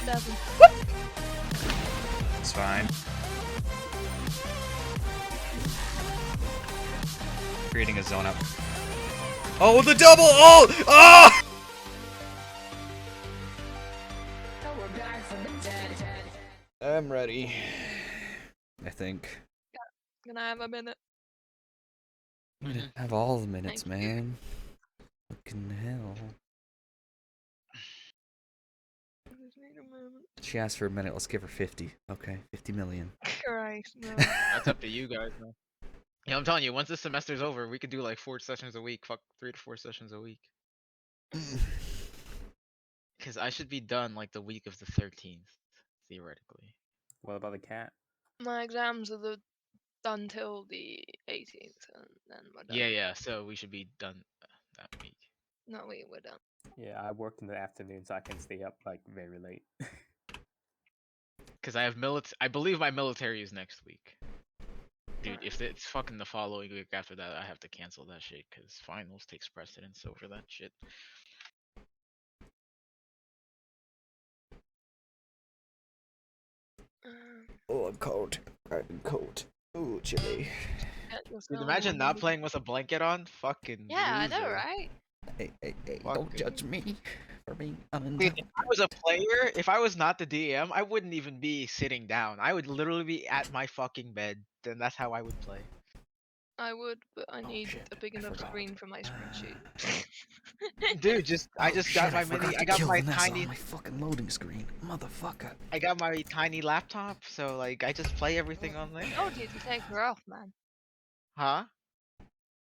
7. It's fine. Creating a zone up. Oh, the double! Oh! Oh! I'm ready. I think. Can I have a minute? I'm gonna have all the minutes, Thank you. man. Fucking hell. I just need a moment. She asked for a minute. Let's give her 50. Okay, 50 million. Christ, no. That's up to you guys, man. Yeah, I'm telling you, once this semester's over, we could do like 4 sessions a week. Fuck, 3 to 4 sessions a week. Because I should be done like the week of the 13th, theoretically. What about the cat? My exams are until the 18th, and then we're done. Yeah. So we should be done that week. No, we're done. Yeah, I work in the afternoon, so I can stay up like very late. Because I have I believe my military is next week. Dude, if it's fucking the following week after that, I have to cancel that shit. Because finals takes precedence over that shit. Oh, I'm cold. I'm cold. Ooh, chilly. Dude, imagine not playing with a blanket on. Fucking Yeah, I know, loser. right? Hey, don't Fucking- judge me for being Dude, unentitled. if I was a player, if I was not the DM, I wouldn't even be sitting down. I would literally be at my fucking bed. Then that's how I would play. I would, but I need shit, a big I enough forgot. screen for my spreadsheet. Dude, I just got my forgot mini. to I got kill my Vanessa tiny. on my fucking loading screen, motherfucker. I got my tiny laptop, so like I just play everything on there. I told you to take her off, man. Huh?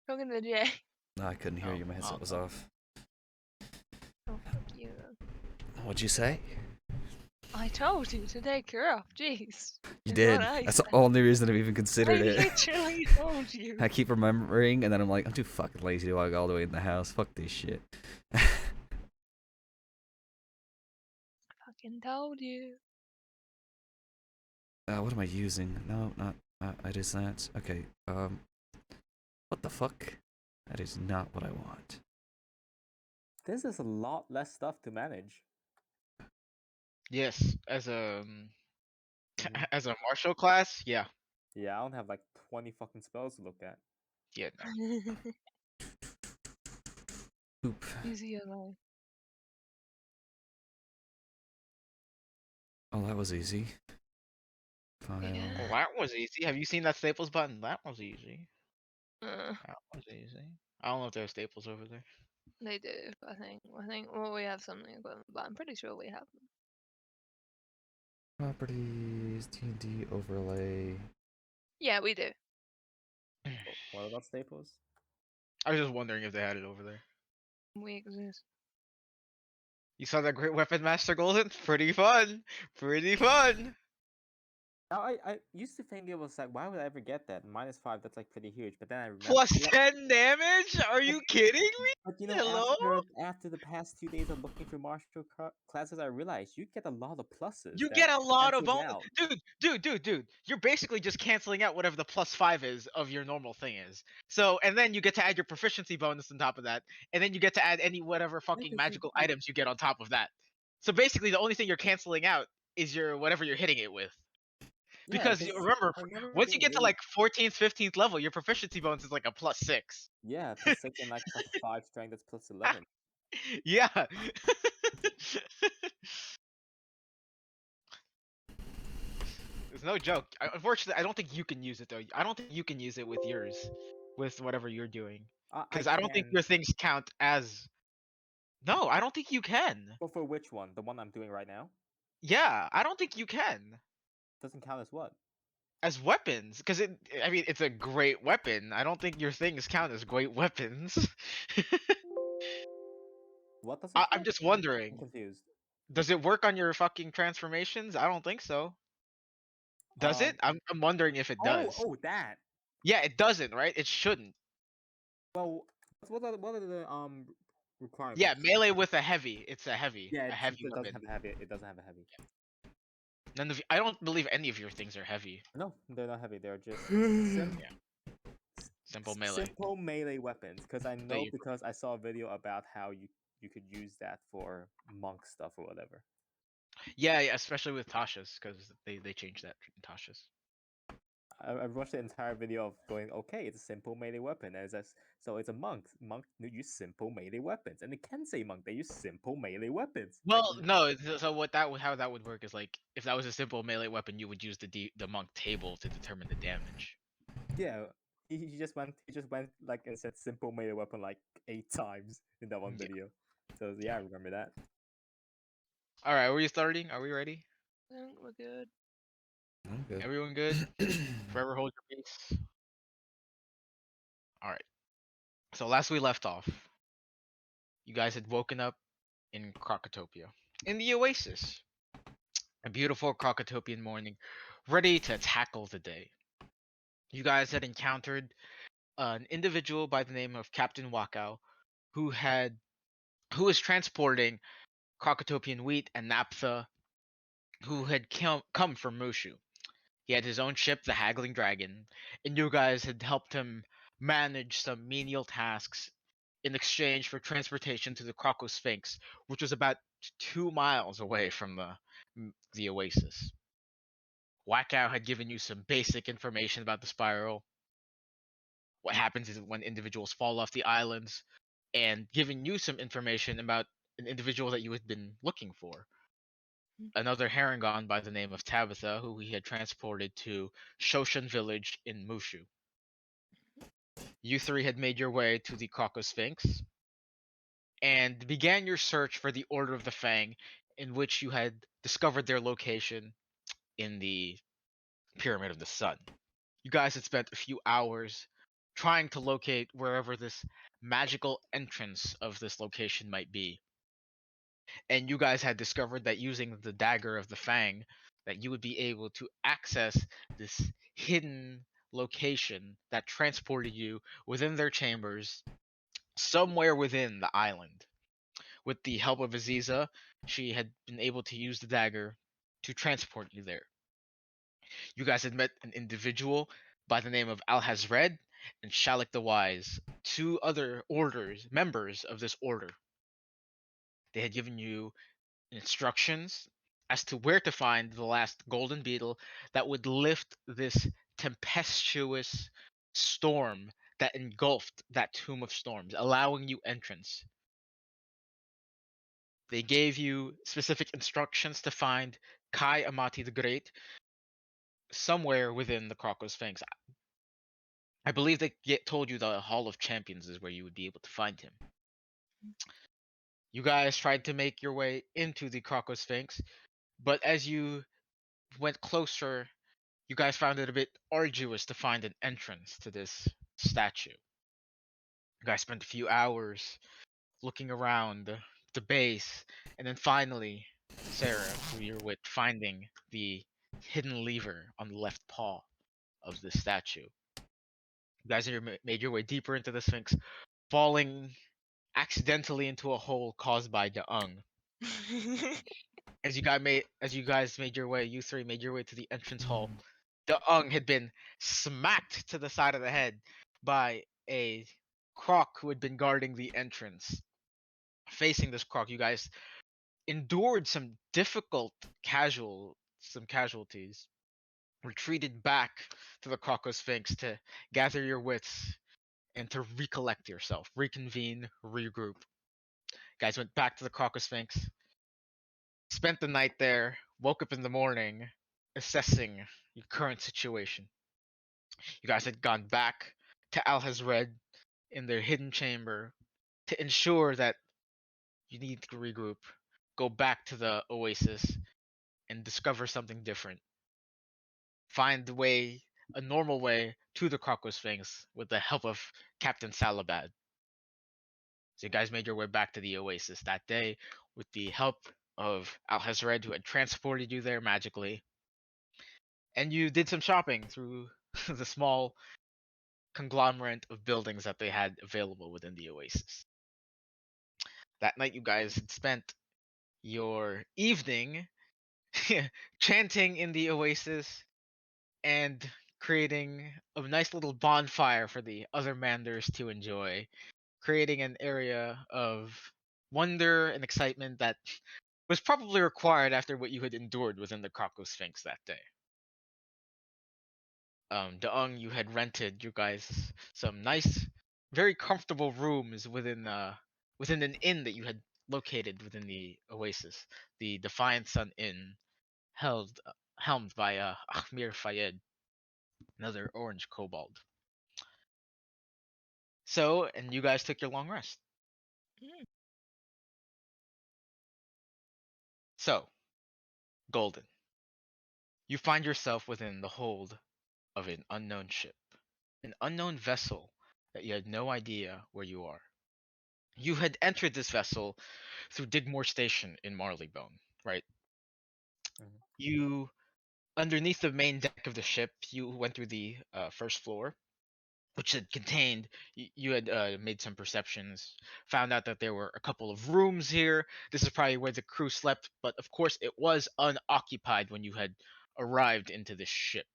Talking to Jay. No, I couldn't hear Oh, you. My headset oh, was oh. off. Oh, fuck you. What'd you say? I told you to take her off, jeez. You Is did. what I That's the said. only reason I've even I considered it. literally told you. I keep remembering, and then I'm like, I'm too fucking lazy to walk all the way in the house. Fuck this shit. Fucking told you. What am I using? No, not. It is that. Okay. What the fuck? That is not what I want. This is a lot less stuff to manage. Yes, as a Mhm. as a martial class, yeah. Yeah, I don't have like 20 fucking spells to look at. Yeah, no. Oop. Easy alive. Oh, that was easy. File. Yeah. Well, that was easy. Have you seen that Staples button? That was easy. That was easy. I don't know if there are Staples over there. They do, I think. Well, we have something equivalent, but I'm pretty sure we have them. Properties, D&D overlay. Yeah, we do. What about Staples? I was just wondering if they had it over there. We exist. You saw that Great Weapon Master Golden? Pretty fun. Pretty fun. Now, I used to think it was like, why would I ever get that? -5, that's like pretty huge. But then I remember. Plus 10 damage? Are you kidding me? But you know, Hello? after the past 2 days of looking for martial classes, I realized you get a lot of pluses. You that get a lot of cancels bonus. out. Dude. You're basically just canceling out whatever the +5 is of your normal thing is. So, and then you get to add your proficiency bonus on top of that. And then you get to add any whatever fucking Because magical items you get on top of that. So basically, the only thing you're canceling out is your whatever you're hitting it with. Yeah, Because remember, I remember once you being get to really- like 14th, 15th level, your proficiency bonus is like a +6. Yeah, +6 and like +5 strength, that's +11. Yeah. It's no joke. Unfortunately, I don't think you can use it though. I don't think you can use it with yours, with whatever you're doing, because I don't think your things count as. No, I don't think you can. But for which one? The one I'm doing right now? Yeah, I don't think you can Doesn't count as what? as weapons, because I mean, it's a great weapon. I don't think your things count as great weapons. What does it I'm count? just I'm wondering. confused. Does it work on your fucking transformations? I don't think so. Does it? I'm wondering if it does. Oh, that. Yeah, it doesn't, right? It shouldn't. Well, what are the requirements? Yeah, melee with a heavy. It's a heavy. Yeah, a heavy it doesn't weapon. have a heavy. It doesn't have a heavy. I don't believe any of your things are heavy. No, they're not heavy. They're just Simple melee. simple melee weapons. Because I know you- because I saw a video about how you could use that for monk stuff or whatever. Yeah, yeah, especially with Tasha's, because they changed that in Tasha's. I watched the entire video of going, okay, it's a simple melee weapon, and it's just, so it's a monk. Monk use simple melee weapons, and the Kensei monk they use simple melee weapons. Well, no. So how that would work is like if that was a simple melee weapon, you would use the monk table to determine the damage. Yeah, he just went like and said simple melee weapon like 8 times in that one Yeah. video. So yeah, I remember that. All right, are we starting? Are we ready? I think we're good. I'm good. Everyone good? Forever hold your peace. All right. So last we left off, you guys had woken up in Krokotopia, in the Oasis. A beautiful Krokotopian morning, ready to tackle the day. You guys had encountered an individual by the name of Captain Wakao, who was transporting Krokotopian wheat and naphtha, who had come from Mushu. He had his own ship, the Haggling Dragon, and you guys had helped him manage some menial tasks in exchange for transportation to the Kroko Sphinx, which was about 2 miles away from the oasis. Wackow had given you some basic information about the spiral, what happens is when individuals fall off the islands, and giving you some information about an individual that you had been looking for. Another Harangon by the name of Tabitha, who he had transported to Shoshan village in Mushu. You three had made your way to the Kroko Sphinx and began your search for the Order of the Fang, in which you had discovered their location in the Pyramid of the Sun. You guys had spent a few hours trying to locate wherever this magical entrance of this location might be. And you guys had discovered that using the dagger of the Fang, that you would be able to access this hidden location that transported you within their chambers somewhere within the island. With the help of Aziza, she had been able to use the dagger to transport you there. You guys had met an individual by the name of Alhazred and Shalik the Wise, two other members of this order. They had given you instructions as to where to find the last golden beetle that would lift this tempestuous storm that engulfed that tomb of storms, allowing you entrance. They gave you specific instructions to find Kai Amati the Great somewhere within the Kroko Sphinx. I believe they told you the Hall of Champions is where you would be able to find him. You guys tried to make your way into the Kroko Sphinx, but as you went closer, you guys found it a bit arduous to find an entrance to this statue. You guys spent a few hours looking around the base, and then finally, Sarah, through your wit, finding the hidden lever on the left paw of this statue. You guys made your way deeper into the Sphinx, falling accidentally into a hole caused by Daung. As you guys made your way, you three made your way to the entrance hall. Daung had been smacked to the side of the head by a croc who had been guarding the entrance. Facing this croc, you guys endured some casualties, retreated back to the Croco Sphinx to gather your wits and to recollect yourself, reconvene, regroup. Guys went back to the Croco Sphinx, spent the night there, woke up in the morning, assessing your current situation. You guys had gone back to Al Hazred in their hidden chamber to ensure that you need to regroup, go back to the Oasis, and discover something different. Find a normal way to the Croco Sphinx with the help of Captain Salabad. So you guys made your way back to the Oasis that day with the help of Al Hazred, who had transported you there magically. And you did some shopping through the small conglomerate of buildings that they had available within the Oasis. That night, you guys had spent your evening chanting in the Oasis and creating a nice little bonfire for the other Manders to enjoy, creating an area of wonder and excitement that was probably required after what you had endured within the Krakow Sphinx that day. Daung, you had rented you guys some nice, very comfortable rooms within an inn that you had located within the Oasis, the Defiant Sun Inn, held helmed by Ahmir Fayed, another orange kobold. So, and you guys took your long rest. Mm. So, Golden, you find yourself within the hold of an unknown ship, an unknown vessel that you had no idea where you are. You had entered this vessel through Digmore Station in Marleybone, right? Mhm. You, underneath the main deck of the ship, you went through the first floor, which had contained, you had made some perceptions, found out that there were a couple of rooms here. This is probably where the crew slept, but of course it was unoccupied when you had arrived into this ship.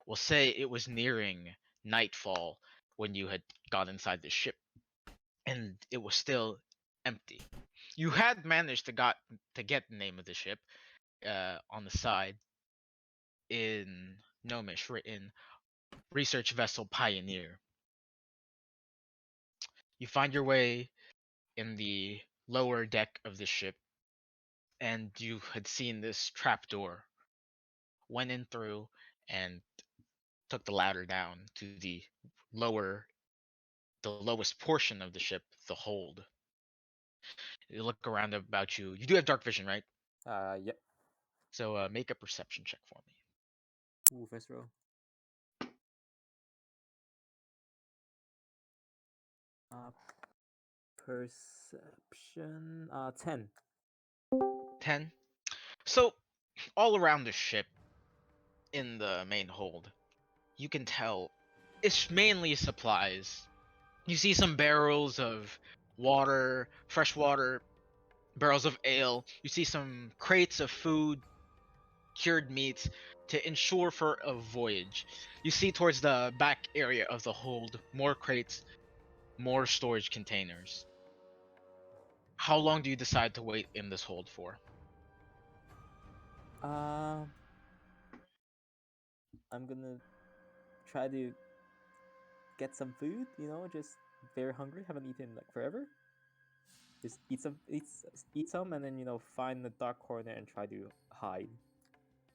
We'll say it was nearing nightfall when you had got inside the ship, and it was still empty. You had managed to get the name of the ship on the side in Gnomish, written Research Vessel Pioneer. You find your way in the lower deck of the ship, and you had seen this trapdoor. Went in through and took the ladder down to the lowest portion of the ship, the hold. You look around about you. You do have dark vision, right? Yep. So make a perception check for me. Ooh, first row. Perception. 10. 10. So all around the ship, in the main hold, you can tell it's mainly supplies. You see some barrels of water, fresh water, barrels of ale. You see some crates of food, cured meats to ensure for a voyage. You see towards the back area of the hold more crates, more storage containers. How long do you decide to wait in this hold for? I'm gonna try to get some food. Just very hungry. Haven't eaten like forever. Just eat some, and then find the dark corner and try to hide.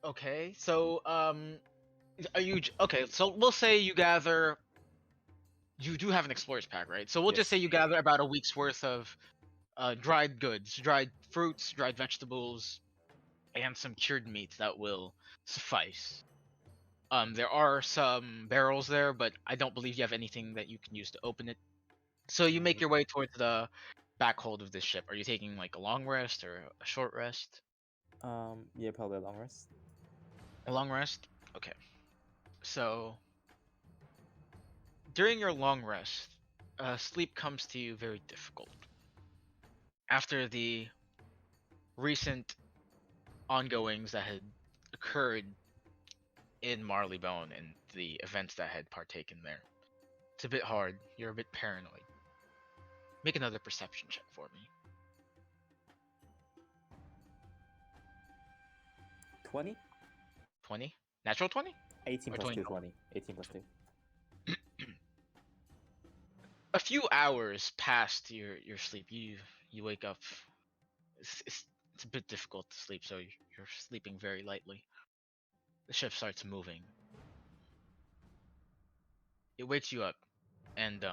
Okay, so are you okay? So we'll say you gather. You do have an explorer's pack, right? So we'll just say Yes. you gather about a week's worth of dried goods, dried fruits, dried vegetables, and some cured meats that will suffice. There are some barrels there, but I don't believe you have anything that you can use to open it. So you make your way towards the back hold of this ship. Are you taking like a long rest or a short rest? Yeah, probably a long rest. A long rest? Okay. So during your long rest, sleep comes to you very difficult. After the recent ongoings that had occurred in Marleybone and the events that had partaken there, it's a bit hard. You're a bit paranoid. Make another perception check for me. 20? 20? Natural 20? 18 Or plus 20 2, total? 20. 18 plus 2. A few hours past your sleep, you wake up. It's a bit difficult to sleep, so you're sleeping very lightly. The ship starts moving. It wakes you up, and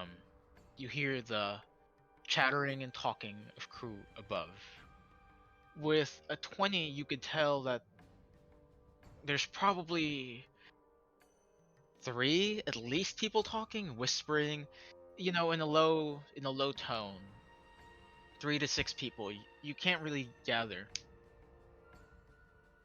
you hear the chattering and talking of crew above. With a 20, you could tell that there's probably three at least people talking, whispering, in a low tone. 3 to 6 people. You can't really gather.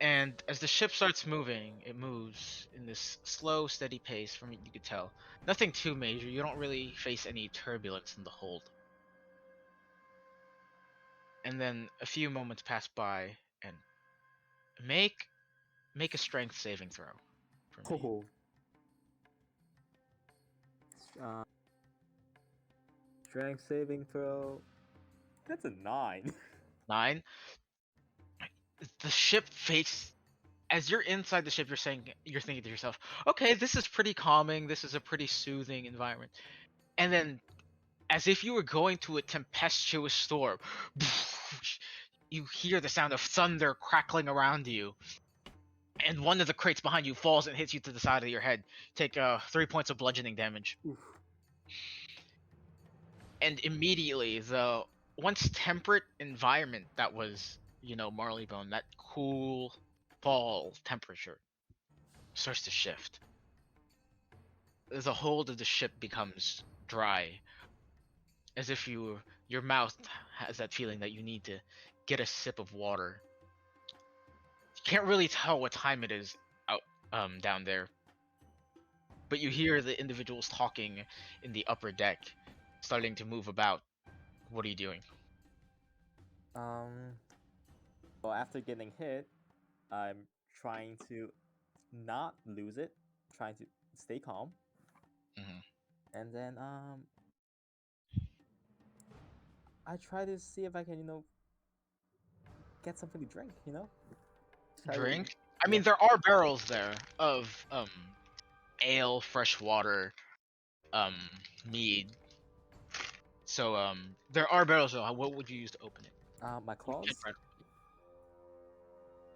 And as the ship starts moving, it moves in this slow, steady pace from what you could tell. Nothing too major. You don't really face any turbulence in the hold. And then a few moments pass by, and make make a strength saving throw for me. Oh. Uh, Strength saving throw. That's a 9. 9. The ship face as you're inside the ship, you're thinking to yourself, okay, this is pretty calming. This is a pretty soothing environment. And then, as if you were going to a tempestuous storm, you hear the sound of thunder crackling around you, and one of the crates behind you falls and hits you to the side of your head. Take 3 points of bludgeoning damage. Oof. And immediately, the once temperate environment that was, Marleybone, that cool fall temperature, starts to shift. The hold of the ship becomes dry, as if your mouth has that feeling that you need to get a sip of water. You can't really tell what time it is out down there, but you hear the individuals talking in the upper deck, starting to move about. What are you doing? Well, after getting hit, I'm trying to not lose it, trying to stay calm, Mhm. and then I try to see if I can, get something to drink. Try to, Drink? I yeah. mean, there are barrels there of ale, fresh water, um, mead. So there are barrels. So what would you use to open it? My You can claws. try to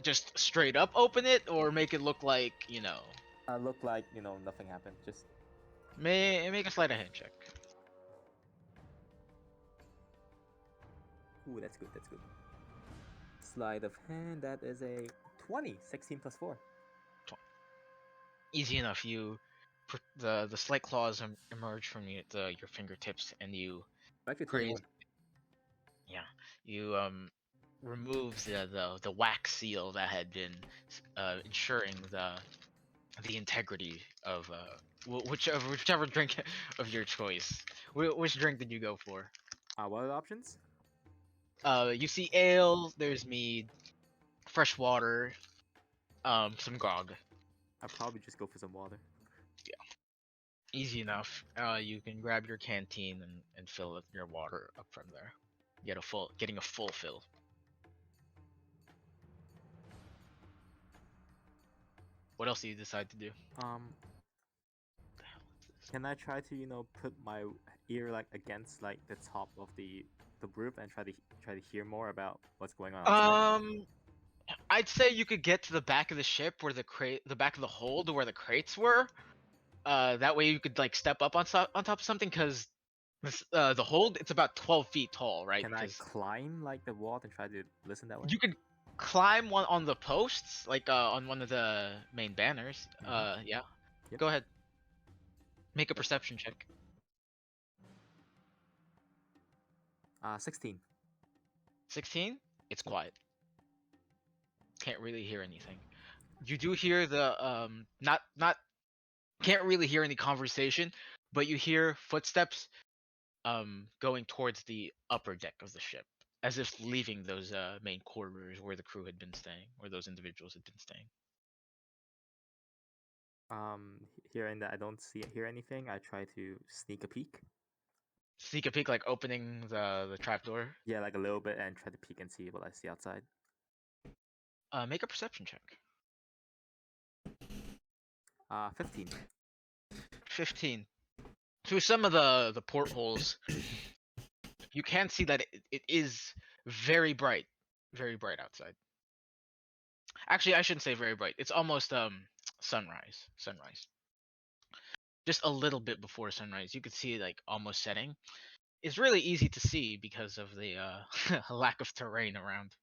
just straight up open it, or make it look like Look like nothing happened. Just make a sleight of hand check. ooh, that's good. That's good. Sleight of hand. That is a 20. 16 plus 4. Easy enough. The slight claws emerge from your fingertips, and you Actually, praise. 21. Yeah, you remove the wax seal that had been ensuring the integrity of whichever drink of your choice. Which drink did you go for? What are the options? You see ale. There's mead, fresh water, some grog. I'll probably just go for some water. Easy enough. You can grab your canteen and fill it your water up from there. Getting a full fill. What else do you decide to do? The hell is this? Can I try to put my ear like against like the top of the roof and try to hear more about what's going on outside? I'd say you could get to the back of the ship where the back of the hold where the crates were. That way you could like step up on top of something, because the hold, it's about 12 feet tall, right? Can I Because climb like the wall and try to listen that way? you could climb one on the posts, like on one of the main banners. Yeah. Yep. Go ahead. Make a perception check. 16. 16. It's quiet. Can't really hear anything. You do hear the not can't really hear any conversation, but you hear footsteps going towards the upper deck of the ship, as if leaving those main quarters where the crew had been staying, where those individuals had been staying. Hearing that I don't hear anything, I try to sneak a peek. Sneak a peek, like opening the trapdoor. Yeah, like a little bit, and try to peek and see what I see outside. Make a perception check. 15. 15. Through some of the portholes, you can see that it is very bright outside. Actually, I shouldn't say very bright. It's almost sunrise. Just a little bit before sunrise. You could see like almost setting. It's really easy to see because of the lack of terrain around,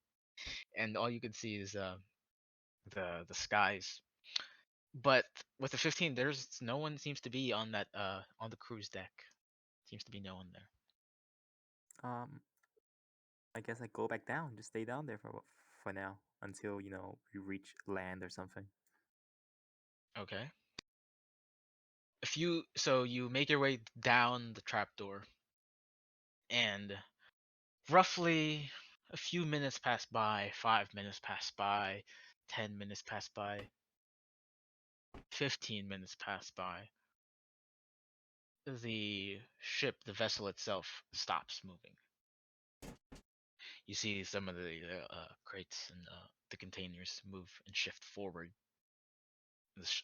and all you can see is the skies. But with the 15, there's no one seems to be on that on the cruise deck. Seems to be no one there. I guess I go back down. Just stay down there for now until we reach land or something. Okay. You make your way down the trapdoor, and roughly a few minutes pass by. 5 minutes pass by. 10 minutes pass by. 15 minutes pass by. The vessel itself stops moving. You see some of the crates and the containers move and shift forward.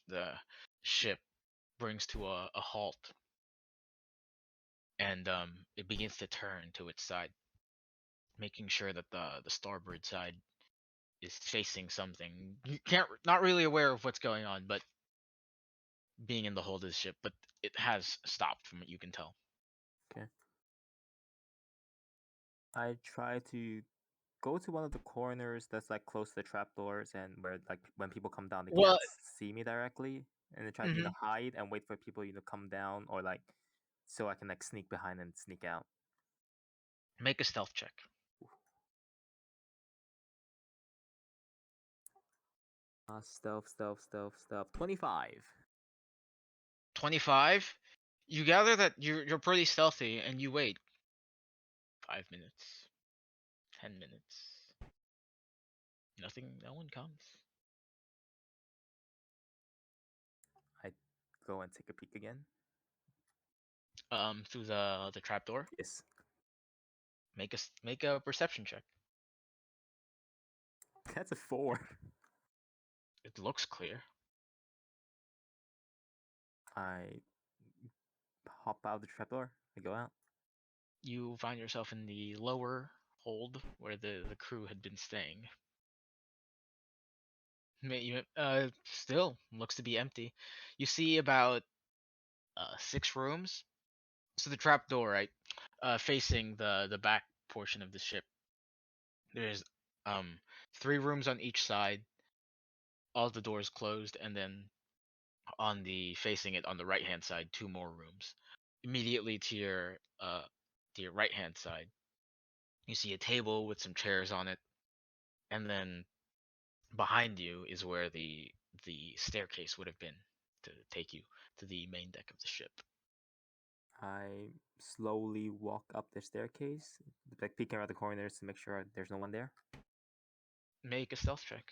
The ship brings to a halt, and it begins to turn to its side, making sure that the starboard side is facing something. You not really aware of what's going on, but being in the hold of the ship, but it has stopped from what you can tell. Okay. I try to go to one of the corners that's like close to the trapdoors and where like when people come down they Well, can't see me directly, and then try to hide and wait for people come down, or like so I can like sneak behind and sneak out. make a stealth check. Stealth. 25. 25. You gather that you're pretty stealthy, and you wait 5 minutes, 10 minutes. Nothing. No one comes. I go and take a peek again. Through the trapdoor. Yes. Make a perception check. That's a 4. It looks clear. I hop out of the trapdoor. I go out. You find yourself in the lower hold where the crew had been staying. Still looks to be empty. You see about 6 rooms. So the trap door, right, facing the back portion of the ship. There's 3 rooms on each side. All the doors closed, and then on the facing it on the right hand side, 2 more rooms. Immediately to your right hand side, you see a table with some chairs on it, and then behind you is where the staircase would have been to take you to the main deck of the ship. I slowly walk up the staircase, like peeking around the corners to make sure there's no one there. Make a stealth check.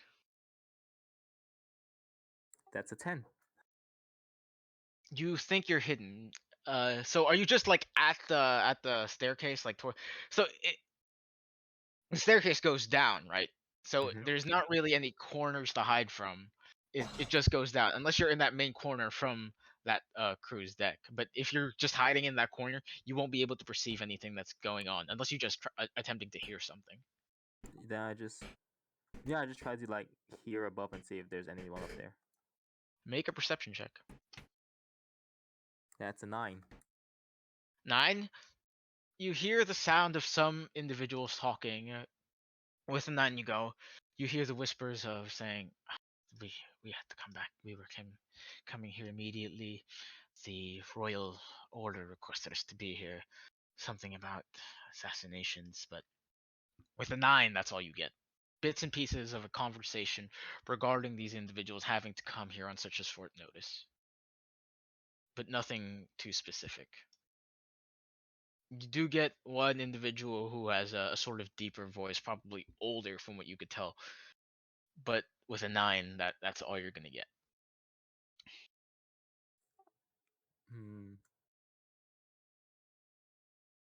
That's a 10. You think you're hidden. So are you just like at the staircase, like toward? So the staircase goes down, right? So there's not really any corners to hide from. It just goes down, unless you're in that main corner from that crew's deck. But if you're just hiding in that corner, you won't be able to perceive anything that's going on unless you just attempting to hear something. Then I just try to like hear above and see if there's anyone up there. Make a perception check. That's a 9. 9. You hear the sound of some individuals talking. With a 9, you hear the whispers of saying, we had to come back. We were coming here immediately. The royal order requested us to be here. Something about assassinations, but with a 9, that's all you get. Bits and pieces of a conversation regarding these individuals having to come here on such a short notice. But nothing too specific. You do get one individual who has a sort of deeper voice, probably older from what you could tell. But with a 9, that's all you're gonna get.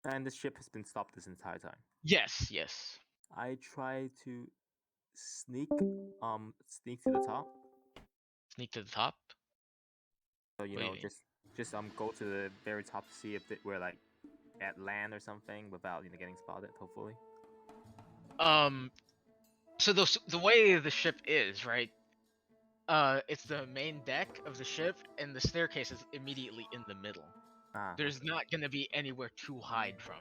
And the ship has been stopped this entire time. Yes. I try to sneak to the top. Sneak to the top. So just go to the very top to see if we're like at land or something without getting spotted. Hopefully. So the way the ship is, right? It's the main deck of the ship, and the staircase is immediately in the middle. There's not gonna be anywhere to hide from.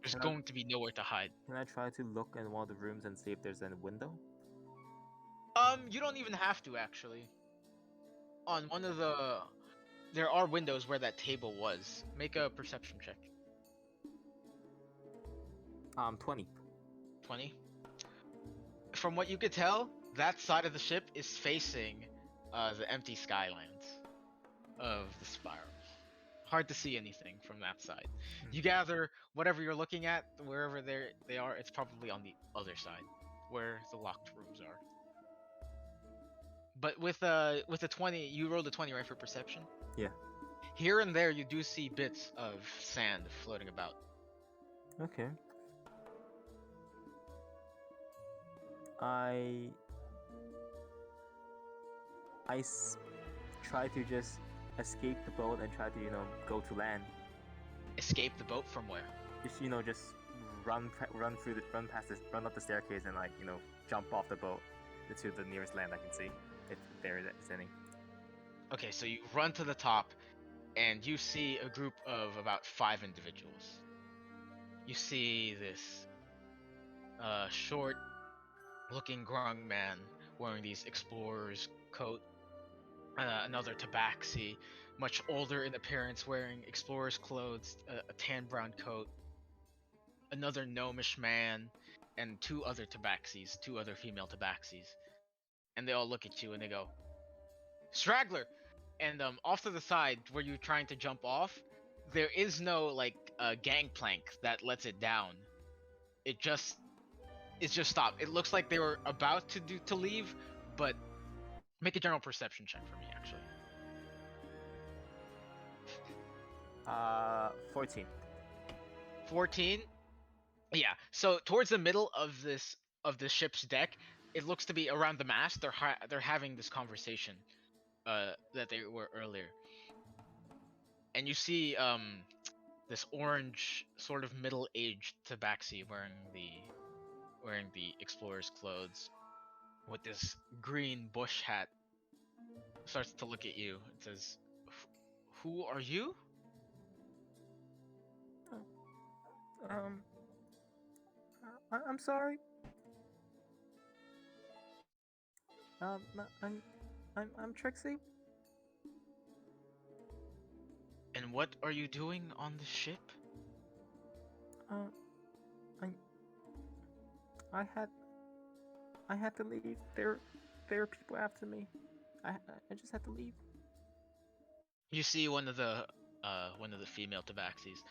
There's going to be nowhere to hide. Can I try to look in one of the rooms and see if there's a window? You don't even have to, actually. On one of there are windows where that table was. Make a perception check. 20. 20. From what you could tell, that side of the ship is facing the empty skylands of the spiral. Hard to see anything from that side. You gather whatever you're looking at, wherever they are, it's probably on the other side, where the locked rooms are. But with a 20, you rolled a 20, right, for perception? Yeah. Here and there, you do see bits of sand floating about. Okay. I try to just escape the boat and try to go to land. Escape the boat from where? Just just run up the staircase and jump off the boat to the nearest land I can see, if there is any. Okay, so you run to the top, and you see a group of about 5 individuals. You see this short-looking grung man wearing these explorer's coat. Another tabaxi, much older in appearance, wearing explorer's clothes, a tan brown coat. Another gnomish man, and 2 other tabaxis, 2 other female tabaxis. And they all look at you and they go, "Straggler!" And off to the side where you're trying to jump off, there is no gangplank that lets it down. It's just stopped. It looks like they were about to leave, but make a general perception check for me, actually. 14. 14. Yeah. So towards the middle of this ship's deck, it looks to be around the mast. They're having this conversation that they were earlier. And you see this orange sort of middle-aged tabaxi wearing the explorer's clothes with this green bush hat starts to look at you and says, "Who are you?" I'm sorry. I'm Trixie. And what are you doing on the ship? I had to leave. There are people after me. I just had to leave. You see one of the female tabaxis.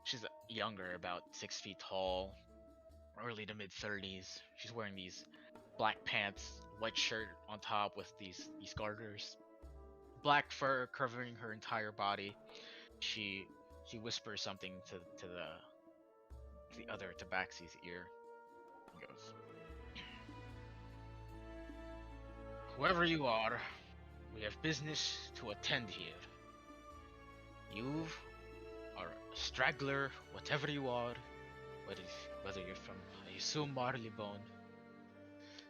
She's younger, about 6 feet tall, early to mid 30s. She's wearing these black pants, white shirt on top with these garters, black fur covering her entire body. She whispers something to the other tabaxi's ear and goes, "Whoever you are, we have business to attend here. You are a straggler, whatever you are, whether you're from, I assume, Marleybone.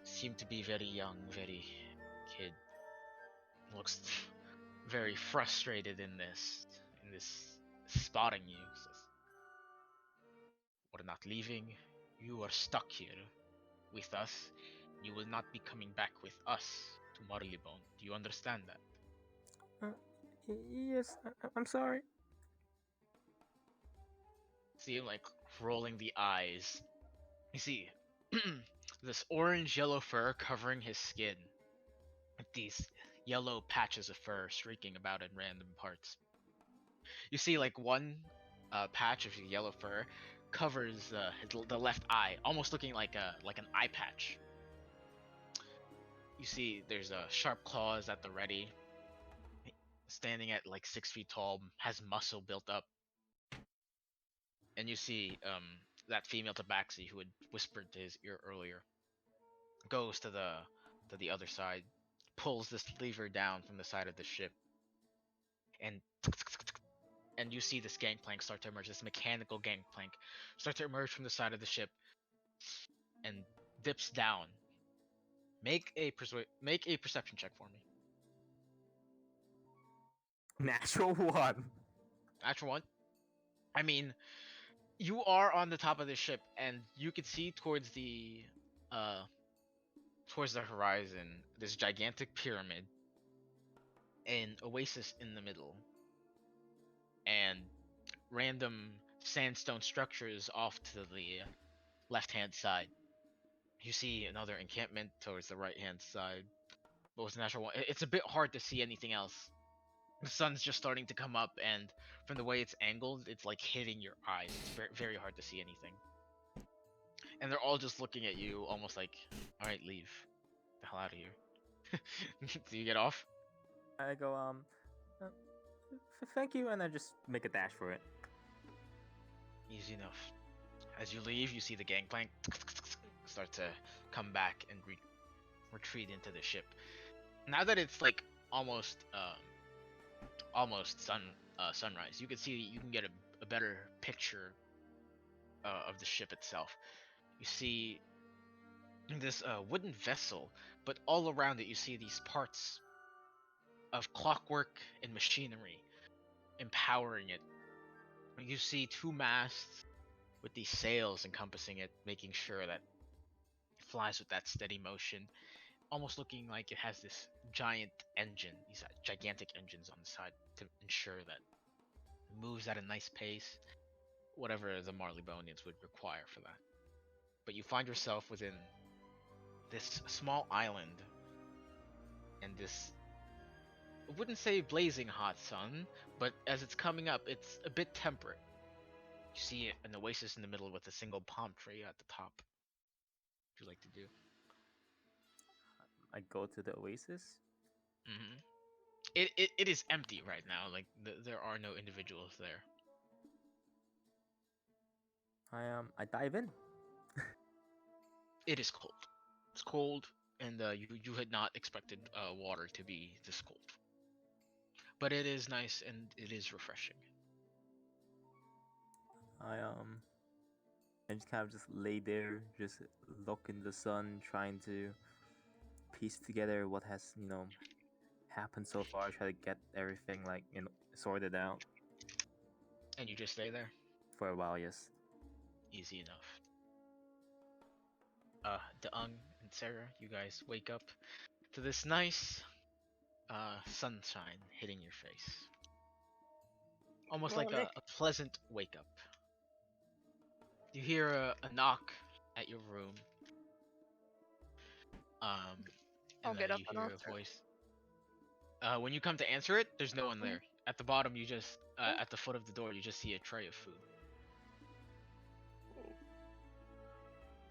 Seem to be very young, very kid. Looks very frustrated in this spotting you. Says, we're not leaving. You are stuck here with us. You will not be coming back with us to Marleybone. Do you understand that?" Yes, I'm sorry. See him rolling the eyes. You see this orange-yellow fur covering his skin, with these yellow patches of fur streaking about in random parts. You see one patch of yellow fur covers the left eye, almost looking like an eye patch. You see there's sharp claws at the ready. Standing at 6 feet tall, has muscle built up. And you see that female tabaxi who had whispered to his ear earlier goes to the other side, pulls this lever down from the side of the ship, and you see this gangplank start to emerge, this mechanical gangplank start to emerge from the side of the ship and dips down. Make a perception check for me. Natural 1. Natural 1. I mean, you are on the top of the ship, and you can see towards the horizon this gigantic pyramid, an oasis in the middle, and random sandstone structures off to the left-hand side. You see another encampment towards the right-hand side. But with the natural 1, it's a bit hard to see anything else. The sun's just starting to come up, and from the way it's angled, it's hitting your eyes. It's very, very hard to see anything. And they're all just looking at you, almost like, "All right, leave the hell out of here." Do you get off? I go thank you, and I just make a dash for it. Easy enough. As you leave, you see the gangplank start to come back and retreat into the ship. Now that it's like almost sunrise, you can get a better picture of the ship itself. You see this wooden vessel, but all around it you see these parts of clockwork and machinery empowering it. You see two masts with these sails encompassing it, making sure that it flies with that steady motion, almost looking like it has this giant engine, these gigantic engines on the side to ensure that it moves at a nice pace, whatever the Marleybonians would require for that. But you find yourself within this small island and this, I wouldn't say blazing hot sun, but as it's coming up, it's a bit temperate. You see an oasis in the middle with a single palm tree at the top. What would you like to do? I go to the oasis. Mm-hmm. It is empty right now. Like there are no individuals there. I dive in. It is cold. It's cold, and you had not expected water to be this cold. But it is nice and it is refreshing. I just kind of just lay there, just look in the sun, trying to piece together what has happened so far. Try to get everything like sorted out And you just stay there. for a while. Yes. Easy enough. Deung and Sarah, you guys wake up to this nice sunshine hitting your face. Almost like Morning. a pleasant wake up. You hear a knock at your room. I'll And get up you and hear answer a it. voice. When you come to answer it, there's no one there. At the bottom, you just at the foot of the door, you just see a tray of food.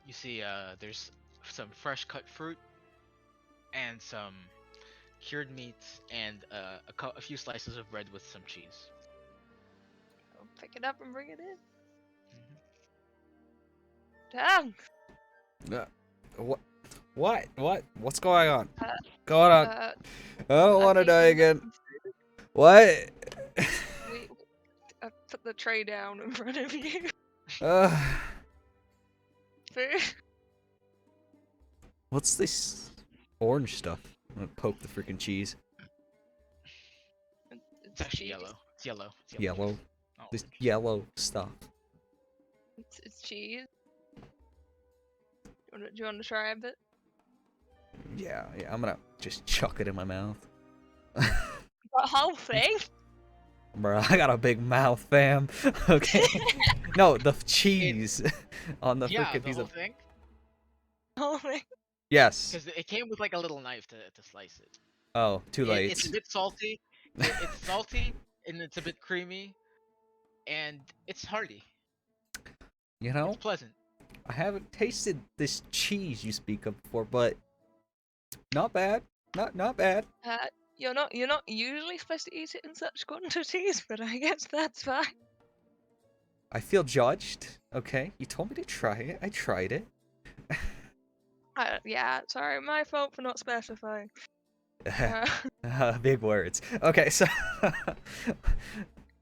You see there's some fresh cut fruit and some cured meats and a few slices of bread with some cheese. I'll pick it up and bring it in. Mm-hmm. Damn. What's going on? Uh, Going on. Uh, I don't I want to think die we- again. What? I put the tray down in front of you. uh, Food. what's this orange stuff? I'm gonna poke the freaking cheese. It's actually cheese. yellow. It's yellow. It's Yellow. Oh, This yellow stuff. It's cheese. Do you want to try a bit? Yeah, I'm gonna just chuck it in my mouth. The whole thing? Bro, I got a big mouth, fam. Okay. No, the cheese on the yeah, freaking the piece whole of. thing. The whole thing. Yes. Because it came with like a little knife to slice it. Oh, too late. It's a bit salty. It's salty and it's a bit creamy, and it's hearty. You know, It's pleasant. I haven't tasted this cheese you speak of before, but not bad. Not bad. You're not usually supposed to eat it in such quantities, but I guess that's fine. I feel judged. Okay, you told me to try it. I tried it. Yeah, sorry, my fault for not specifying. Big words. Okay, so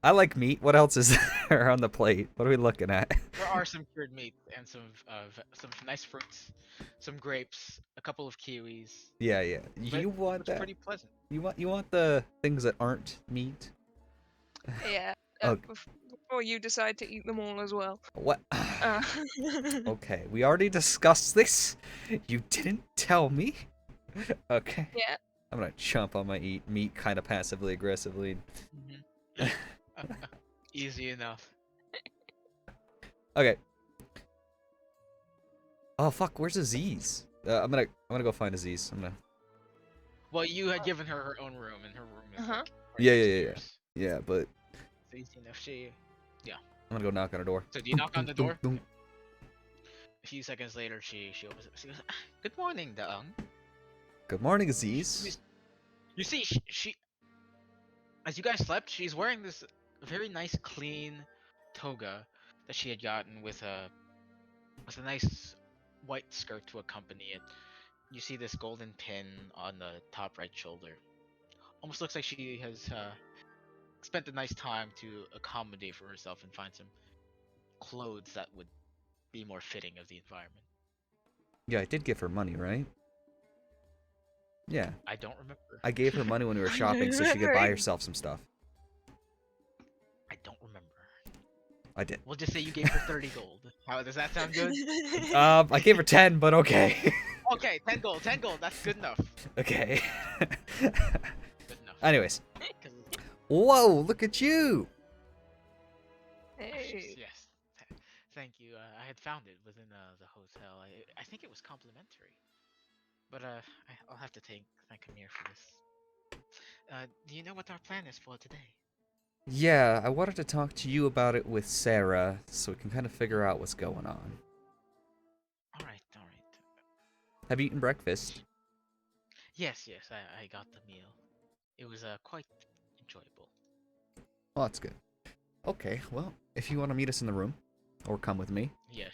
I like meat. What else is there on the plate? What are we looking at? There are some cured meat and some nice fruits, some grapes, a couple of kiwis. Yeah. But You want it's that? pretty pleasant. You want the things that aren't meat? Yeah. Okay. Before you decide to eat them all as well. What? Uh, Okay, we already discussed this. You didn't tell me. Okay. yeah. I'm gonna chomp on my meat kind of passively aggressively. Easy enough. Okay. Oh fuck, where's Aziz? I'm gonna go find Aziz. I'm gonna. Well, you had given her her own room, and her room is Uh-huh. like, right Yeah, next to yeah. yours. Yeah, but So easy enough. I'm gonna go knock on her door. So do you knock on the door? Dunk. A few seconds later, she opens it. She goes, "Good morning, Daang." Good morning, Aziz. You see, she as you guys slept, she's wearing this very nice, clean toga that she had gotten with a nice white skirt to accompany it. You see this golden pin on the top right shoulder. Almost looks like she has spent a nice time to accommodate for herself and find some clothes that would be more fitting of the environment. Yeah, I did give her money, right? Yeah. I don't remember. I gave her money when we were I shopping don't so she could buy remember. herself some stuff. I don't remember. I did. We'll just say you gave her 30 gold. How does that sound good? I gave her 10, but okay. Okay, 10 gold, 10 gold. That's good enough. Okay. Good enough. Anyways. 'Cause- Whoa, look at you! Hey. Yes. Thank you. I had found it within the hotel. I think it was complimentary. But I'll have to thank Amir for this. Do you know what our plan is for today? Yeah, I wanted to talk to you about it with Sarah, so we can kind of figure out what's going on. Alright. Have you eaten breakfast? Yes, I got the meal. It was quite enjoyable. Well, that's good. Okay, well, if you want to meet us in the room, or come with me, Yeah,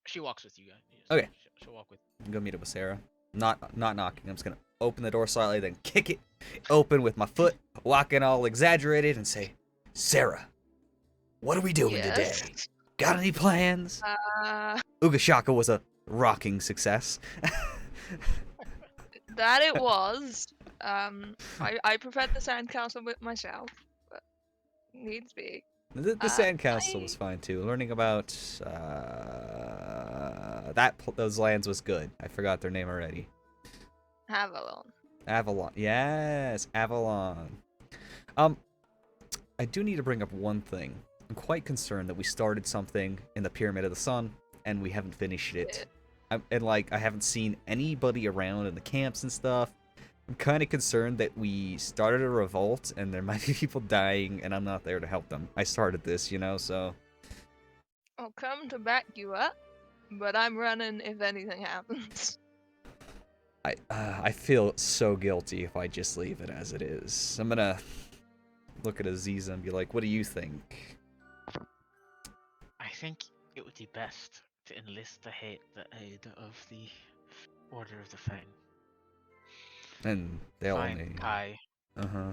she walks with you guys. Yes, Okay. She'll walk with. I'm gonna meet up with Sarah. Not knocking. I'm just gonna open the door slightly, then kick it open with my foot, walking all exaggerated, and say, "Sarah, what are we doing today? Yes. Got any plans?" Ugashaka was a rocking success. That it was. I preferred the sandcastle with myself, but needs be. The sandcastle was fine too. Learning about those lands was good. I forgot their name already. Avalon. Avalon. Yes, Avalon. I do need to bring up one thing. I'm quite concerned that we started something in the Pyramid of the Sun and we haven't finished it. I haven't seen anybody around in the camps and stuff. I'm kind of concerned that we started a revolt and there might be people dying and I'm not there to help them. I started this, so... I'll come to back you up, but I'm running if anything happens. I feel so guilty if I just leave it as it is. I'm gonna look at Aziza and be like, what do you think? I think it would be best to enlist the aid of the Order of the Fang. And they'll Find only... Kai.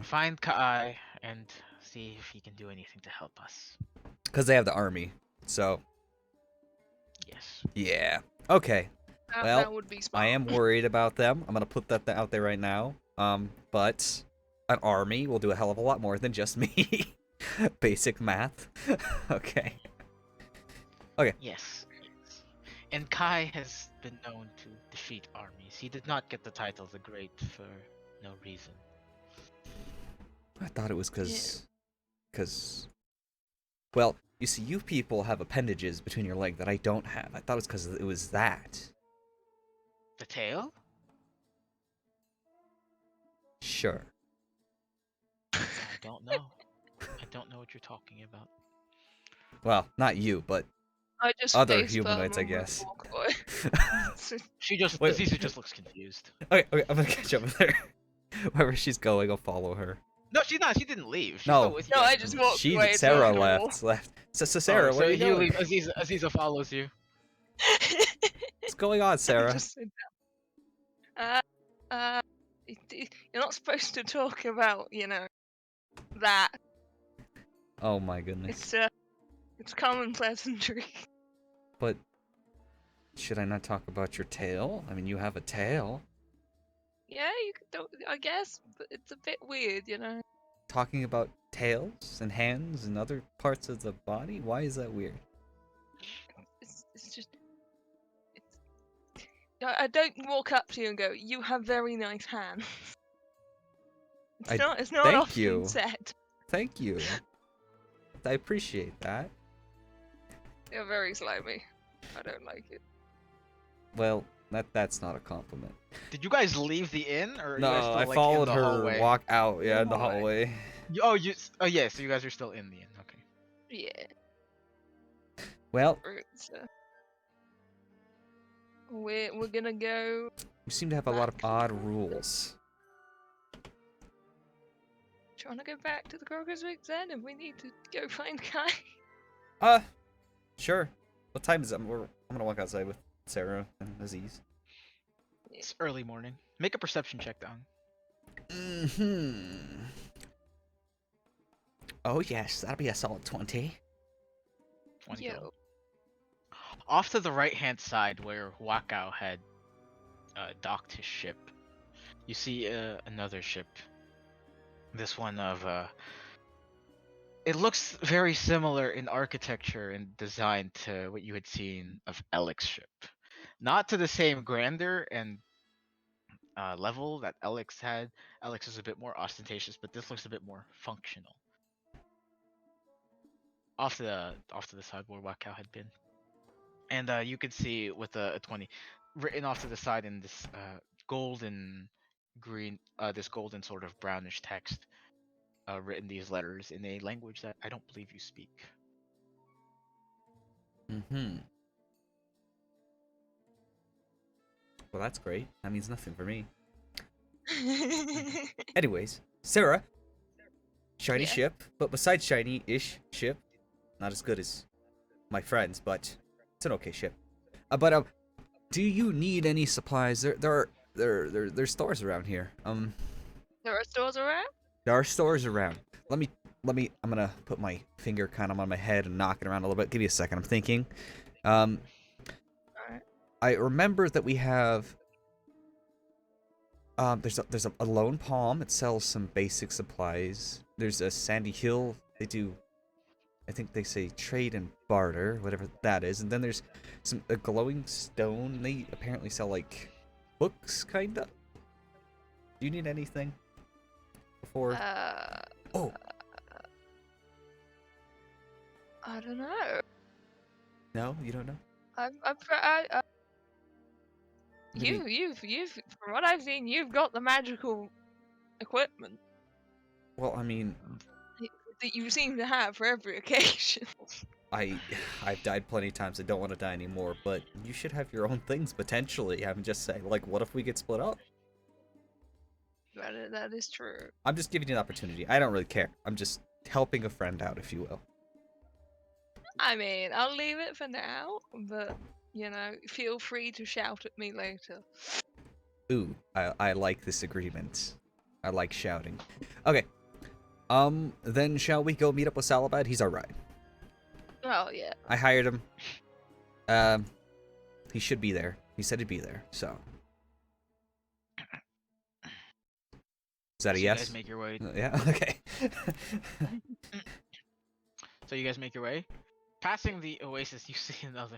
Find Kai and see if he can do anything to help us. Because they have the army, so... Yes. Yeah. Okay. That would be smart. I am worried about them. I'm gonna put that out there right now. But an army will do a hell of a lot more than just me. Basic math. Okay. Okay. Yes. And Kai has been known to defeat armies. He did not get the title the Great for no reason. I thought it was because... Well, you see, you people have appendages between your leg that I don't have. I thought it was because it was that. The tail? Sure. I don't know. I don't know what you're talking about. Well, not you, but I just other face humanoids, I palm and guess. walk away. Wait. Aziza just looks confused. Okay, I'm gonna catch up with her. Wherever she's going, I'll follow her. No, she's not. She didn't leave. She's No. still with you No, guys. I just walked away. Sarah so left. So Sarah, Oh, where so are you going? leave. Aziza follows you. What's going on, Sarah? Just sit down. You're not supposed to talk about, that. Oh my goodness. It's common pleasantry. But should I not talk about your tail? I mean, you have a tail. Yeah, you could do, I guess, but it's a bit weird, Talking about tails and hands and other parts of the body? Why is that weird? It's just. I don't walk up to you and go, "You have very nice hands." It's not thank often you. said. Thank you. I appreciate that. You're very slimy. I don't like it. Well, that's not a compliment. Did you guys leave the inn, or are you guys No, still, I like, followed in the her hallway? walk out, In in the the hallway. Oh, yeah. So you guys are still in the inn. Okay. Yeah. Well, we're gonna go. you seem to have a lot of odd rules. Trying to go back to the Crocoswick then, and we need to go find Kai. Sure. What time is it? I'm gonna walk outside with Sarah and Aziz. It's early morning. Make a perception check, Dong. Mm-hmm. Oh yes, that'll be a solid 20. 20 Yo. total. Off to the right-hand side, where Wakao had docked his ship, you see another ship. This one of it looks very similar in architecture and design to what you had seen of Alec's ship. Not to the same grandeur and level that Alex had. Alex is a bit more ostentatious, but this looks a bit more functional. Off to the side where Wakao had been, and you could see with a 20 written off to the side in this golden green, this golden sort of brownish text, written these letters in a language that I don't believe you speak. Mm-hmm. Well, that's great. That means nothing for me. Anyways, Sarah, shiny Yeah. ship, but besides shiny-ish ship, not as good as my friends, but it's an okay ship. But do you need any supplies? There's stores around here. There are stores around? There are stores around. Let me. I'm gonna put my finger kind of on my head and knock it around a little bit. Give me a second. I'm thinking. Alright. I remember that we have. There's a Lone Palm. It sells some basic supplies. There's a Sandy Hill. They do. I think they say trade and barter, whatever that is. And then there's a Glowing Stone. They apparently sell like books, kinda. Do you need anything before? Oh, I don't know. no, you don't know. Maybe- You've, from what I've seen, you've got the magical equipment Well, I mean, that you seem to have for every occasion. I've died plenty of times. I don't want to die anymore. But you should have your own things potentially. I'm just saying, like, what if we get split up? That is true. I'm just giving you an opportunity. I don't really care. I'm just helping a friend out, if you will. I mean, I'll leave it for now, but, you know, feel free to shout at me later. Ooh, I like this agreement. I like shouting. Okay. Then shall we go meet up with Salabad? He's our ride. Oh, yeah. I hired him. He should be there. He said he'd be there, so. Is that a So yes? You guys make your way. Yeah, okay. So you guys make your way. Passing the oasis, you see another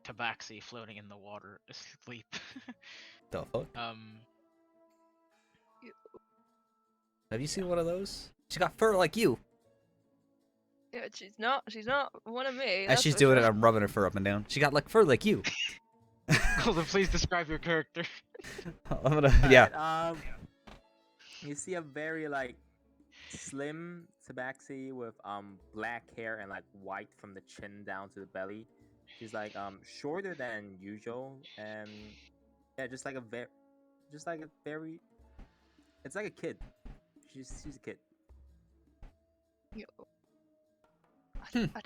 tabaxi floating in the water, asleep. The fuck? Have you seen one of those? She got fur like you. Yeah, she's not one of me. As that's she's for doing it, sure. I'm rubbing her fur up and down. She got like fur like you. Colton, please describe your character. I'm gonna, yeah. Alright, you see a very like slim tabaxi with black hair and like white from the chin down to the belly. She's like shorter than usual and yeah, just like a very, it's like a kid. She's a kid. Yo. Hmm. I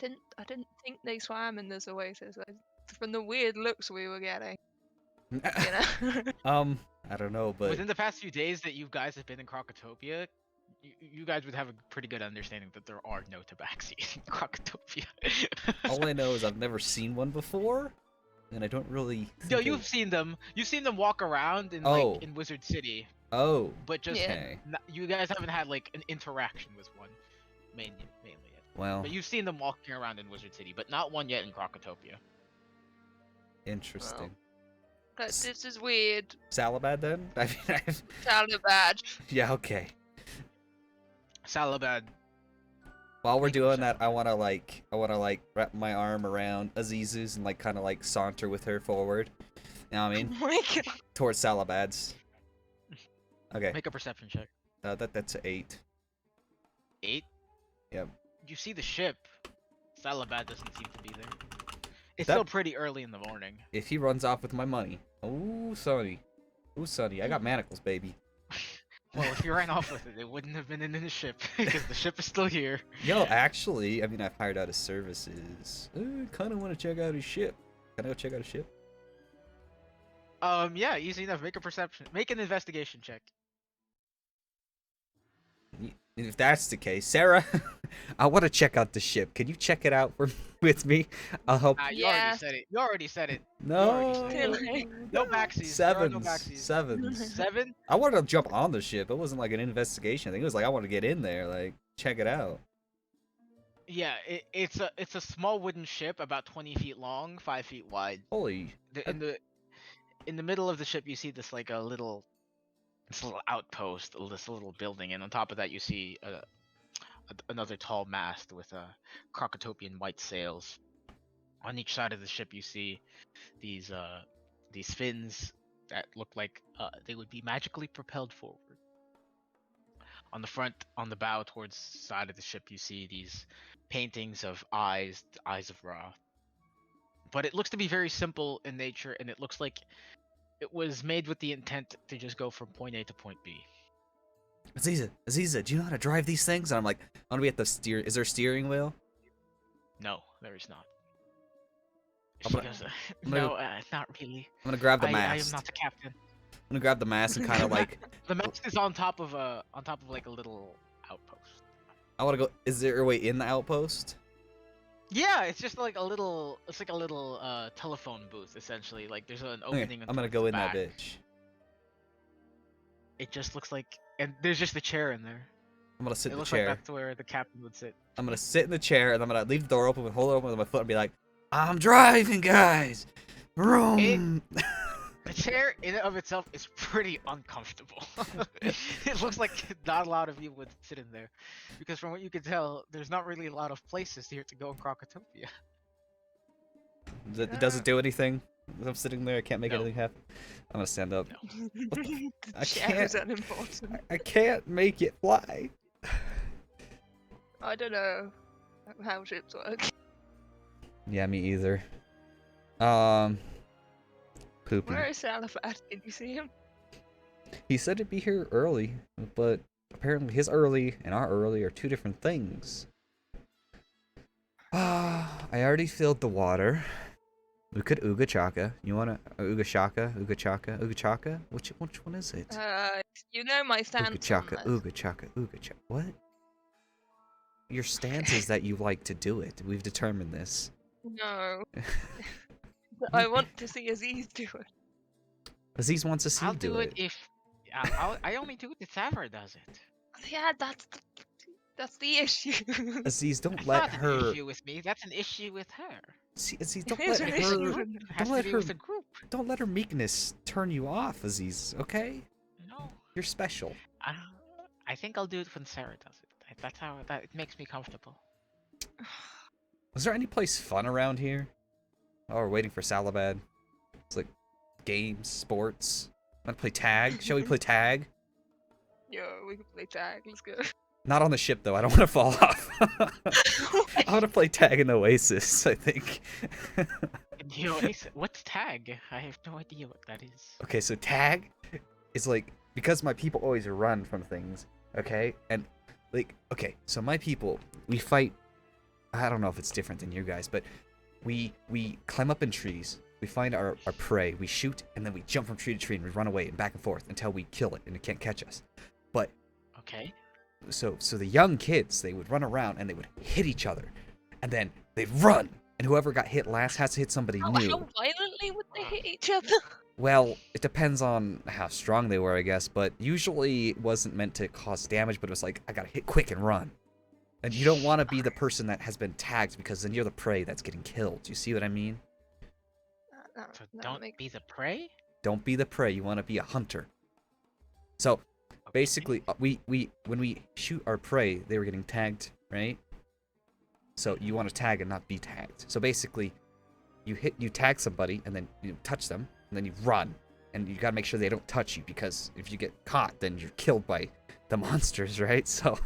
didn't think they swam in this oasis. From the weird looks we were getting, you know. I don't know, but Within the past few days that you guys have been in Crocotopia, you guys would have a pretty good understanding that there are no tabaxis in Crocotopia. all I know is I've never seen one before, and I don't really. No, think you've seen them. You've seen them walk around in Oh. like in Wizard City, Oh, but just Yeah. okay. you guys haven't had like an interaction with one, mainly yet. Well, But you've seen them walking around in Wizard City, but not one yet in Crocotopia. interesting. But this is weird. Salabad then? I mean, Sounded bad. yeah, okay. Salabad. While we're Make a doing that, I wanna like wrap my arm around Azizu's and like kind of like saunter with her forward. You know what I mean? Oh my god. Towards Salabad's. Okay. Make a perception check. That's an 8. 8? Yep. You see the ship. Salabad doesn't seem to be there. It's That- still pretty early in the morning. If he runs off with my money, ooh, Sonny, I got manacles, baby. Well, if you ran off with it, it wouldn't have been in the ship, because the ship is still here. Yo, actually, I mean, I've hired out his services. I kind of want to check out his ship. Can I go check out a ship? Yeah, easy enough. Make an investigation check. If that's the case, Sarah, I want to check out the ship. Can you check it out with me? I'll help. You already Yes. said it. You already said it. No. No backsies. There are no Sevens. backsies. Sevens. 7? I wanted to jump on the ship. It wasn't like an investigation. I think it was like I want to get in there, like check it out. Yeah, it's a small wooden ship about 20 feet long, 5 feet wide. Holy. In the middle of the ship, you see this like this little outpost, this little building, and on top of that, you see another tall mast with crocatopian white sails. On each side of the ship, you see these fins that look like they would be magically propelled forward. On the front, on the bow, towards the side of the ship, you see these paintings of eyes, the eyes of Ra. But it looks to be very simple in nature, and it looks like it was made with the intent to just go from point A to point B. Aziza, do you know how to drive these things? And I'm like, I want to be at the steer. Is there a steering wheel? No, there is not. I'm She gonna- goes, I'm gonna no, go- not really. I'm gonna grab the I mast. am not the captain. I'm gonna grab the mast and kind of like, The mast is on top of like a little outpost. I want to go. Is there a way in the outpost? Yeah, it's just like a little. It's like a little telephone booth essentially. Like there's an Okay, opening. I'm gonna towards go the in that back. bitch. It just looks like, and there's just a chair in there. I'm gonna sit It in the looks chair. like that's where the captain would sit. I'm gonna sit in the chair and I'm gonna leave the door open, hold it open with my foot, and be like, "I'm driving, guys. Vroom." The chair in and of itself is pretty uncomfortable. It looks like not a lot of you would sit in there, because from what you can tell, there's not really a lot of places here to go in Crocotopia. It doesn't do anything. I'm sitting there. I can't make No. anything happen. I'm gonna stand up. The I chair is can't- unimportant. I can't make it fly. I don't know how ships work. Yeah, me either. Poopy. Where is Salafat? Did you see him? He said it'd be here early, but apparently his early and our early are two different things. I already filled the water. We could Ooga Chaka. You wanna Ooga Shaka? Ooga Chaka? Ooga Chaka? Which one is it? You know my stance Ooga on Chaka, this. Ooga Chaka, Ooga Chaka. What? Your stance is that you like to do it. We've determined this. No. I want to see Aziz do it. Aziz wants to see I'll you do it if I only do it if Savor does it. Yeah, that's the issue. Aziz, don't That's let not an her. issue with me. That's an issue with her. See, Aziz, don't Here's let an issue her. with- It has Don't let to be her. with a group. Don't let her meekness turn you off, Aziz. Okay? No, You're special. I think I'll do it when Sarah does it. That's how it makes me comfortable. Was there any place fun around here? Oh, we're waiting for Salabad. It's like games, sports. Want to play tag? Shall we play tag? Yo, we can play tag. Let's go. Not on the ship though. I don't want to fall off. I want to play tag in Oasis. I think. The Oasis. What's tag? I have no idea what that is. Okay, so tag is like, because my people always run from things. Okay, and like, okay, so my people, we fight. I don't know if it's different than you guys, but we climb up in trees. We find our prey. We shoot, and then we jump from tree to tree and we run away and back and forth until we kill it and it can't catch us. But Okay. so the young kids, they would run around and they would hit each other, and then they'd run, and whoever got hit last has to hit somebody How new. violently would they hit each other? Well, it depends on how strong they were, I guess, but usually it wasn't meant to cause damage, but it was like, I gotta hit quick and run. And you don't want to be the person that has been tagged, because then you're the prey that's getting killed. You see what I mean? So don't be the prey. Don't be the prey, you want to be a hunter. So, basically, we when we shoot our prey, they were getting tagged, right? So you want to tag and not be tagged. So basically, you tag somebody and then you touch them and then you run, and you gotta make sure they don't touch you, because if you get caught, then you're killed by the monsters, right? So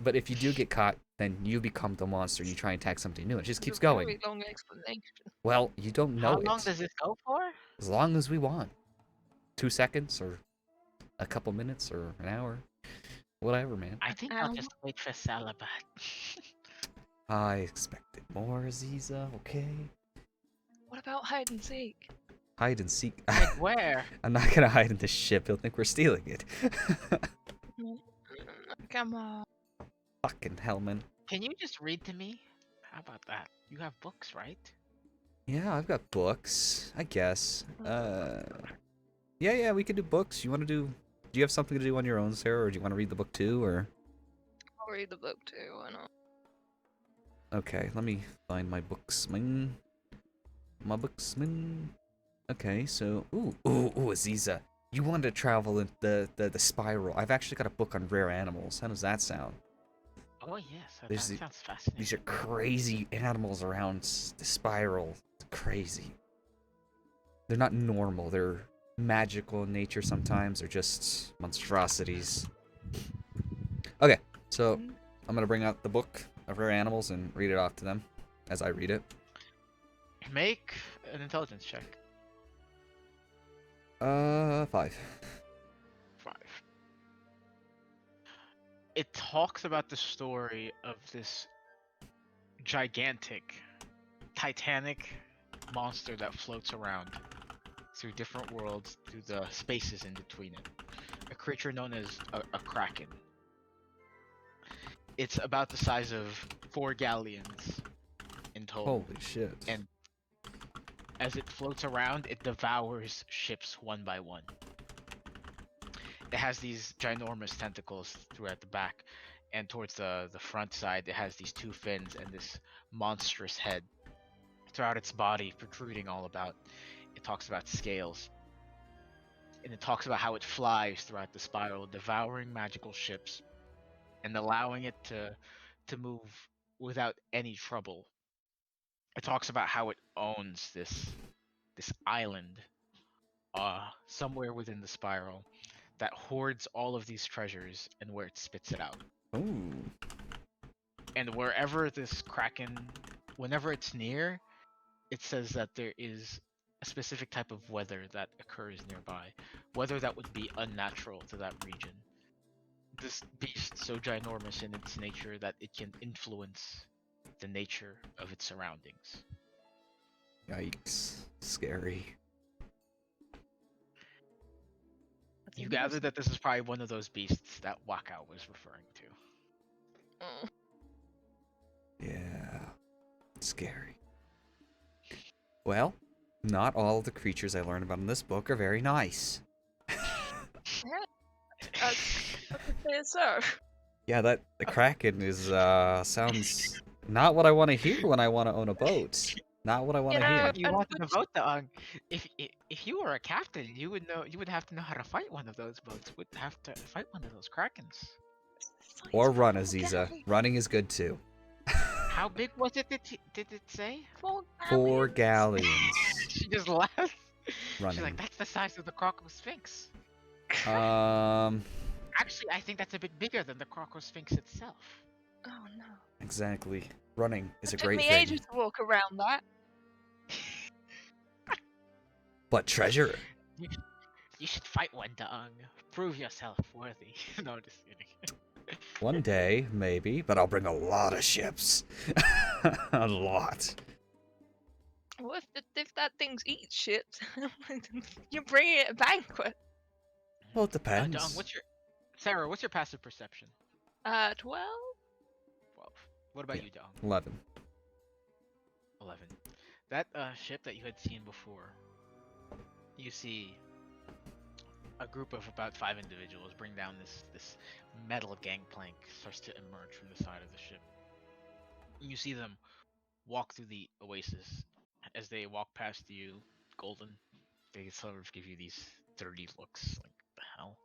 but if you do get caught, then you become the monster. You try and tag somebody new. It just keeps going. Very long explanation. Well, you don't know How it. long does this go for? As long as we want. 2 seconds or a couple minutes or an hour. Whatever, man. I think I'll just wait for Salabat. I expected more, Aziza, okay? What about hide and seek? Hide and seek. Hide where? I'm not gonna hide in this ship. He'll think we're stealing it. Come on. Fucking hellman. Can you just read to me? How about that? You have books, right? Yeah, I've got books. I guess. Yeah, we could do books. You want to do? Do you have something to do on your own, Sarah, or do you want to read the book too, or? I'll read the book too. Why not? Okay, let me find my booksman. My booksman. Okay, so ooh, Aziza, you want to travel in the spiral? I've actually got a book on rare animals. How does that sound? Oh yes, that sounds fascinating. These are crazy animals around the spiral. It's crazy. They're not normal. They're magical in nature sometimes. They're just monstrosities. Okay, so I'm gonna bring out the book of rare animals and read it off to them as I read it. Make an intelligence check. 5. 5. It talks about the story of this gigantic, titanic monster that floats around through different worlds, through the spaces in between it. A creature known as a kraken. It's about the size of 4 galleons in total. Holy shit. And as it floats around, it devours ships one by one. It has these ginormous tentacles throughout the back, and towards the front side, it has these 2 fins and this monstrous head. Throughout its body, protruding all about, it talks about scales. And it talks about how it flies throughout the spiral, devouring magical ships, and allowing it to move without any trouble. It talks about how it owns this island somewhere within the spiral that hoards all of these treasures and where it spits it out. Ooh. And wherever this kraken, whenever it's near, it says that there is a specific type of weather that occurs nearby. Weather that would be unnatural to that region. This beast so ginormous in its nature that it can influence the nature of its surroundings. Yikes. Scary. You gather that this is probably one of those beasts that Wakao was referring to. Yeah. Scary. Well, not all of the creatures I learned about in this book are very nice. So. Yeah, the Kraken is sounds not what I want to hear when I want to own a boat. Not what I want to hear. You wanted to vote the if you were a captain, you would have to know how to fight one of those boats. Would have to fight one of those krakens. Or run, Aziza. Running is good too. How big was it? Did it say? 4 galleons. She just laughed. Running. She's like, that's the size of the Croco Sphinx. Actually, I think that's a bit bigger than the Croco Sphinx itself. Oh no. Exactly. Running is a It great took me thing. ages to walk around that. But treasure. You should fight one, Daung. Prove yourself worthy. No, just kidding. One day, maybe, but I'll bring a lot of ships. A lot. What if that thing's eat ships? You're bringing it a banquet. Well, it depends. Daung, Sarah, what's your passive perception? 12? 12. What about you, Daung? 11. 11. That ship that you had seen before, you see a group of about 5 individuals bring down this metal gangplank starts to emerge from the side of the ship. You see them walk through the oasis. As they walk past you, Golden, they sort of give you these dirty looks, like, the hell?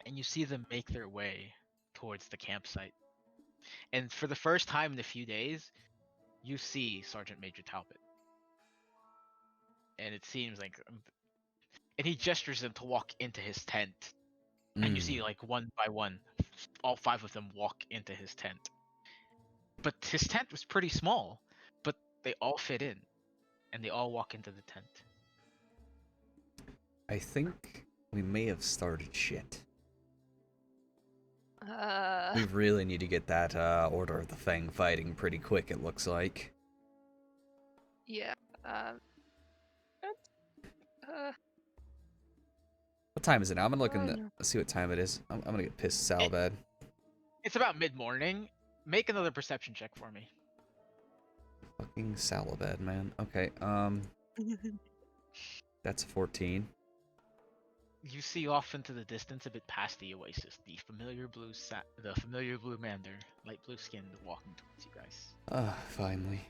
And you see them make their way towards the campsite. And for the first time in a few days, you see Sergeant Major Talbot. And it seems like... And he gestures them to walk into his tent. And you see, like, one by one, all 5 of them walk into his tent. But his tent was pretty small, but they all fit in. And they all walk into the tent. I think we may have started shit. We really need to get that Order of the Fang fighting pretty quick, it looks like. Yeah. Um. What time is it now? I'm gonna look in Oh, the. no. Let's see what time it is. I'm gonna get pissed so bad. It's about mid-morning. Make another perception check for me. Fucking Salabad, man. Okay. That's a 14. You see off into the distance, a bit past the oasis, the familiar blue mander, light blue skin, walking towards you guys. Ah, finally.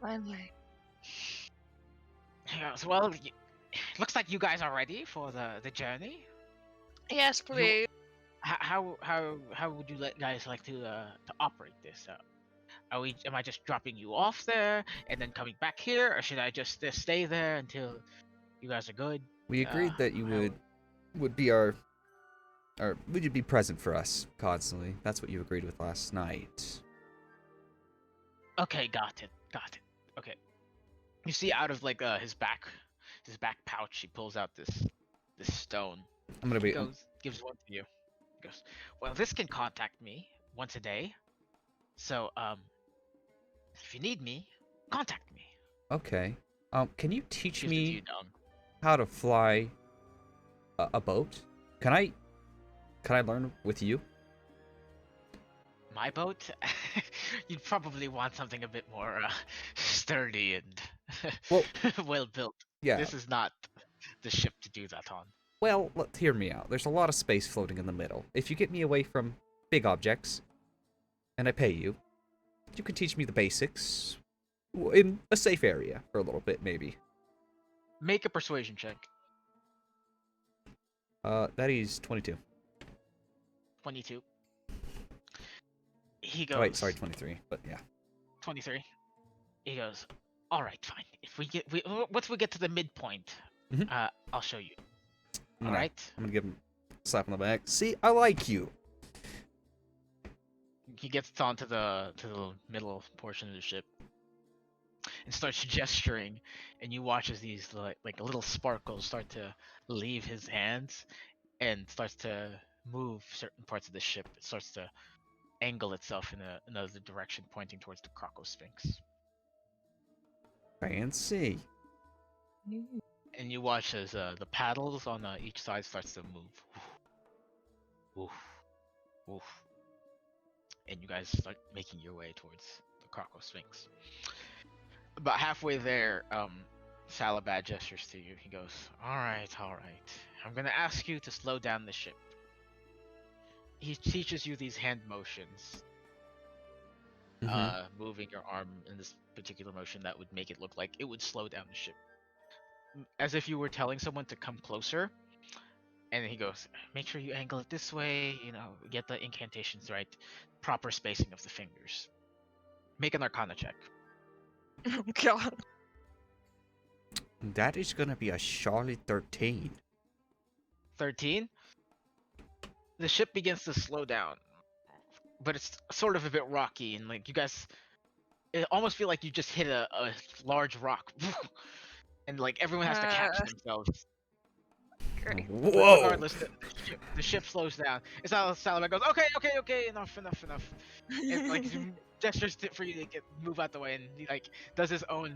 Finally. Yes, well, looks like you guys are ready for the journey. Yes, please. How would you guys like to operate this? Am I just dropping you off there and then coming back here, or should I just stay there until you guys are good? We agreed that you would be would you be present for us constantly? That's what you agreed with last night. Okay, got it. Okay. You see out of like his back pouch, he pulls out this stone. I'm gonna be. Gives one to you. He goes, well, this can contact me once a day. So if you need me, contact me. Okay. Can you teach Gives it to me you, Dong. how to fly a boat? Can I learn with you? My boat? You'd probably want something a bit more sturdy and well built. Yeah. This is not the ship to do that on. Well, hear me out. There's a lot of space floating in the middle. If you get me away from big objects, and I pay you, you can teach me the basics in a safe area for a little bit, maybe. Make a persuasion check. That is 22. 22. He goes. Oh, wait, sorry, 23. But yeah. 23. He goes. All right, fine. If once we get to the midpoint, I'll show you. All right. I'm gonna give him a slap on the back. See, I like you. He gets onto the middle portion of the ship and starts gesturing, and you watch as these like little sparkles start to leave his hands and starts to move certain parts of the ship. It starts to angle itself in another direction, pointing towards the Croco Sphinx. Fancy. And you watch as the paddles on each side starts to move. Oof. Oof. And you guys start making your way towards the Croco Sphinx. About halfway there, Salabad gestures to you. He goes, all right. I'm gonna ask you to slow down the ship. He teaches you these hand motions. Moving your arm in this particular motion that would make it look like it would slow down the ship. As if you were telling someone to come closer. And he goes, make sure you angle it this way, get the incantations right, proper spacing of the fingers. Make an Arcana check. Oh, God. That is gonna be a solid 13. 13? The ship begins to slow down. But it's sort of a bit rocky, and like you guys, it almost feel like you just hit a large rock. And like everyone has to catch themselves. Great. Whoa! But regardless, the ship slows down. It's not Salamander goes, okay, enough. And like gestures for you to move out the way, and he like does his own,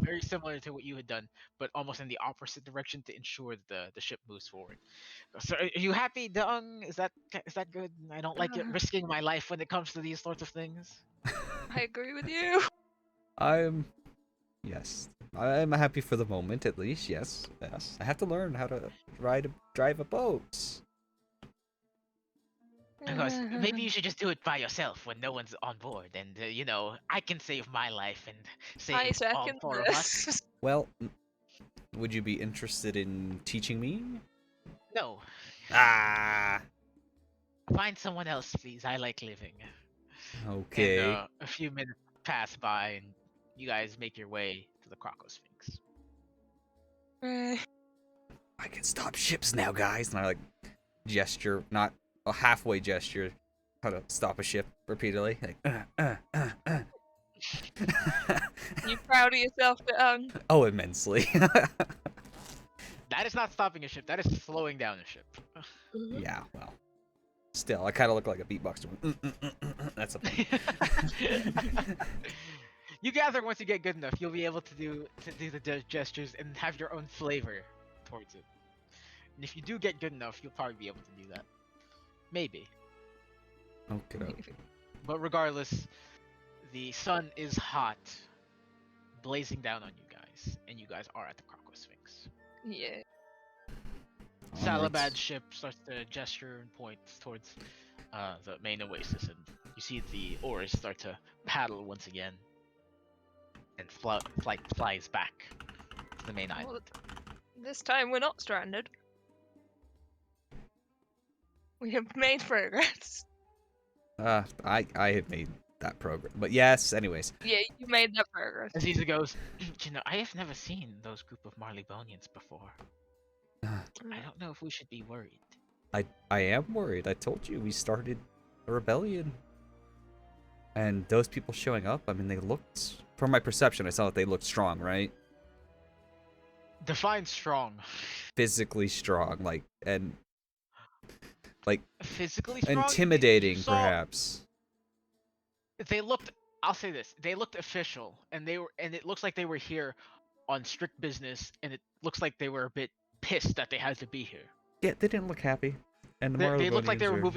very similar to what you had done, but almost in the opposite direction to ensure that the ship moves forward. So, are you happy, Dung? Is that good? I don't like it risking my life when it comes to these sorts of things. I agree with you. Yes. I'm happy for the moment, at least. Yes. I have to learn how to drive a boat. Because maybe you should just do it by yourself when no one's on board, and I can save my life and save all four of us. Well, would you be interested in teaching me? No. Ah. Find someone else, please. I like living. Okay. And, a few minutes pass by, and you guys make your way to the Croco Sphinx. I can stop ships now, guys. And I like gesture, not a halfway gesture, how to stop a ship repeatedly. Like, You proud of yourself, Dung? Oh, immensely. That is not stopping a ship. That is slowing down a ship. Yeah, well. Still, I kind of look like a beatboxer. That's a thing. You gather once you get good enough, you'll be able to do the gestures and have your own flavor towards it. And if you do get good enough, you'll probably be able to do that. Maybe. Okay. But regardless, the sun is hot, blazing down on you guys, and you guys are at the Crocco Sphinx. Yeah. Salabad's ship starts to gesture and point towards the main oasis, and you see the oars start to paddle once again, and flight flies back to the main island. This time we're not stranded. We have made progress. I have made that progress, but yes. Anyways. Yeah, you made that progress. Aziza goes, you know, I have never seen those group of Marleybonians before. I don't know if we should be worried. I am worried. I told you we started a rebellion. And those people showing up, I mean, they looked... From my perception, I saw that they looked strong, right? Define strong. Physically strong, like, and... Like... Physically strong? Intimidating, perhaps. They looked... I'll say this. They looked official, and it looks like they were here on strict business, and it looks like they were a bit pissed that they had to be here. Yeah, they didn't look happy. And the They looked like they were are...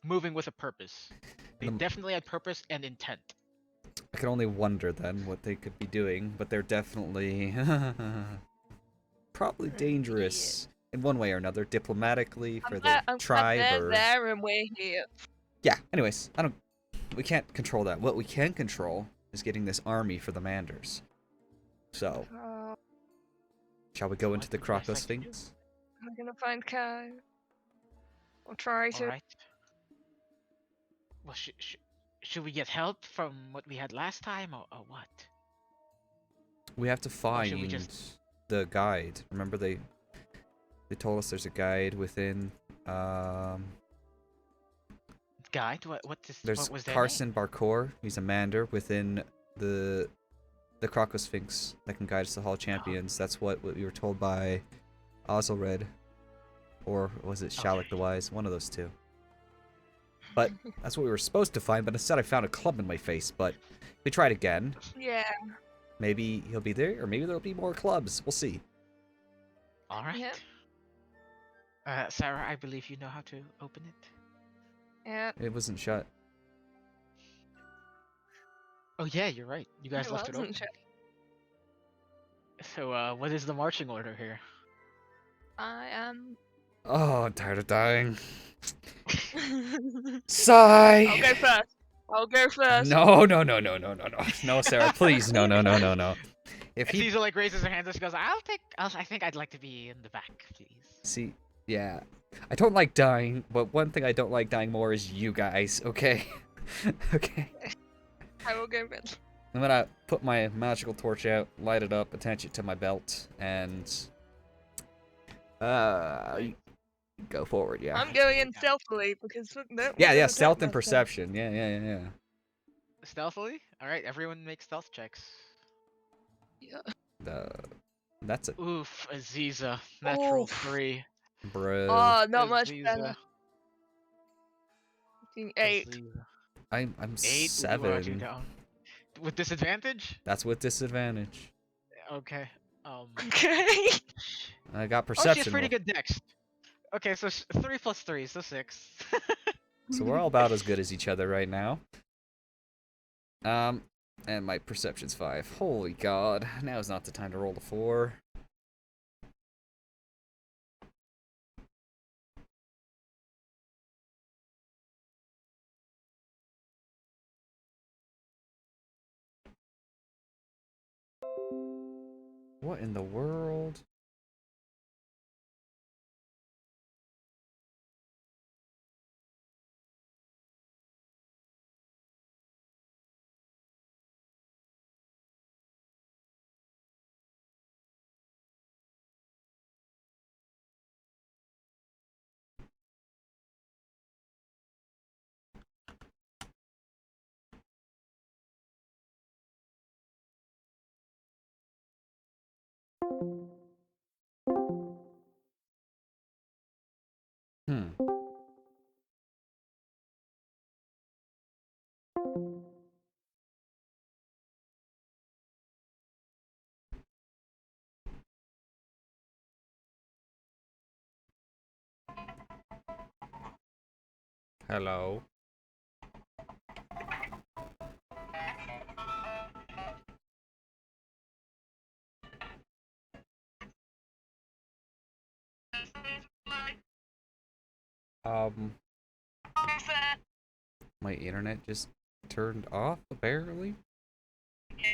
moving with a purpose. They definitely had purpose and intent. I can only wonder then what they could be doing, but they're definitely probably dangerous in one way or another, diplomatically for the tribe. They're there and we're here. Yeah. Anyways, we can't control that. What we can control is getting this army for the Manders. So, shall we go into the Crocco Sphinx? I'm gonna find Kai. I'll try to. Alright. Well, should we get help from what we had last time, or what? We have to find the guide. Remember they told us there's a guide within. Guide? What was that? Carson Barkor. He's a Mander within the Crocco Sphinx that can guide us to Hall of Champions. That's what we were told by Ozilred. Or was it Shalak the Wise? One of those two. But that's what we were supposed to find, but instead I found a club in my face. But if we try it again, yeah, maybe he'll be there, or maybe there'll be more clubs. We'll see. Alright. Yeah. Sarah, I believe you know how to open it. Yeah. It wasn't shut. Oh yeah, you're right. You guys left it open. Shut. So, what is the marching order here? I am... Oh, I'm tired of dying. Sigh! I'll go first. No. No, Sarah, please. No. If Caesar like raises her hand and she goes, I think I'd like to be in the back, please. See, yeah. I don't like dying, but one thing I don't like dying more is you guys, okay? Okay. I will go first. I'm gonna put my magical torch out, light it up, attach it to my belt, and go forward, yeah. I'm going in stealthily because yeah, stealth and perception. Yeah. Stealthily? Alright, everyone make stealth checks. Yeah. That's it. Oof, Aziza. Natural 3. Bro. Oh, not much Aziza. better. 8. Aziza. I'm 8? 7. With disadvantage? That's with disadvantage. Okay. Okay. I got perception. Oh, she's pretty good dex. Okay, so 3 plus 3, so 6. So we're all about as good as each other right now. And my perception's 5. Holy God. Now is not the time to roll the 4. What in the world? Hello. My internet just turned off, apparently. Here,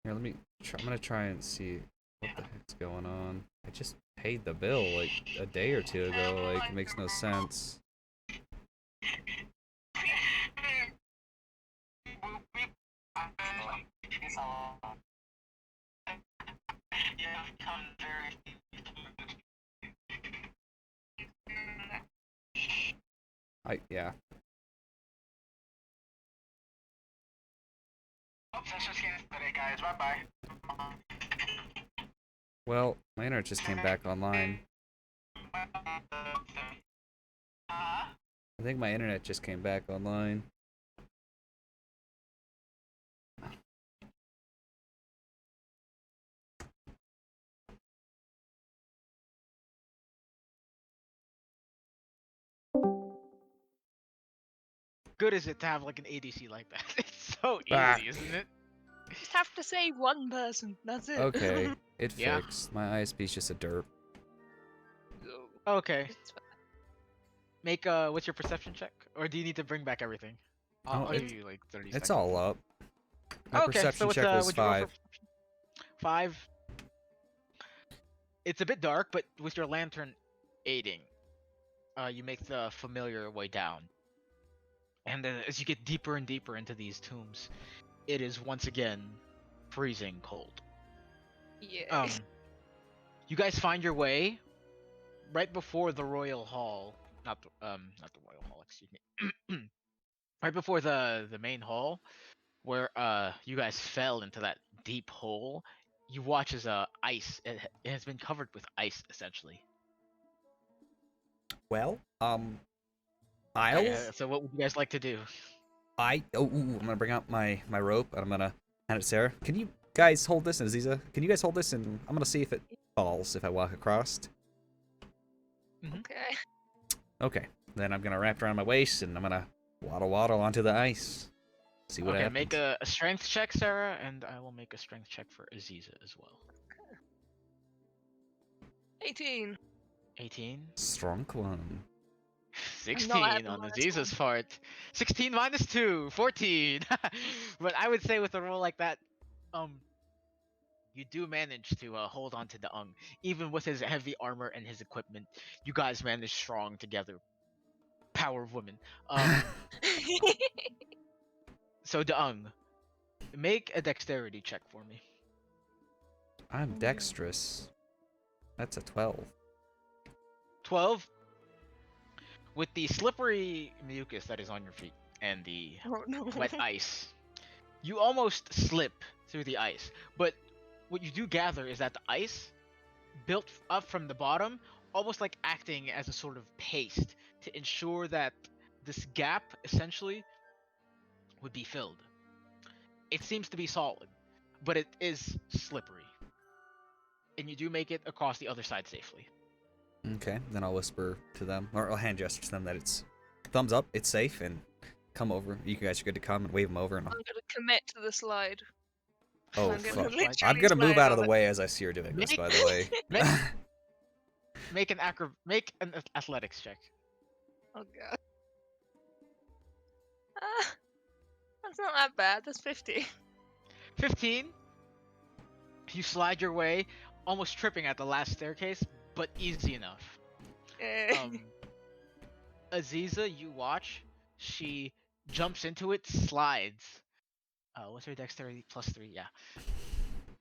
let me try, I'm gonna try and see what the heck's going on. I just paid the bill like a day or two ago, like it makes no sense. Yeah. Well, my internet just came back online. I think my internet just came back online. Good is it to have like an ADC like that? It's so Ah. easy, isn't it? Just have to save one person. That's it. Okay, it Yeah. fixed. My ISP's just a derp. Okay. It's fine. Make what's your perception check? Or do you need to bring back everything? I'll give you like 30 seconds. It's all up. My Okay, perception so check was what'd you roll for 5. perception? 5. It's a bit dark, but with your lantern aiding, you make the familiar way down. And then as you get deeper and deeper into these tombs, it is once again freezing cold. Yeah. You guys find your way right before the Royal Hall. Not the Royal Hall, excuse me. Right before the main hall, where you guys fell into that deep hole. You watch as ice. It has been covered with ice, essentially. Well, So what would you guys like to do? I'm gonna bring out my rope and I'm gonna hand it to Sarah. Can you guys hold this, and Aziza? Can you guys hold this, and I'm gonna see if it falls if I walk across. Okay. Okay, then I'm gonna wrap it around my waist and I'm gonna waddle onto the ice. See what happens. Make a strength check, Sarah, and I will make a strength check for Aziza as well. 18. 18. Strong one. 16 on Aziza's part. 16 minus 2, 14. But I would say with a roll like that, you do manage to hold on to the Ung. Even with his heavy armor and his equipment, you guys manage strong together. Power of women. So the Ung, make a dexterity check for me. I'm dexterous. That's a 12. 12. With the slippery mucus that is on your feet and the wet ice, you almost slip through the ice. But what you do gather is that the ice built up from the bottom, almost like acting as a sort of paste to ensure that this gap essentially would be filled. It seems to be solid, but it is slippery. And you do make it across the other side safely. Okay, then I'll whisper to them, or I'll hand gesture to them that it's thumbs up, it's safe, and come over. You guys are good to come, and wave them over. And I'm gonna commit to the slide. Oh, I'm fuck. gonna I'm gonna move slide out of the on it. way as I see her doing this, by the way. Make an athletics check. Oh god. That's not that bad. That's 50. 15. You slide your way, almost tripping at the last staircase, but easy enough. Aziza, you watch. She jumps into it, slides. What's her dexterity? +3, yeah.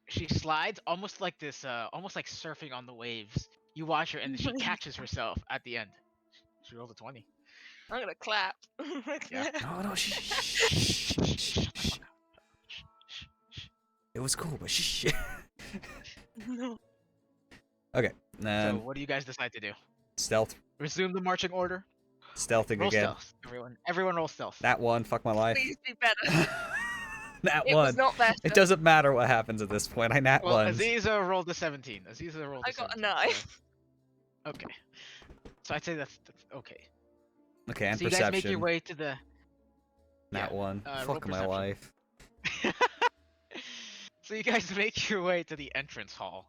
She slides almost like this, almost like surfing on the waves. You watch her, and she catches herself at the end. She rolled a 20. I'm gonna clap. Yeah. No, shh. It was cool, but shh. No. Okay, So what do you guys decide to do? Stealth. Resume the marching order. Stealthing Roll again. stealth. Everyone roll stealth. That one, fuck my life. Please be better. That It one. was not better. It doesn't matter what happens at this point. I nat Well, one. Aziza rolled a 17. Aziza rolled a 17. I got a 9. So... Okay. So I'd say that's okay. Okay, and So you perception. guys make your way to the. That one. Roll Fuck my perception. life. So you guys make your way to the entrance hall,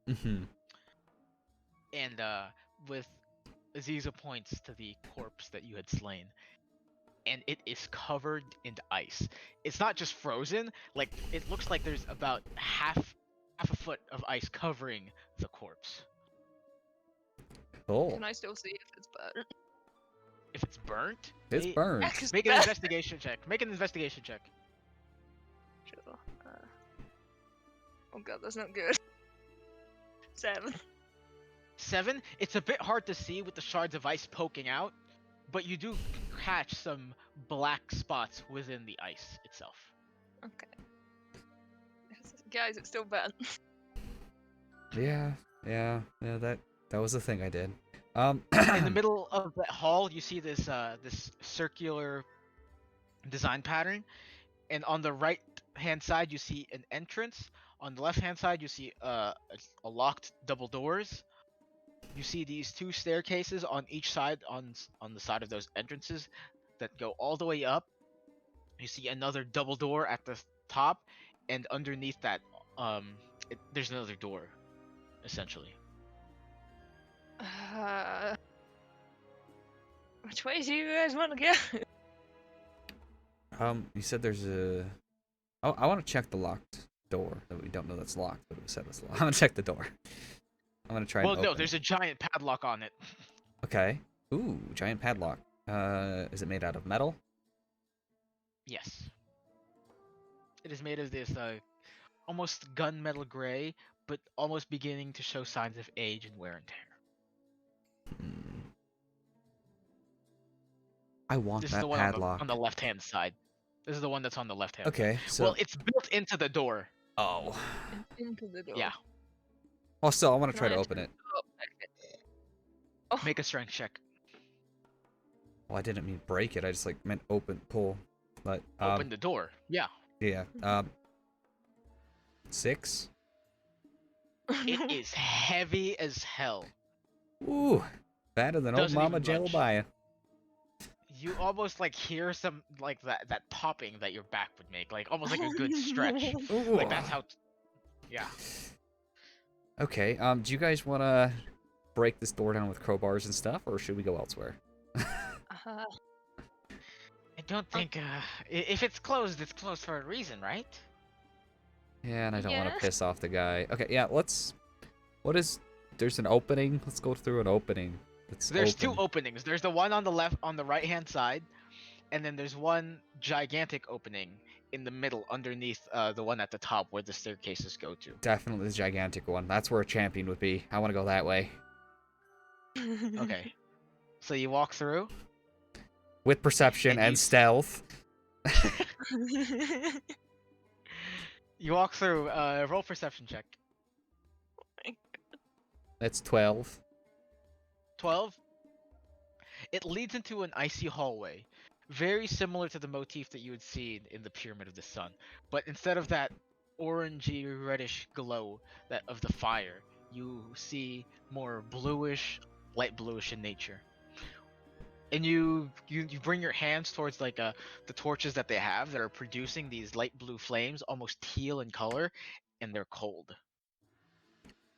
Mm-hmm. and with Aziza points to the corpse that you had slain, and it is covered in ice. It's not just frozen; like it looks like there's about half a foot of ice covering the corpse. Cool. Can I still see if it's burnt? If it's burnt, It's burnt. make an investigation check. Make an investigation check. Sure. Oh god, that's not good. 7. 7. It's a bit hard to see with the shards of ice poking out, but you do catch some black spots within the ice itself. Okay. Guys, it's still burnt. Yeah. That was the thing I did. In the middle of that hall, you see this this circular design pattern, and on the right hand side you see an entrance. On the left hand side you see a locked double doors. You see these 2 staircases on each side on the side of those entrances that go all the way up. You see another double door at the top, and underneath that there's another door, essentially. Which way do you guys want to go? You said there's a. Oh, I want to check the locked door. That we don't know that's locked, but we said it's locked. I'm gonna check the door. I'm gonna try. Well, no, there's a giant padlock on it. Okay. Ooh, giant padlock. Is it made out of metal? Yes. It is made of this almost gunmetal gray, but almost beginning to show signs of age and wear and tear. I want This that is the one padlock. on the left-hand side. This is the one that's on the left-hand Okay, side. so... Well, it's built into the door. Oh. Into the door. Yeah. Oh, still, I want to Can try I to open it. Oh, okay. Oh. Make a strength check. Well, I didn't mean break it. I just, like, meant open, pull. But, Open the door. Yeah. Yeah. 6? It is heavy as hell. Ooh. Better than old Doesn't Mama even budge. Jalabaya. You almost like hear some like that popping that your back would make, like almost like a good stretch. Ooh. Like that's how. Yeah. Okay. Do you guys want to break this door down with crowbars and stuff, or should we go elsewhere? I don't think. If it's closed for a reason, right? Yeah, and I don't want to Yes. piss off the guy. Okay, yeah, let's... There's an opening. Let's go through an opening. There's 2 openings. There's the one on the left, on the right-hand side, and then there's one gigantic opening in the middle, underneath the one at the top where the staircases go to. Definitely the gigantic one. That's where a champion would be. I want to go that way. Okay. So you walk through. With perception and stealth. You walk through. Roll perception check. That's 12. 12. It leads into an icy hallway, very similar to the motif that you had seen in the Pyramid of the Sun, but instead of that orangey reddish glow that of the fire, you see more bluish, light bluish in nature. And you bring your hands towards like the torches that they have that are producing these light blue flames, almost teal in color, and they're cold.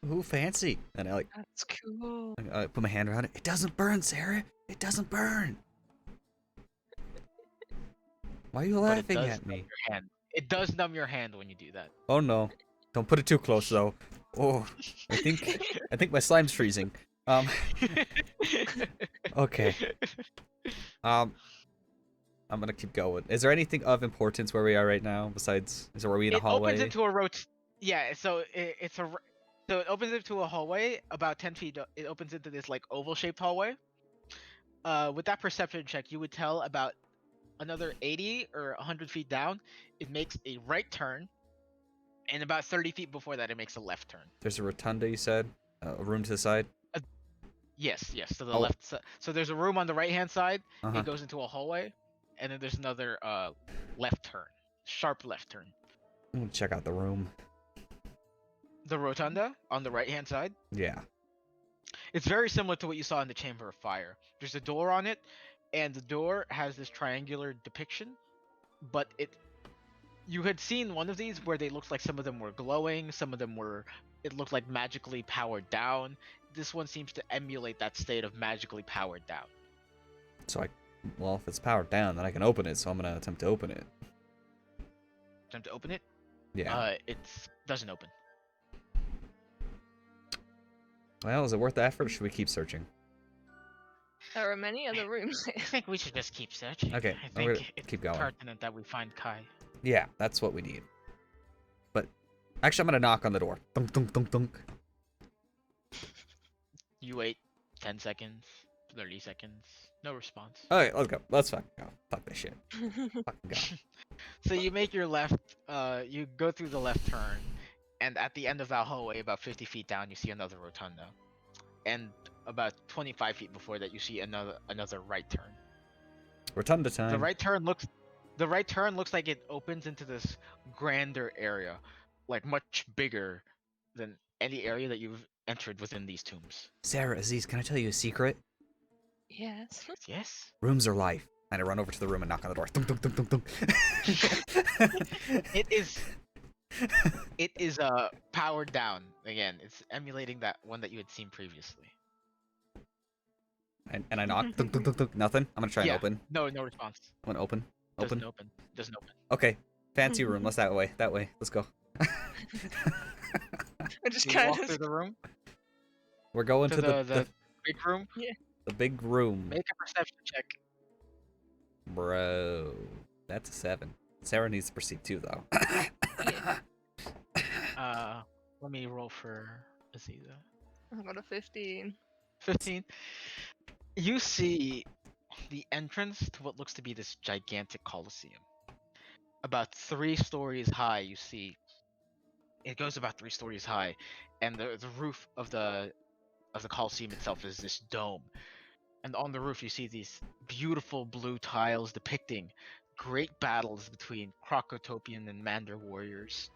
Ooh, fancy. And I That's cool. put my hand around it. It doesn't burn, Sarah. It doesn't burn. Why are you laughing at me? It does numb your hand when you do that. Oh no. Don't put it too close though. Oh, I think my slime's freezing. Okay. I'm gonna keep going. Is there anything of importance where we are right now? Besides, are we in a hallway? It opens into a Yeah, so it opens into a hallway about 10 feet. It opens into this like oval-shaped hallway. With that perception check, you would tell about another 80 or 100 feet down, it makes a right turn, and about 30 feet before that, it makes a left turn. There's a rotunda, you said? A room to the side? Yes, to the left side. So there's a room on the right-hand side. Uh-huh. It goes into a hallway, and then there's another left turn, sharp left turn. I'm gonna check out the room. The rotunda on the right-hand side. Yeah. It's very similar to what you saw in the Chamber of Fire. There's a door on it, and the door has this triangular depiction, but you had seen one of these where they looked like some of them were glowing, some of them were it looked like magically powered down. This one seems to emulate that state of magically powered down. So well, if it's powered down, then I can open it, so I'm gonna attempt to open it. Attempt to open it? Yeah. It doesn't open. Well, is it worth the effort, or should we keep searching? There are many other rooms I here. think we should just keep searching. Okay, I we're think gonna it's keep going. pertinent that we find Kai. Yeah, that's what we need. But actually, I'm gonna knock on the door. Dunk, dunk, dunk, dunk. You wait 10 seconds, 30 seconds, no response. Okay, let's go. Let's fucking go. Fuck this shit. Fucking go. So you make your left, you go through the left turn, and at the end of that hallway, about 50 feet down, you see another rotunda. And about 25 feet before that, you see another right turn. Rotunda time. The right turn looks like it opens into this grander area, like much bigger than any area that you've entered within these tombs. Sarah, Aziz, can I tell you a secret? Yes. Yes. Rooms are life. And I run over to the room and knock on the door. Dunk, dunk, dunk, dunk, dunk. It is powered down again. It's emulating that one that you had seen previously. And I knock. Dunk, dunk, dunk, dunk. Nothing. I'm gonna try and open. No response. I'm gonna open. Open. Doesn't open. Okay. Fancy room. Let's that way. That way. Let's go. I just You kind walk of. through the room We're going to the big room. the big room. Make a perception check. Bro, that's a 7. Sarah needs to perceive too, though. Let me roll for Aziza. I got a 15. 15. You see the entrance to what looks to be this gigantic coliseum. About 3 stories high, you see. It goes about 3 stories high, and the roof of the coliseum itself is this dome. And on the roof, you see these beautiful blue tiles depicting great battles between Crocotopian and Mander warriors.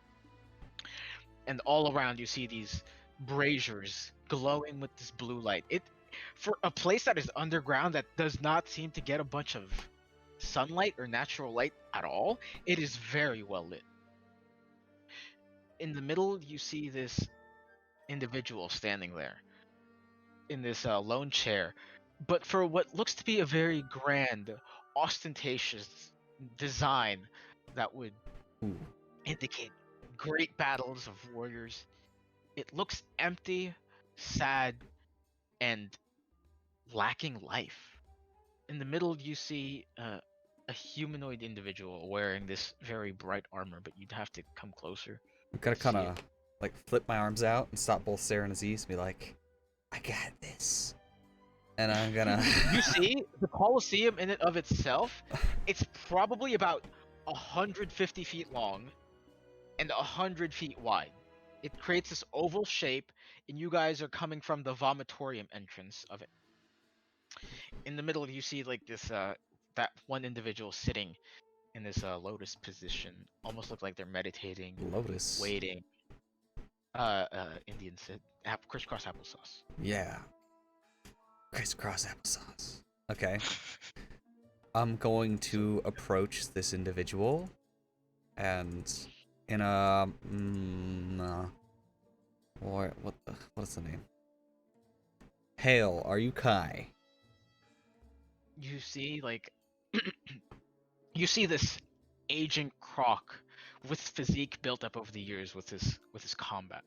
And all around, you see these braziers glowing with this blue light. For a place that is underground that does not seem to get a bunch of sunlight or natural light at all, it is very well lit. In the middle, you see this individual standing there in this lone chair. But for what looks to be a very grand, ostentatious design that would indicate great battles of warriors, it looks empty, sad, and lacking life. In the middle, you see a humanoid individual wearing this very bright armor, but you'd have to come closer. I'm gonna kind of like flip my arms out and stop both Sarah and Aziz and be like, I got this. And I'm gonna. You see, the Colosseum in and of itself, it's probably about 150 feet long and 100 feet wide. It creates this oval shape, and you guys are coming from the vomitorium entrance of it. In the middle, you see like this, that one individual sitting in this lotus position, almost look like they're meditating, Lotus. waiting. Indian said, crisscross applesauce. Yeah. Crisscross applesauce. Okay. I'm going to approach this individual, and in a what is the name? Hail, are you Kai? You see, like, you see this aging croc with physique built up over the years with his combat.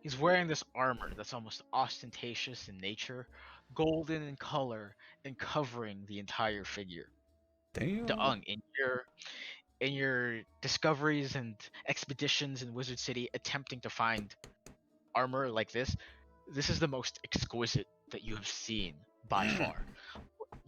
He's wearing this armor that's almost ostentatious in nature, golden in color, and covering the entire figure. Damn. Daung, in your discoveries and expeditions in Wizard City, attempting to find armor like this is the most exquisite that you have seen by far.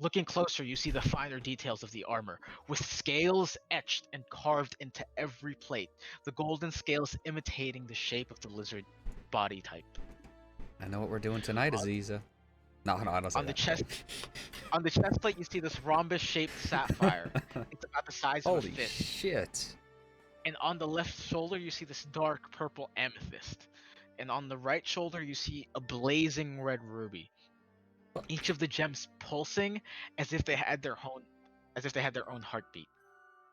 Looking closer, you see the finer details of the armor, with scales etched and carved into every plate, the golden scales imitating the shape of the lizard body type. I know what we're doing tonight, Aziza. No, I don't say On the that. on the chest plate, you see this rhombus-shaped sapphire. It's about the size of a Holy fist. shit. And on the left shoulder, you see this dark purple amethyst. and on the right shoulder you see a blazing red ruby. Each of the gems pulsing as if they had their own heartbeat.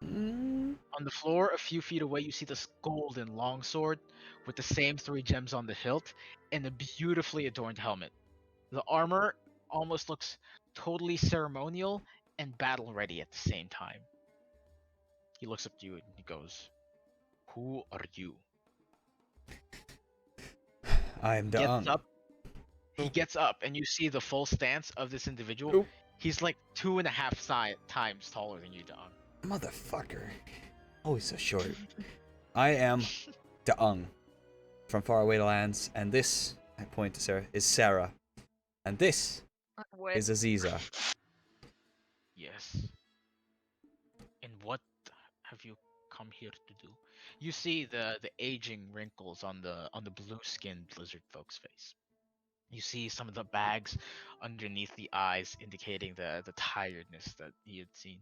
On the floor, a few feet away, you see this golden longsword with the same 3 gems on the hilt and a beautifully adorned helmet. The armor almost looks totally ceremonial and battle ready at the same time. He looks up to you and he goes, "Who are you?" I am Gets Dong. up. He gets up, and you see the full stance of this individual. Oop. He's like 2.5 times taller than you, Dong. Motherfucker. Always so short. I am Daung from faraway lands, and this, I point to Sarah, is Sarah. And this is Aziza. Yes. And what have you come here to do? You see the aging wrinkles on the blue-skinned lizard folk's face. You see some of the bags underneath the eyes, indicating the tiredness that he had seen.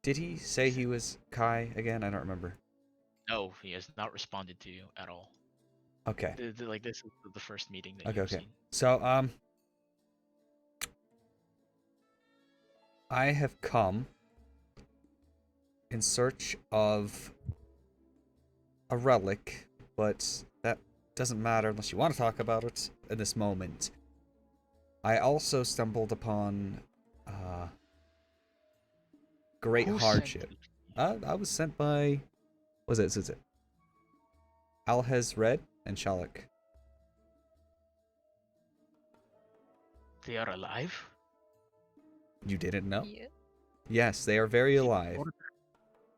Did he say he was Kai again? I don't remember. No, he has not responded to you at all. Okay. Like this is the first meeting that you've seen. So, I have come in search of a relic, but that doesn't matter unless you want to talk about it in this moment. I also stumbled upon great hardship. I was sent by, what is it? Alhez Red and Shalak. They are alive? You didn't know? Yeah. Yes, they are very alive.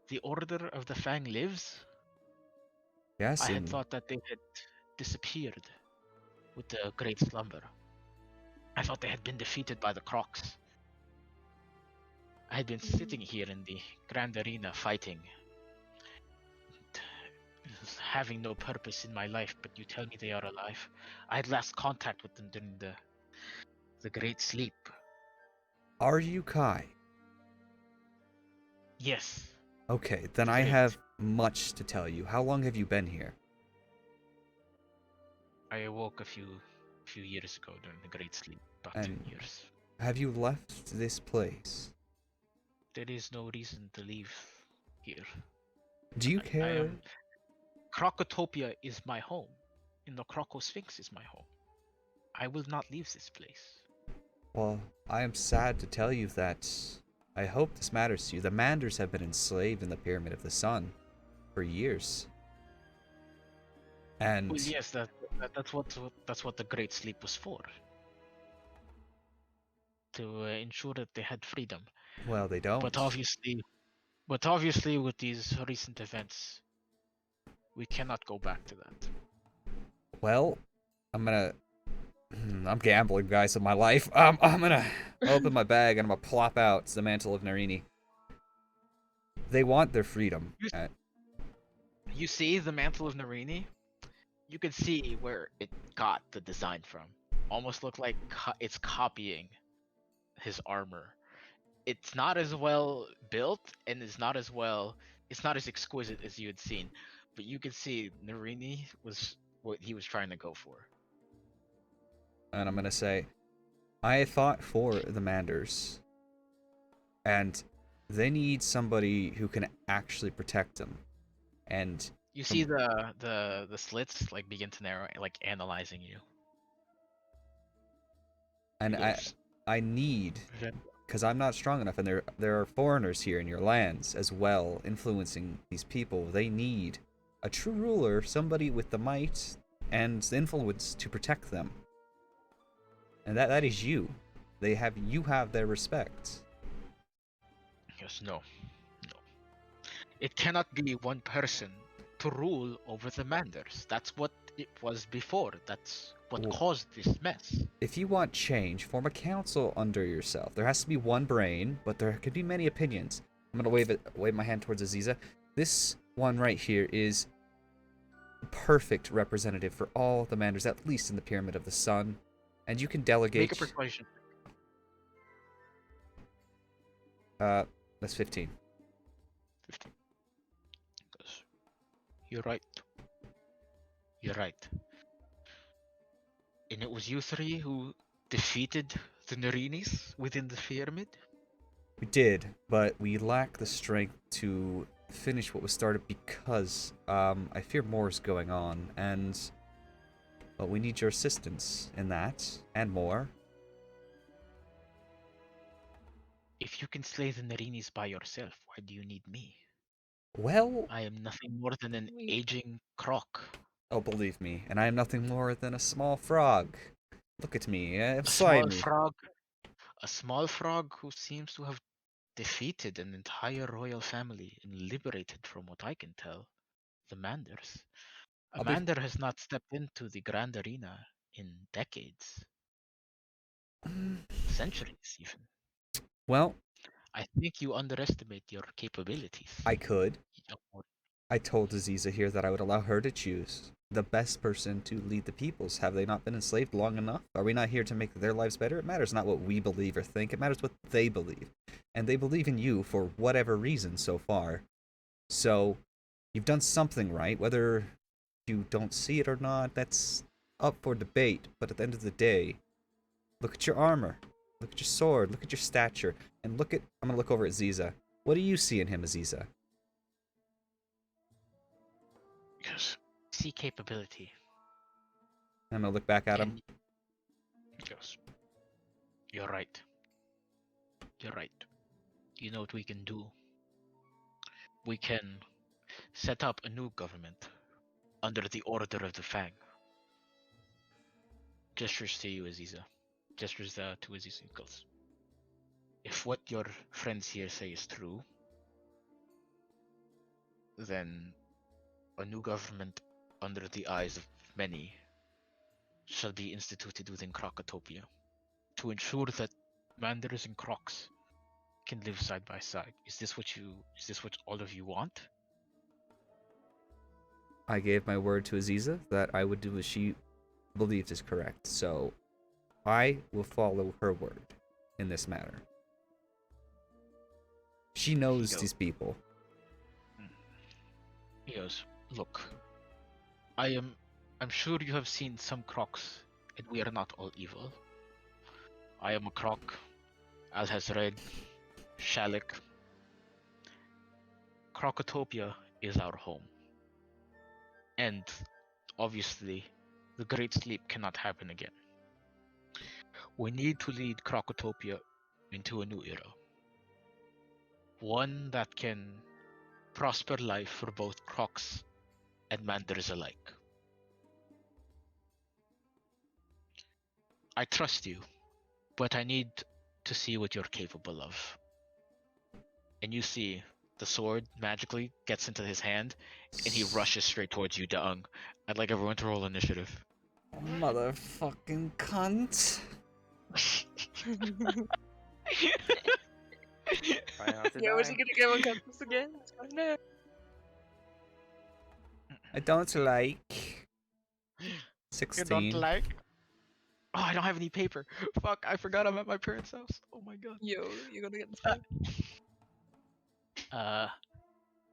The Order of the Fang lives? Yes. I had thought that they had disappeared with the Great Slumber. I thought they had been defeated by the Crocs. I had been sitting here in the Grand Arena fighting, having no purpose in my life, but you tell me they are alive. I had last contact with them during the Great Sleep. Are you Kai? Yes. Okay, then I have much to tell you. How long have you been here? I awoke a few years ago during the Great Sleep. About 2 years. Have you left this place? There is no reason to leave here. Do you care? Crocotopia is my home, and the Crocosphinx is my home. I will not leave this place. Well, I am sad to tell you that I hope this matters to you. The Manders have been enslaved in the Pyramid of the Sun for years. And well, yes, that's what the Great Sleep was for. To ensure that they had freedom. Well, they don't. But obviously, with these recent events, we cannot go back to that. Well, I'm gambling, guys, of my life. I'm gonna open my bag and I'm gonna plop out the Mantle of Narini. They want their freedom. You see the Mantle of Narini? You can see where it got the design from. Almost look like it's copying his armor. It's not as well built and it's not as exquisite as you had seen, but you can see Narini was what he was trying to go for. And I'm gonna say, I fought for the Manders, and they need somebody who can actually protect them. And you see the slits like begin to narrow, like analyzing you. And I need, because I'm not strong enough, and there are foreigners here in your lands as well, influencing these people. They need a true ruler, somebody with the might and the influence to protect them. And that is you. You have their respect. Yes, no. It cannot be one person to rule over the Manders. That's what it was before. That's what caused this mess. If you want change, form a council under yourself. There has to be one brain, but there could be many opinions. I'm gonna wave my hand towards Aziza. This one right here is perfect representative for all the Manders, at least in the Pyramid of the Sun. And you can delegate. Make a persuasion. That's 15. 15. You're right. You're right. And it was you three who defeated the Narinis within the pyramid? We did, but we lack the strength to finish what was started because I fear more is going on, and well, we need your assistance in that and more. If you can slay the Narinis by yourself, why do you need me? Well, I am nothing more than an aging croc. oh, believe me, and I am nothing more than a small frog. Look at me, A beside small me. frog. A small frog who seems to have defeated an entire royal family and liberated, from what I can tell, the Manders. A Mander has not stepped into the Grand Arena in decades. Centuries, even. Well, I think you underestimate your capabilities. I could. I told Aziza here that I would allow her to choose the best person to lead the peoples. Have they not been enslaved long enough? Are we not here to make their lives better? It matters not what we believe or think. It matters what they believe. And they believe in you for whatever reason so far. So, you've done something right. Whether you don't see it or not, that's up for debate. But at the end of the day, look at your armor. Look at your sword. Look at your stature. And look at... I'm going to look over at Aziza. What do you see in him, Aziza? Yes. See capability. I'm going to look back at him. Yes. You're right. You're right. You know what we can do? We can set up a new government under the order of the Fang. Gestures to you, Aziza. Gestures to Aziza Eagles. If what your friends here say is true, then a new government under the eyes of many shall be instituted within Crocotopia to ensure that Manders and Crocs can live side by side. Is this what all of you want? I gave my word to Aziza that I would do what she believed is correct, so I will follow her word in this matter. She knows these people. He goes, look, I'm sure you have seen some Crocs, and we are not all evil. I am a Croc, Alhazred, Shalik. Crocotopia is our home. And, obviously, the Great Sleep cannot happen again. We need to lead Crocotopia into a new era. One that can prosper life for both Crocs and Manders alike. I trust you, but I need to see what you're capable of. And you see the sword magically gets into his hand, and he rushes straight towards you, Daung. I'd like everyone to roll initiative. Motherfucking cunt. Yeah, was he gonna go unconscious again? No. I don't like. 16. You don't like? Oh, I don't have any paper. Fuck, I forgot I'm at my parents' house. Oh my god. Yo, you're gonna get this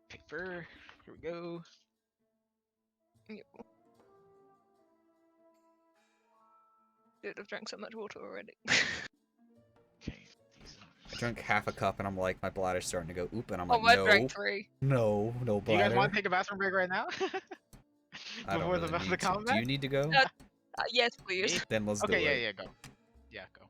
Paper. Here we go. Yo. Dude, I've drank so much water already. Okay. I drank half a cup and I'm like, my bladder's starting to go oop, and I'm Oh, like, I no. drank 3. No Do bladder. you guys want to take a bathroom break right now? I don't Before really the need to. combat? Do you need to go? Yes, please. Then let's do it. Okay, yeah, go. Yeah, go.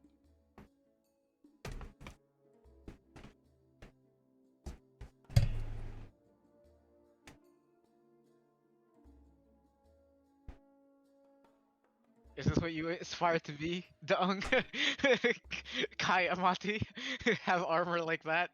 Is this what you aspire to be, Daung? Kai Amati? Have armor like that?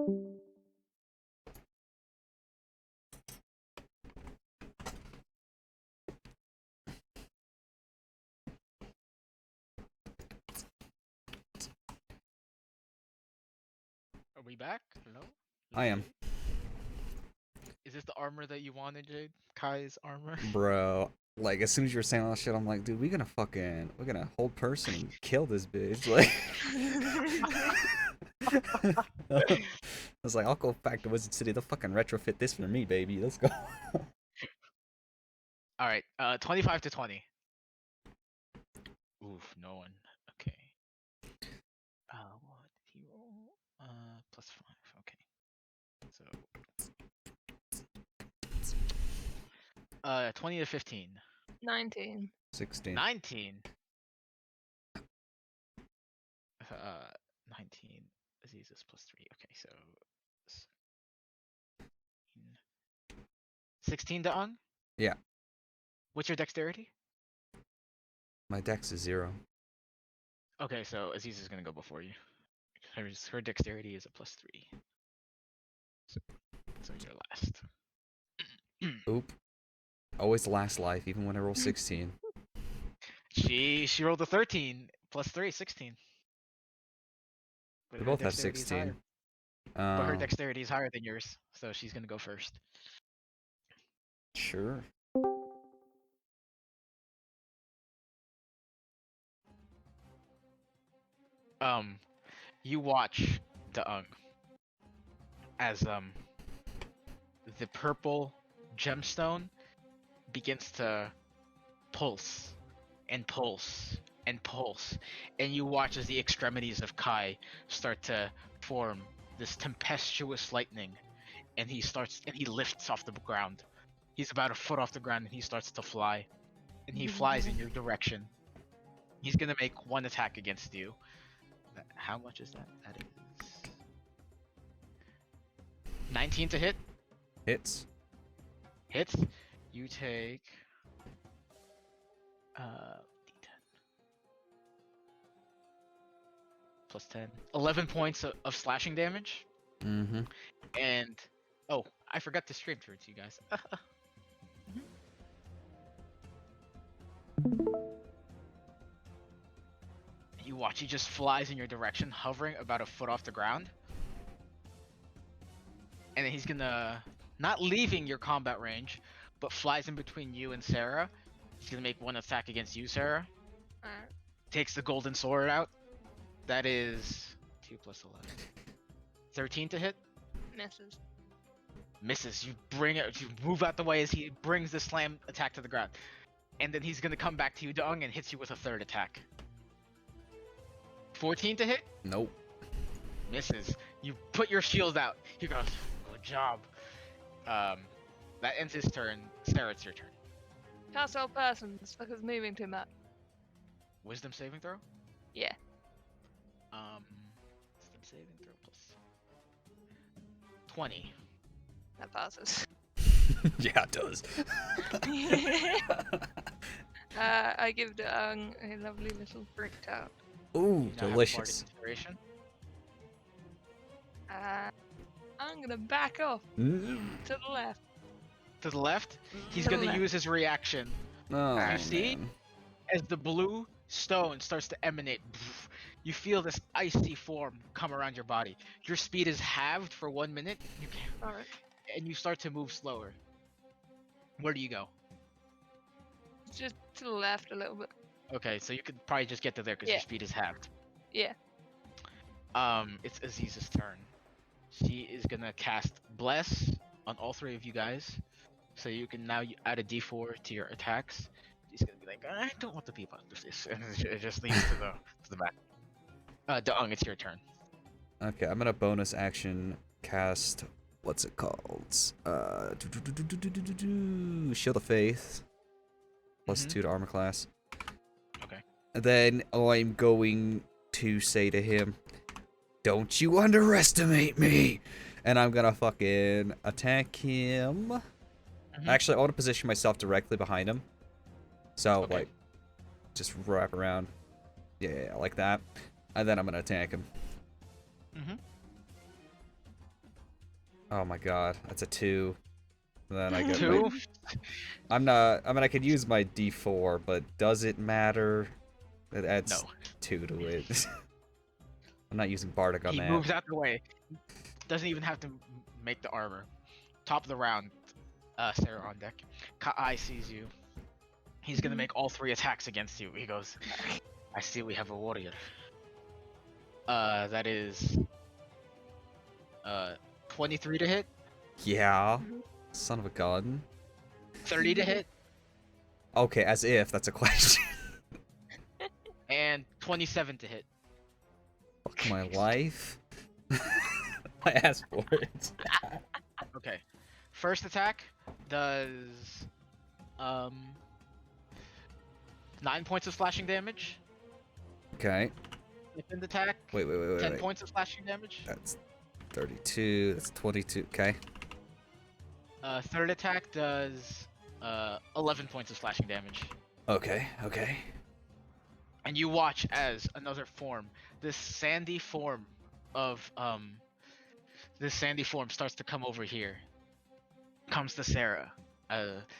Are we back? Hello? I am. Is this the armor that you wanted, Jade? Kai's armor? Bro, like, as soon as you were saying all that shit, I'm like, dude, we're gonna hold person and kill this bitch. Like, I was like, I'll go back to Wizard City. They'll fucking retrofit this for me, baby. Let's go. Alright, 25 to 20. Oof, no one. Okay. What did he roll? Plus 5. Okay. So 20 to 15. 19. 16. 19. 19. Aziza's plus 3. Okay, so 16 to Ung? Yeah. What's your dexterity? My dex is 0. Okay, so Aziza's gonna go before you. Her dexterity is a plus 3. So you're last. Oop. Always last life, even when I roll 16. She rolled a 13 plus 3, 16. But We her both have dexterity is 16. higher. But her dexterity is higher than yours, so she's gonna go first. Sure. You watch Daung as the purple gemstone begins to pulse and pulse and pulse, and you watch as the extremities of Kai start to form this tempestuous lightning, and he lifts off the ground. He's about a foot off the ground and he starts to fly, and he flies in your direction. He's gonna make one attack against you. How much is that? That is 19 to hit. Hits. Hits. You take D10 plus 10, 11 points of slashing damage. Mm-hmm. And oh, I forgot to stream through it to you guys. You watch, he just flies in your direction, hovering about a foot off the ground. And then he's gonna, not leaving your combat range, but flies in between you and Sarah. He's gonna make one attack against you, Sarah. Alright. Takes the golden sword out. That is 2 plus 11. 13 to hit. Misses. Misses. You move out the way as he brings the slam attack to the ground. And then he's gonna come back to you, Daung, and hits you with a third attack. 14 to hit? Nope. Misses. You put your shield out. He goes, good job. That ends his turn. Sarah, it's your turn. Cast all persons, because moving too much. Wisdom saving throw? Yeah. Wisdom saving throw plus 20. That passes. Yeah, it does. I give Daung a lovely little freaked out. Ooh, You now have bardic delicious. inspiration. I'm gonna back off Mm. to the left. To the left, he's To the gonna left. use his reaction. Oh, You see? man. As the blue stone starts to emanate, you feel this icy form come around your body. Your speed is halved for 1 minute, Alright. and you start to move slower. Where do you go? Just to the left a little bit. Okay, so you could probably just get to there because Yeah. your speed is halved. Yeah. It's Aziz's turn. She is gonna cast Bless on all three of you guys. So you can now add a D4 to your attacks. She's gonna be like, I don't want to be part of this, and it just leads to the back. Daung, it's your turn. Okay, I'm gonna bonus action cast. What's it called? Shield of Faith. Plus 2 to armor class. Okay. And then I'm going to say to him, "Don't you underestimate me!" And I'm gonna fucking attack him. Actually, I want to position myself directly behind him. So, Okay. like, just wrap around. Yeah, like that. And then I'm gonna attack him. Oh my god, that's a 2. Then I get 2? my... I'm not... I mean, I could use my D4, but does it matter? It adds 2 to it. I'm not using Bardic on He that. moves out the way. Doesn't even have to make the armor. Top of the round, Sarah on deck. Kai sees you. He's gonna make all 3 attacks against you. He goes, I see we have a warrior. That is 23 to hit. Yeah. Son of a gun. 30 to hit. Okay, as if that's a question. And 27 to hit. Fuck my life. I asked for it. Okay. First attack does 9 points of slashing damage. Okay. Second attack. Wait. 10 points of slashing damage. That's 32. That's 22. Okay. Third attack does 11 points of slashing damage. Okay. And you watch as another form, this sandy form starts to come over here. Comes to Sarah.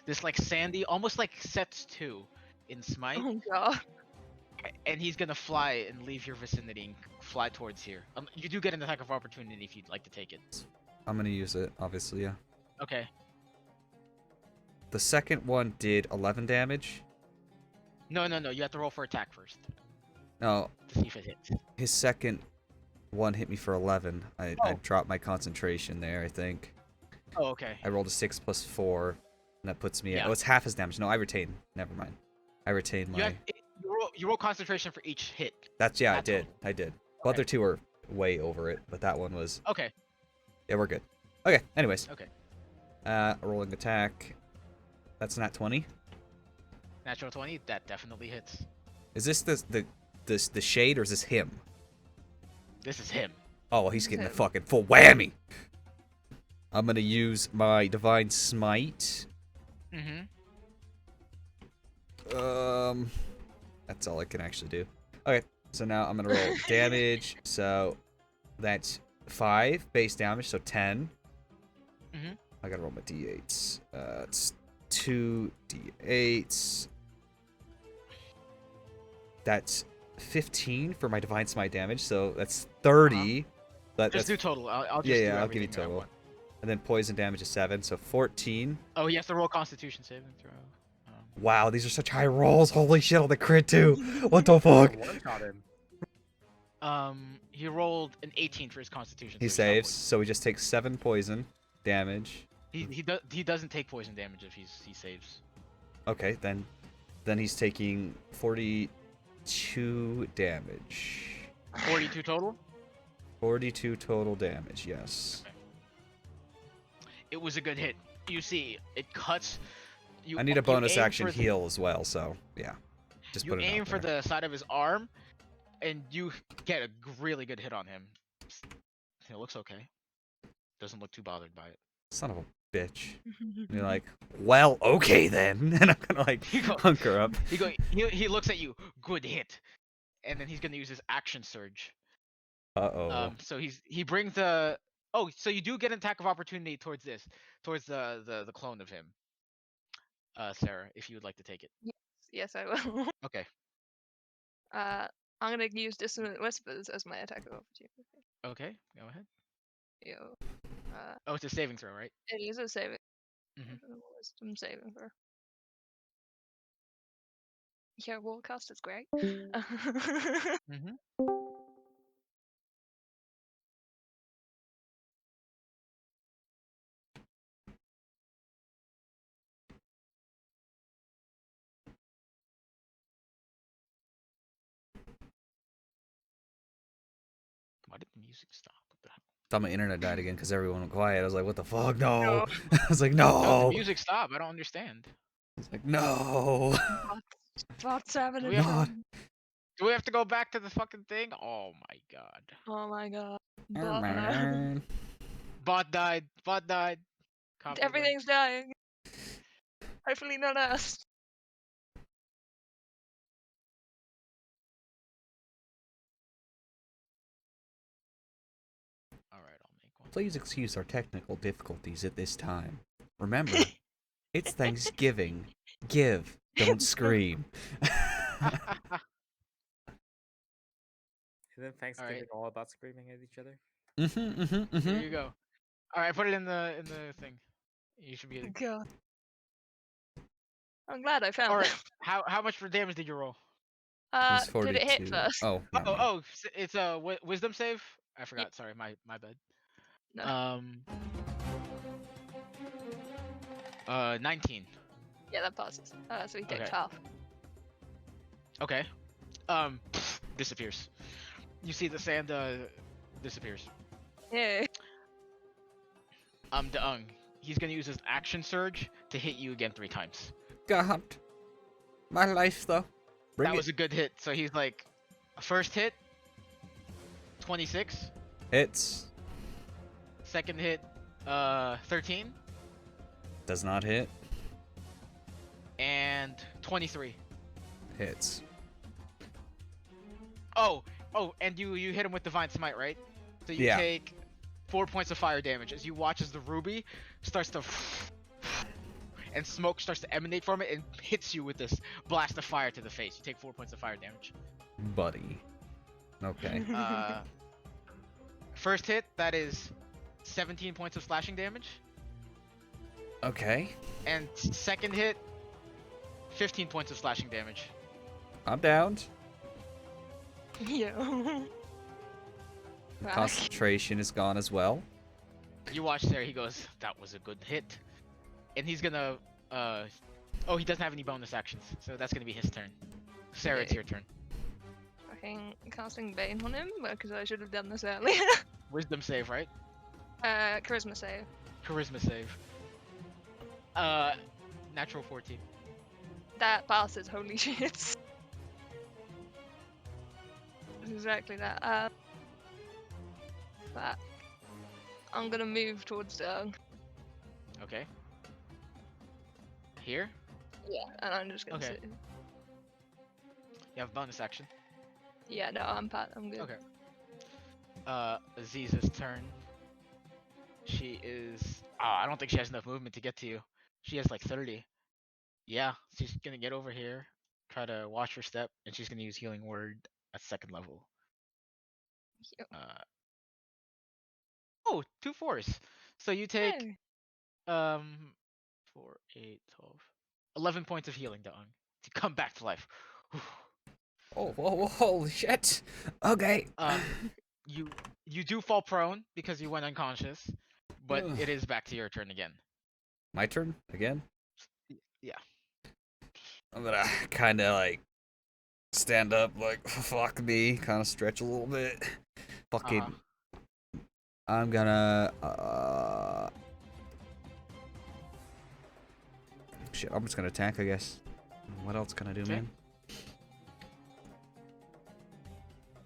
This like sandy, almost like sets 2 in Smite. Oh god. And he's gonna fly and leave your vicinity and fly towards here. You do get an attack of opportunity if you'd like to take it. I'm gonna use it, obviously, yeah. Okay. The second one did 11 damage. No. You have to roll for attack first No, to see if it hits. his second one hit me for 11. I dropped my concentration there, I think. Oh, okay. I rolled a 6 plus 4, and that puts me at... Yeah. Oh, it's half his damage. No, I retain. Never mind. I retain my... You roll concentration for each hit. That's... Yeah, I That's did. all. I did. The Okay. other 2 are way over it, but that one was... Okay. Yeah, we're good. Okay, anyways. Okay. Rolling attack. That's not 20. Natural 20, that definitely hits. Is this the shade, or is this him? This is him. Oh, he's getting the fucking full whammy. I'm gonna use my Divine Smite. Mm-hmm. That's all I can actually do. Okay, so now I'm gonna roll damage. So that's 5 base damage, so 10. Mm-hmm. I gotta roll my d8s. It's 2 d8s. That's 15 for my Divine Smite damage, so that's 30. Just do total. I'll just do I'll give you everything that I total. want. And then poison damage is 7, so 14. Oh, he has to roll Constitution saving throw. Wow, these are such high rolls. Holy shit, on the crit too. What the fuck? He rolled an 18 for his Constitution. He so he's not saves, so he just takes 7 poison damage. poisoned. He doesn't take poison damage if he saves. Okay, then he's taking 42 damage. 42 total. 42 total damage. Yes. It was a good hit. You see, it cuts. I need a bonus action heal as well, so yeah. Just You put it aim out for there. the side of his arm, and you get a really good hit on him. It looks okay. Doesn't look too bothered by it. Son of a bitch. And you're like, well, okay then. And I'm gonna like hunker up. He looks at you. Good hit. And then he's gonna use his action surge. Uh-oh. So he brings the. Oh, so you do get an attack of opportunity towards the clone of him. Sarah, if you would like to take it. Yes, I will. Okay. I'm gonna use Dissonant Whispers as my attack of opportunity. Okay, go ahead. Yo. Oh, it's a saving throw, right? It is a saving. Mhm. Wisdom saving throw. Yeah, Warcast is great. Mhm. Why did the music stop? What the hell? Thought my internet died again because everyone went quiet. I was like, what the fuck? No. No. I was like, No, no. the music stopped. I don't understand. I was like, no. What's happening? God. Do we have to go back to the fucking thing? Oh my god. Oh my god. Man. Bot died. Bot died. Copy Everything's dying. Hopefully not us. Alright, I'll make one. Please excuse our technical difficulties at this time. Remember, it's Thanksgiving. Give, don't scream. Isn't Thanksgiving all about screaming at each other? Here you go. All right, put it in the thing. You should be. God. I'm glad I found All right. it. How much for damage did you roll? It was Did it hit 42. first? Oh, never mind. Oh, it's a wisdom save. I forgot. Sorry, my bad. No. 19. Yeah, that passes. So he takes Okay. half. Okay. Disappears. You see the sand disappears. Yeah. Deung. He's gonna use his action surge to hit you again 3 times. God. My life, though. That was a good hit. So he's like, first hit, 26. Hits. Second hit, 13. Does not hit. And 23. Hits. Oh, and you hit him with Divine Smite, right? So you take 4 points of fire damage as you watch as the ruby starts to and smoke starts to emanate from it and hits you with this blast of fire to the face. You take 4 points of fire damage. Buddy. Okay. First hit, that is 17 points of slashing damage. Okay. And second hit, 15 points of slashing damage. I'm down. Yeah. Concentration is gone as well. You watch there, he goes, that was a good hit. And he's gonna, oh, he doesn't have any bonus actions, so that's gonna be his turn. Sarah, it's your turn. Fucking casting Bane on him, because I should have done this earlier. Wisdom save, right? Charisma save. Charisma save. Natural 14. That passes, holy shit. Exactly that. But I'm gonna move towards Doug. Okay. Here? Yeah, and I'm just gonna Okay. sit. You have bonus action. Yeah, no, I'm good. Okay. Aziza's turn. She is... Oh, I don't think she has enough movement to get to you. She has like 30. Yeah, she's gonna get over here, try to watch her step, and she's gonna use Healing Word at 2nd level. Yep. Oh, 2 4s. So you take Hey. 4, 8, 12, 11 points of healing, Dawn, to come back to life. Oh, whoa, holy shit. Okay. You do fall prone because you went unconscious, but it is back to your turn again. My turn again? Yeah. I'm gonna kind of like stand up, like fuck me, kind of stretch a little bit. Fucking. I'm gonna. Shit, I'm just gonna attack, I guess. What else can I do, man?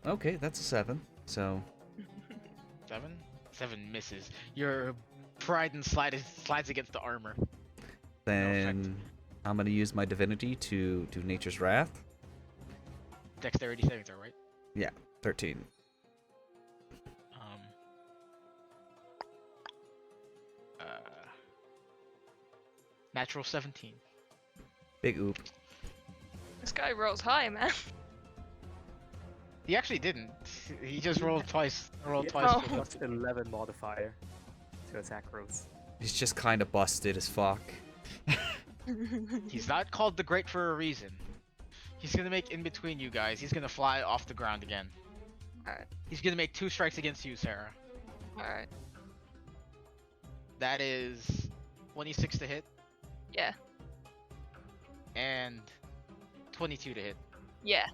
Okay, that's a 7. So. 7? 7 misses. Your pride and slides against the armor. Then I'm gonna use my divinity to do Nature's Wrath. Dexterity savings are right. Yeah, 13. Natural 17. Big oop. This guy rolls high, man. He actually didn't. He just rolled twice. Rolled Yeah. twice. Oh. for Plus 11 modifier to attack rolls. He's just kind of busted as fuck. He's not called the Great for a reason. He's gonna make in between you guys. He's gonna fly off the ground again. Alright. He's gonna make 2 strikes against you, Sarah. Alright. That is 26 to hit Yeah. and 22 to hit. Yeah.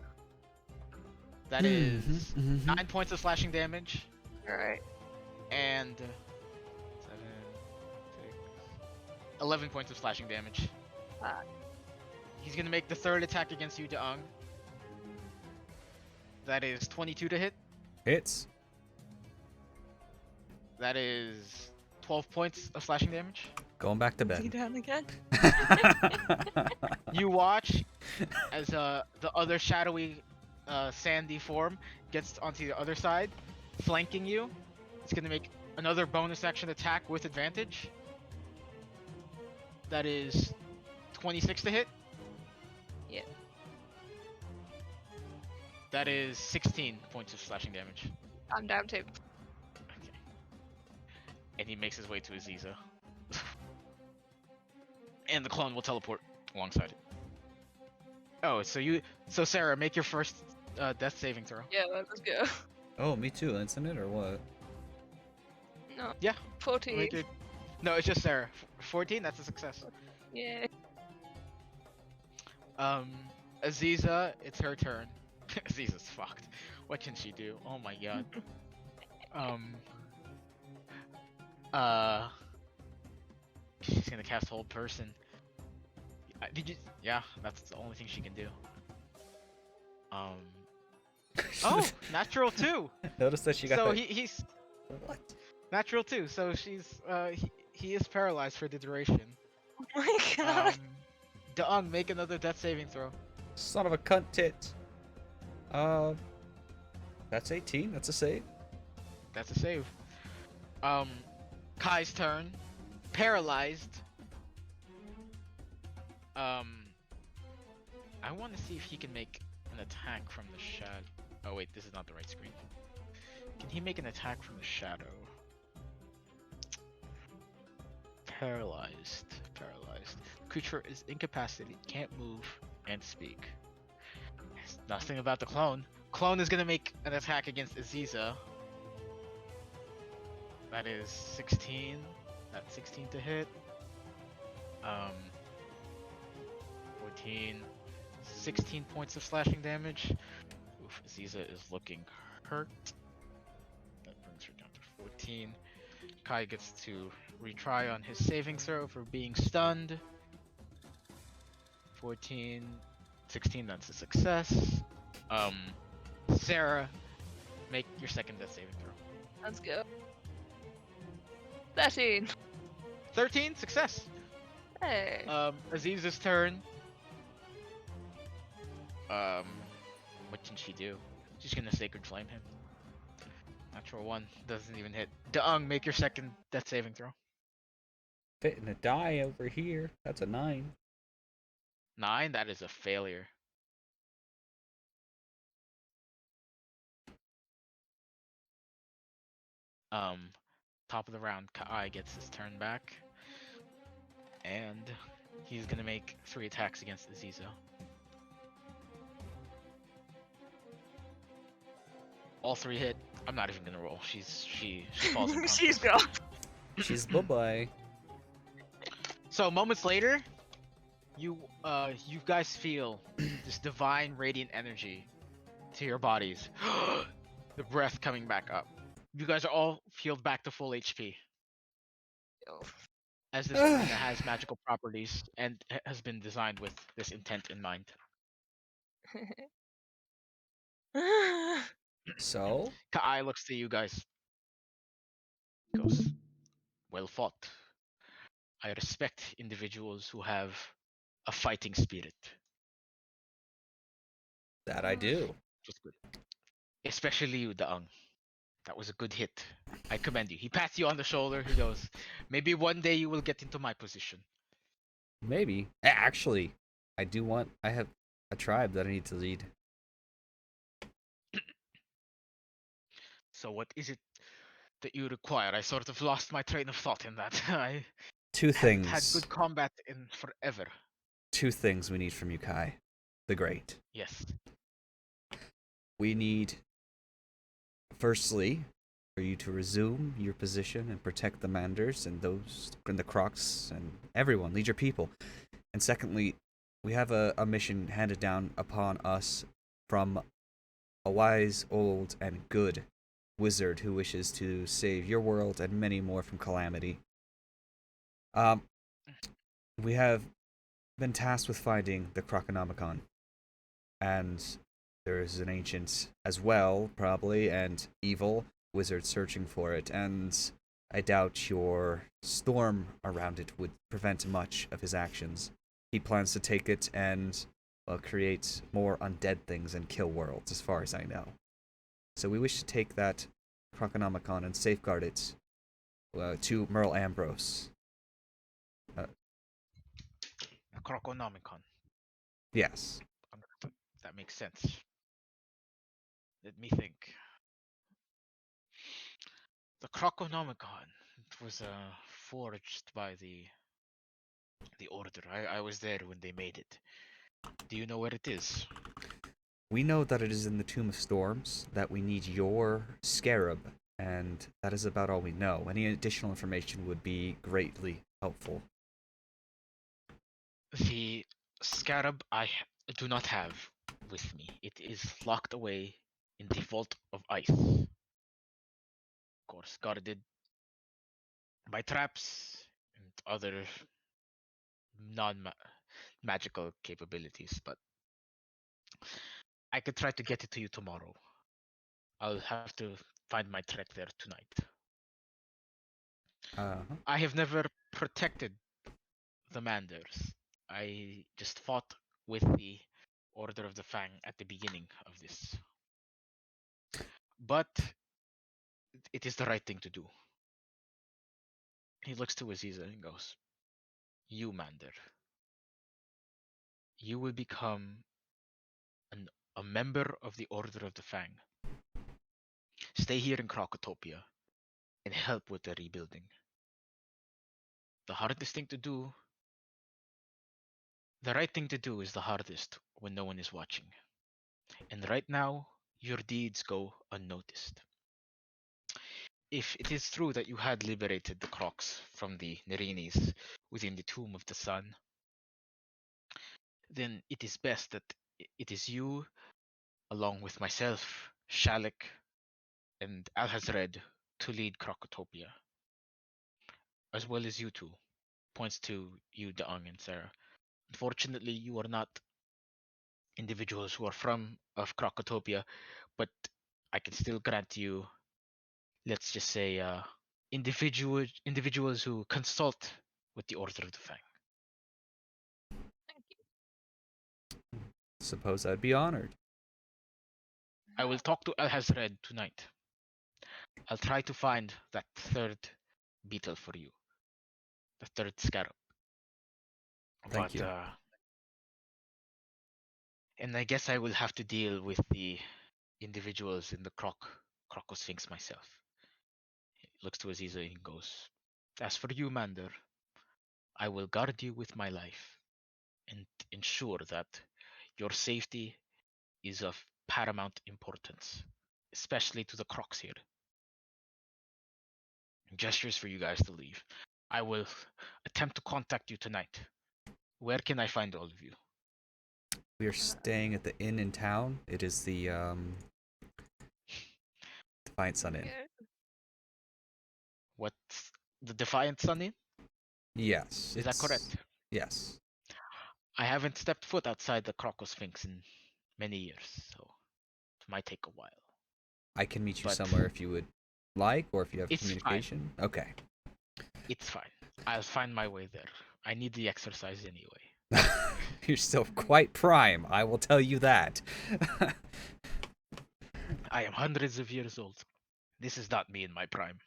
That is 9 points of slashing damage Alright. and 11 points of slashing damage. He's gonna make the 3rd attack against you, Deung. That is 22 to hit. Hits. That is 12 points of slashing damage. Going back to Is he bed. down again? You watch as the other shadowy sandy form gets onto the other side, flanking you. It's gonna make another bonus action attack with advantage. That is 26 to hit. Yeah. That is 16 points of slashing damage. I'm down too. Okay. And he makes his way to Aziza. And the clone will teleport alongside it. Oh, so Sarah, make your first death saving throw. Yeah, let's go. Oh, me too, isn't it, or what? No. Yeah. 14. No, it's just Sarah. 14, that's a success. Yeah. Aziza, it's her turn. Aziza's fucked. What can she do? Oh my god. She's gonna cast Hold Person. Did you? Yeah, that's the only thing she can do. Oh, natural 2. Notice that she got. So that... he's What? natural 2. So she's he is paralyzed for the duration. Oh my god. Daung, make another death saving throw. Son of a cunt tit. That's 18. That's a save. That's a save. Kai's turn. Paralyzed. I want to see if he can make an attack from the shadow. Oh wait, this is not the right screen. Can he make an attack from the shadow? Paralyzed. Paralyzed. Creature is incapacitated, can't move, and speak. There's nothing about the clone. Clone is gonna make an attack against Aziza. That is 16. That's 16 to hit. 14. 16 points of slashing damage. Oof, Aziza is looking hurt. That brings her down to 14. Kai gets to retry on his saving throw for being stunned. 14. 16, that's a success. Sarah, make your second death saving throw. Let's go. 13. 13, success. Hey. Aziza's turn. What can she do? She's gonna Sacred Flame him. Natural 1, doesn't even hit. Daung, make your second death saving throw. Fitting a die over here. That's a 9. 9, that is a failure. Top of the round, Kai gets his turn back. And he's gonna make 3 attacks against Aziza. All 3 hit. I'm not even gonna roll. She falls unconscious. She's gone. She's bye-bye. So moments later, you guys feel this divine radiant energy to your bodies. The breath coming back up. You guys are all healed back to full HP. Oh. As this arena has magical properties and has been designed with this intent in mind. So? Kai looks to you guys. Goes, well fought. I respect individuals who have a fighting spirit. That I do. Just good. Especially you, Daung. That was a good hit. I commend you. He pats you on the shoulder. He goes, maybe one day you will get into my position. Maybe. Actually, I have a tribe that I need to lead. So what is it that you require? I sort of lost my train of thought in that. I Two haven't things. had good combat in forever. 2 things we need from you, Kai. The Great. Yes. We need, firstly, for you to resume your position and protect the Manders and those and the Crocs and everyone. Lead your people. And secondly, we have a mission handed down upon us from a wise, old, and good wizard who wishes to save your world and many more from calamity. We have been tasked with finding the Croconomicon, and there is an ancient as well, probably, and evil wizard searching for it, and I doubt your storm around it would prevent much of his actions. He plans to take it and, well, create more undead things and kill worlds, as far as I know. So we wish to take that Croconomicon and safeguard it to Merle Ambrose. Croconomicon. Yes. That makes sense. Let me think. The Croconomicon was forged by the Order. I was there when they made it. Do you know where it is? We know that it is in the Tomb of Storms, that we need your scarab, and that is about all we know. Any additional information would be greatly helpful. The scarab I do not have with me. It is locked away in the vault of ice. Of course, guarded by traps and other non-magical capabilities, but I could try to get it to you tomorrow. I'll have to find my trek there tonight. I have never protected the Manders. I just fought with the Order of the Fang at the beginning of this. But it is the right thing to do. He looks to Aziza and goes, You, Mander, you will become a member of the Order of the Fang. Stay here in Crocotopia and help with the rebuilding. The hardest thing to do, the right thing to do is the hardest when no one is watching. And right now, your deeds go unnoticed. If it is true that you had liberated the Crocs from the Narinis within the Tomb of the Sun, then it is best that it is you, along with myself, Shalik, and Alhazred, to lead Crocotopia, as well as you two. Points to you, Daang and Sarah. Unfortunately, you are not individuals who are from of Crocotopia, but I can still grant you, let's just say, individuals who consult with the Order of the Fang. Thank you. Suppose I'd be honored. I will talk to Alhazred tonight. I'll try to find that third beetle for you, the third scarab. Thank you. And I guess I will have to deal with the individuals in the Crocosphinx myself. He looks to Aziza and goes, As for you, Mander, I will guard you with my life and ensure that your safety is of paramount importance, especially to the Crocs here. Gestures for you guys to leave. I will attempt to contact you tonight. Where can I find all of you? We are staying at the inn in town. It is the Defiant Sun Inn. Yeah. What's the Defiant Sun Inn? Yes. Is that correct? Yes. I haven't stepped foot outside the Crocosphinx in many years, so it might take a while. I can meet you But somewhere if you would like, or if you have it's communication. fine. Okay. It's fine. I'll find my way there. I need the exercise anyway. You're still quite prime, I will tell you that. I am hundreds of years old. This is not me in my prime.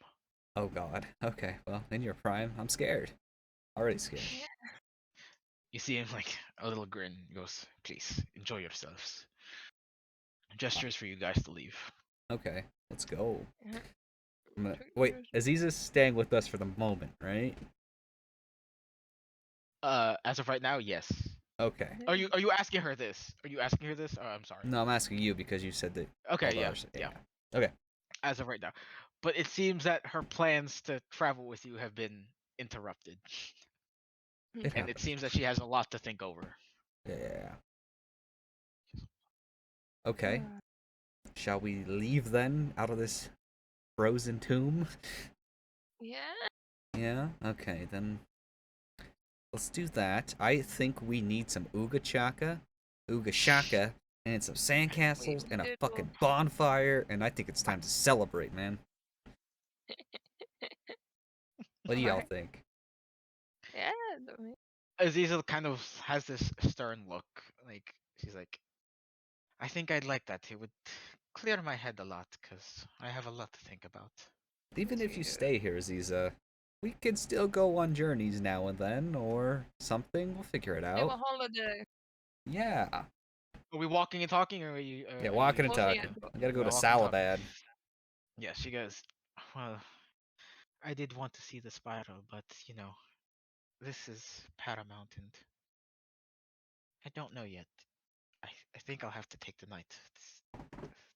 Oh god. Okay, well, in your prime, I'm scared. Already scared. Yeah. You see him like a little grin. He goes, Please, enjoy yourselves. Gestures for you guys to leave. Okay, let's go. Yeah. Wait, Aziza's staying with us for the moment, right? As of right now, yes. Okay. Are you asking her this? Are you asking her this? Oh, I'm sorry. No, I'm asking you because you said that. Okay, yeah. Okay. As of right now. But it seems that her plans to travel with you have been interrupted. And it seems that she has a lot to think over. Yeah. Okay. Shall we leave then out of this frozen tomb? Yeah. Yeah? Okay, then let's do that. I think we need some Ooga Shaka, and some sandcastles, and a fucking bonfire, and I think it's time to celebrate, man. What do y'all think? Yeah. Aziza kind of has this stern look. Like, she's like, I think I'd like that. It would clear my head a lot, because I have a lot to think about. Even if you stay here, Aziza, we can still go on journeys now and then, or something. We'll figure it Have a out. holiday. Yeah. Are we walking and talking, or are you? Yeah, Are you... walking and Walking talking. and I gotta go Yeah, to walking and talking. Salabad. Yeah, she goes. Well, I did want to see the spiral, but this is paramount, and I don't know yet. I think I'll have to take the night to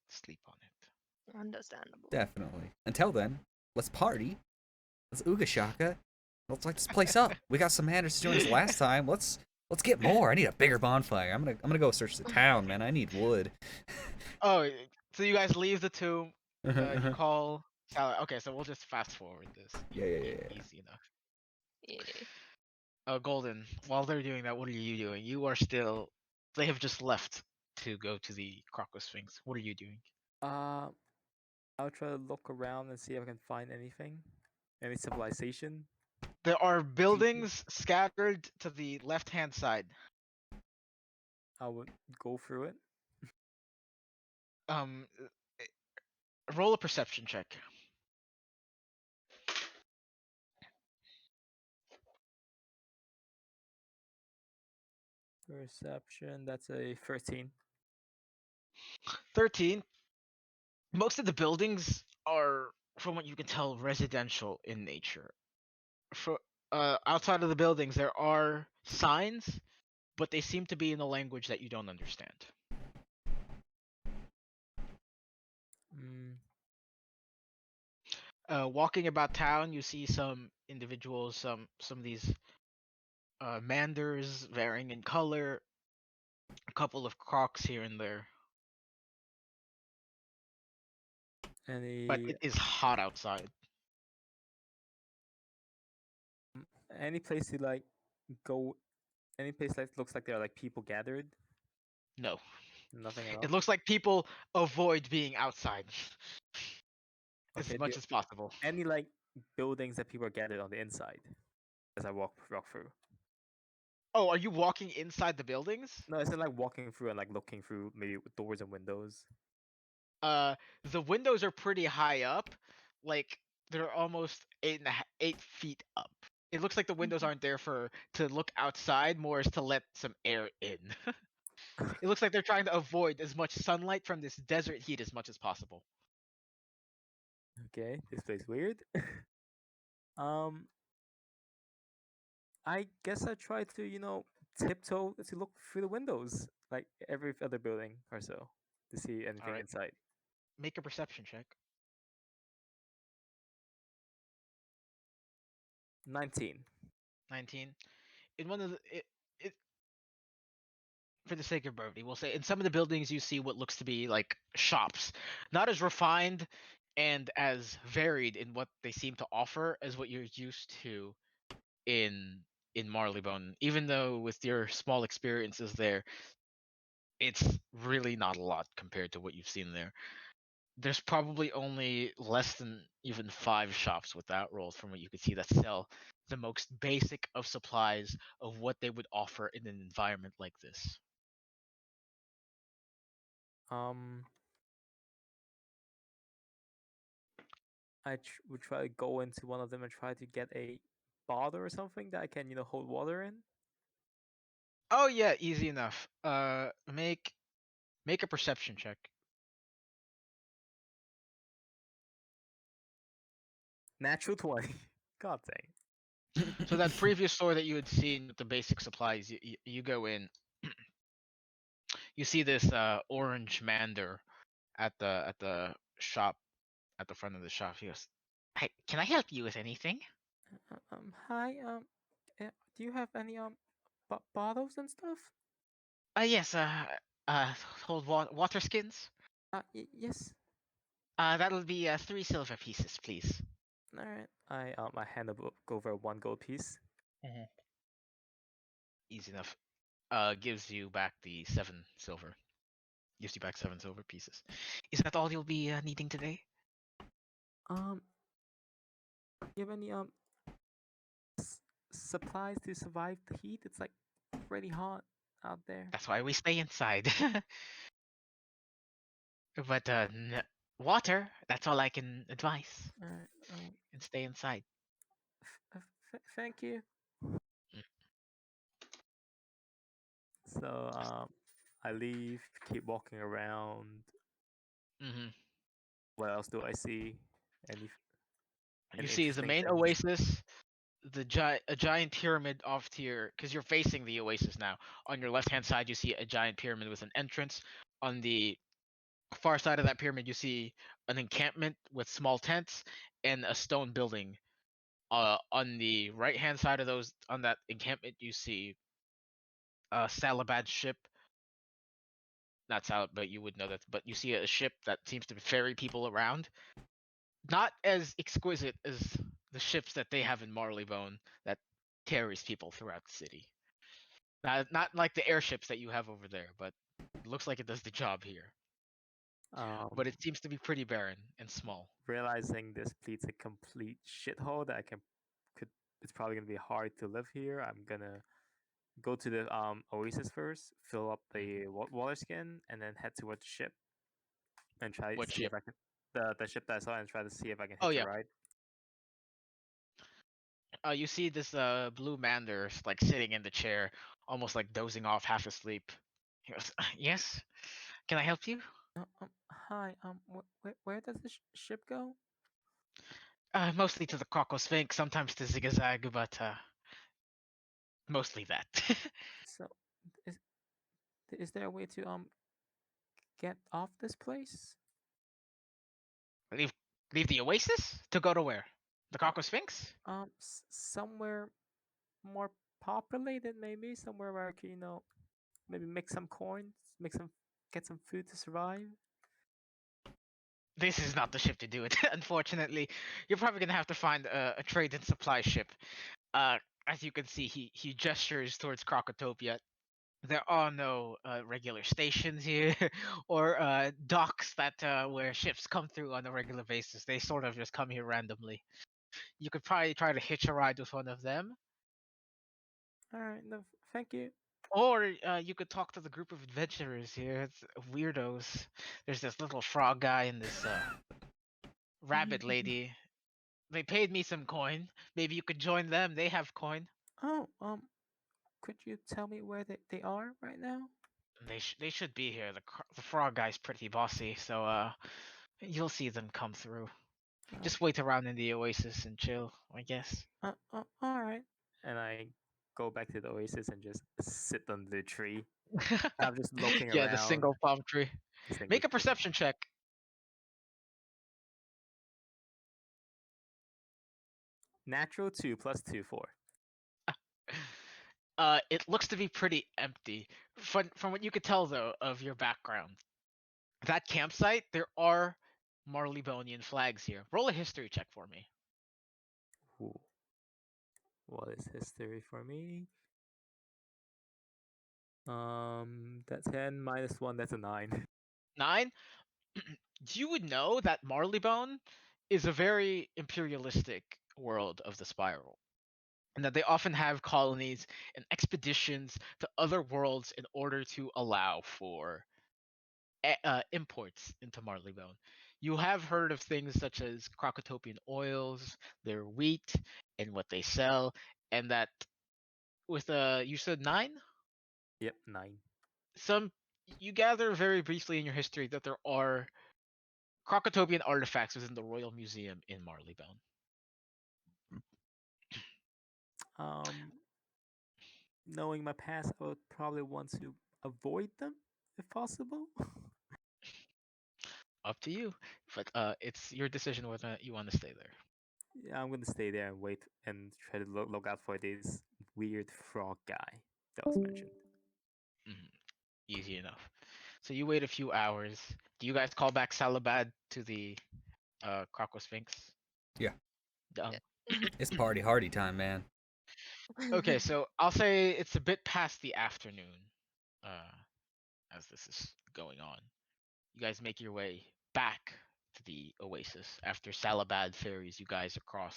sleep on it. Understandable. Definitely. Until then, let's party. Let's ooga shaka. Let's light this place up. We got some manners to join us last time. Let's get more. I need a bigger bonfire. I'm gonna go search the town, man. I need wood. Oh, so you guys leave the tomb. Uh-huh, You uh-huh. call Salah. Okay, so we'll just fast forward this. Yeah. Easy enough. Yeah. Golden. While they're doing that, what are you doing? You are still. They have just left to go to the Crocus Sphinx. What are you doing? I'll try to look around and see if I can find anything, any civilization. There are buildings scattered to the left-hand side. I would go through it. Um, roll a perception check. Perception. That's a 13. 13. Most of the buildings are, from what you can tell, residential in nature. For outside of the buildings, there are signs, but they seem to be in a language that you don't understand. Mm. Walking about town, you see some individuals, some of these manders varying in color, a couple of crocs here and there. But it is hot outside. Any place to like go? Any place that looks like there are like people gathered? No. Nothing at all. It looks like people avoid being outside as much as possible. Any like buildings that people are gathered on the inside as I walk through? Oh, are you walking inside the buildings? No, it's not like walking through and like looking through maybe doors and windows. The windows are pretty high up, like they're almost 8 feet up. It looks like the windows aren't there to look outside, more as to let some air in. It looks like they're trying to avoid as much sunlight from this desert heat as much as possible. Okay, this place weird. I guess I try to tiptoe to look through the windows like every other building or so to see anything Alright. inside. Make a perception check. 19. 19. In one of the it for the sake of brevity, we'll say in some of the buildings you see what looks to be like shops, not as refined and as varied in what they seem to offer as what you're used to in Marleybone. Even though with your small experiences there, it's really not a lot compared to what you've seen there. There's probably only less than even 5 shops without rolls from what you could see that sell the most basic of supplies of what they would offer in an environment like this. I would try to go into one of them and try to get a bottle or something that I can hold water in. Oh yeah, easy enough. Make a perception check. Natural 20. God dang. So that previous store that you had seen with the basic supplies, you go in, you see this orange mander at the shop, at the front of the shop. He goes, "Hey, can I help you with anything?" Hi. Do you have any bottles and stuff? Yes. Hold water skins. Yes. That'll be 3 silver pieces, please. All right. I hand over 1 gold piece. Easy enough. Gives you back the 7 silver. Gives you back 7 silver pieces. Is that all you'll be needing today? You have any supplies to survive the heat? It's like pretty hot out there. That's why we stay inside. But water. That's all I can advise. Alright, And stay inside. thank you. Mm. So I leave, keep walking around. Mm-hmm. What else do I see? Any You any see the interesting main things? oasis, a giant pyramid off to your, because you're facing the oasis now. On your left hand side, you see a giant pyramid with an entrance. On the far side of that pyramid, you see an encampment with small tents and a stone building. On the right hand side of those, on that encampment, you see a Salabad ship. Not Salad, but you would know that. But you see a ship that seems to ferry people around. Not as exquisite as the ships that they have in Marleybone that carries people throughout the city. Not like the airships that you have over there, but it looks like it does the job here. But it seems to be pretty barren and small. Realizing this fleet's a complete shithole that could it's probably gonna be hard to live here. I'm gonna go to the oasis first, fill up the water skin, and then head towards the ship and try to What see if ship? I can the ship that I saw and try to see if I can Oh hitch a yeah. ride. You see this blue man there, like sitting in the chair, almost like dozing off, half asleep. He goes, "Yes, can I help you?" Hi. Where does the ship go? Mostly to the Coco Sphinx, sometimes to Zigzag, but mostly that. So, is is there a way to get off this place? leave, leave the Oasis to go to where? The Coco Sphinx? Somewhere more populated, maybe somewhere where I can, maybe make some coins, get some food to survive. This is not the ship to do it. Unfortunately, you're probably gonna have to find a trade and supply ship. Uh, as you can see, he gestures towards Crocotopia. There are no regular stations here or docks that where ships come through on a regular basis. They sort of just come here randomly. You could probably try to hitch a ride with one of them, All right, no, thank you. or you could talk to the group of adventurers here. It's weirdos. There's this little frog guy and this rabbit lady. They paid me some coin. Maybe you could join them. They have coin. Oh, could you tell me where they are right now? They should be here. The frog guy's pretty bossy, so you'll see them come through. Uh, Just wait around in the oasis and chill, I guess. all right. And I go back to the oasis and just sit under the tree. I'm just looking Yeah, the around. single palm tree. The single Make a tree. perception check. Natural 2 plus 2, 4. It looks to be pretty empty. From what you could tell though of your background, that campsite there are Marleybonian flags here. Roll a history check for me. Ooh. What is history for me? That's 10 minus 1, that's a 9. 9. You would know that Marleybone is a very imperialistic world of the Spiral, and that they often have colonies and expeditions to other worlds in order to allow for imports into Marleybone. You have heard of things such as Crocotopian oils, their wheat, and what they sell, and that with you said 9. Yep, 9. Some you gather very briefly in your history that there are Crocotopian artifacts within the Royal Museum in Marleybone. Um, Knowing my past, I would probably want to avoid them if possible. Up to you, but it's your decision whether you want to stay there. Yeah, I'm gonna stay there and wait and try to look out for this weird frog guy that was mentioned. Easy enough. So you wait a few hours. Do you guys call back Salabad to the Croco Sphinx? Yeah. Done. It's party hardy time, man. Okay, so I'll say it's a bit past the afternoon uh, as this is going on. You guys make your way back to the oasis after Salabad ferries you guys across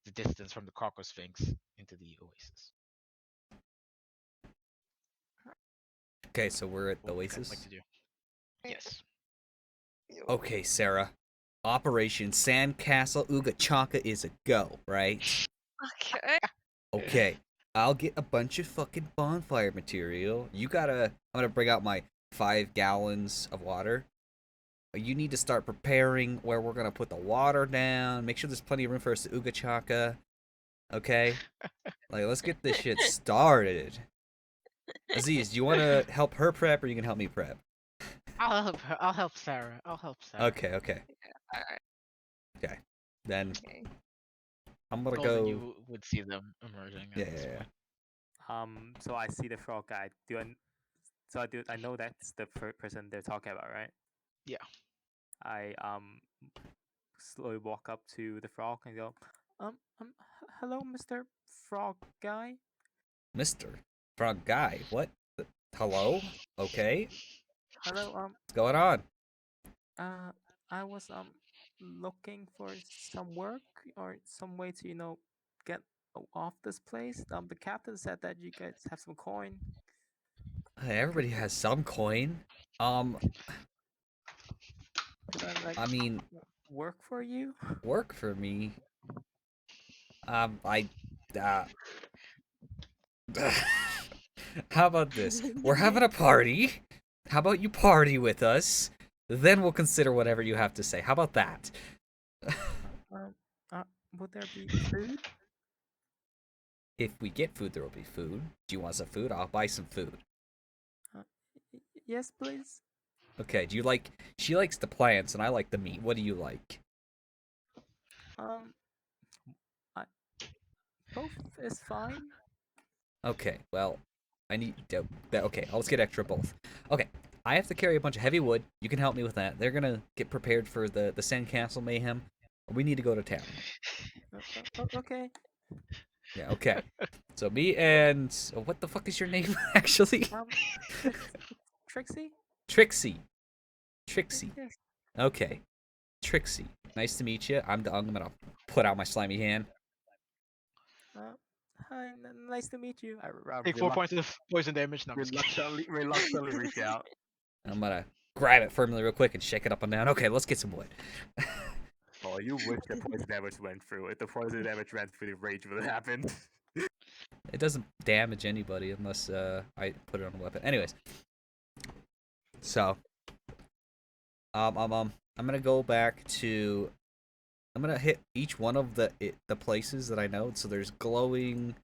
the distance from the Croco Sphinx into the oasis. Okay, so we're at the What would you guys like Oasis. to do? Yes. Okay, Sarah. Operation Sandcastle Ooga Chaka is a go, right? Okay. Okay. I'll get a bunch of fucking bonfire material. I'm gonna bring out my 5 gallons of water. You need to start preparing where we're gonna put the water down. Make sure there's plenty of room for us to Ooga Chaka. Okay? Like, let's get this shit started. Aziz, do you want to help her prep, or you can help me prep? I'll help her. I'll help Sarah. Okay. Alright. Okay. Then Okay. I'm gonna Golden, go. you would see them emerging at this Yeah. point. So I see the frog guy. I know that's the person they're talking about, right? Yeah. I slowly walk up to the frog and go, hello, Mr. Frog guy. Mr. Frog Guy. What? Hello? Okay. Hello, What's going on? I was looking for some work or some way to get off this place. The captain said that you guys have some coin. Everybody has some coin. Could I I mean, work for you? work for me. I. How about this? We're having a party. How about you party with us? Then we'll consider whatever you have to say. How about that? Would there be food? If we get food, there will be food. Do you want some food? I'll buy some food. Yes, please. Okay, do you like... She likes the plants, and I like the meat. What do you like? Both is fine. Okay, well, I need... Okay, let's get extra both. Okay, I have to carry a bunch of heavy wood. You can help me with that. They're gonna get prepared for the Sandcastle mayhem. We need to go to town. Okay. Yeah, okay. So me and... what the fuck is your name, actually? Trixie? Trixie. Yes. Okay. Trixie. Nice to meet you. I'm gonna put out my slimy hand. Hi, nice to meet you. Take 4 points of poison damage. No, I'm just kidding. reluctantly reach out. I'm gonna grab it firmly real quick and shake it up and down. Okay, let's get some wood. Oh, you wish the poison damage went through. If the poison damage ran through, the rage would have happened. It doesn't damage anybody unless I put it on a weapon. Anyways. So I'm gonna go back to... I'm gonna hit each one of the places that I know. So there's Glowing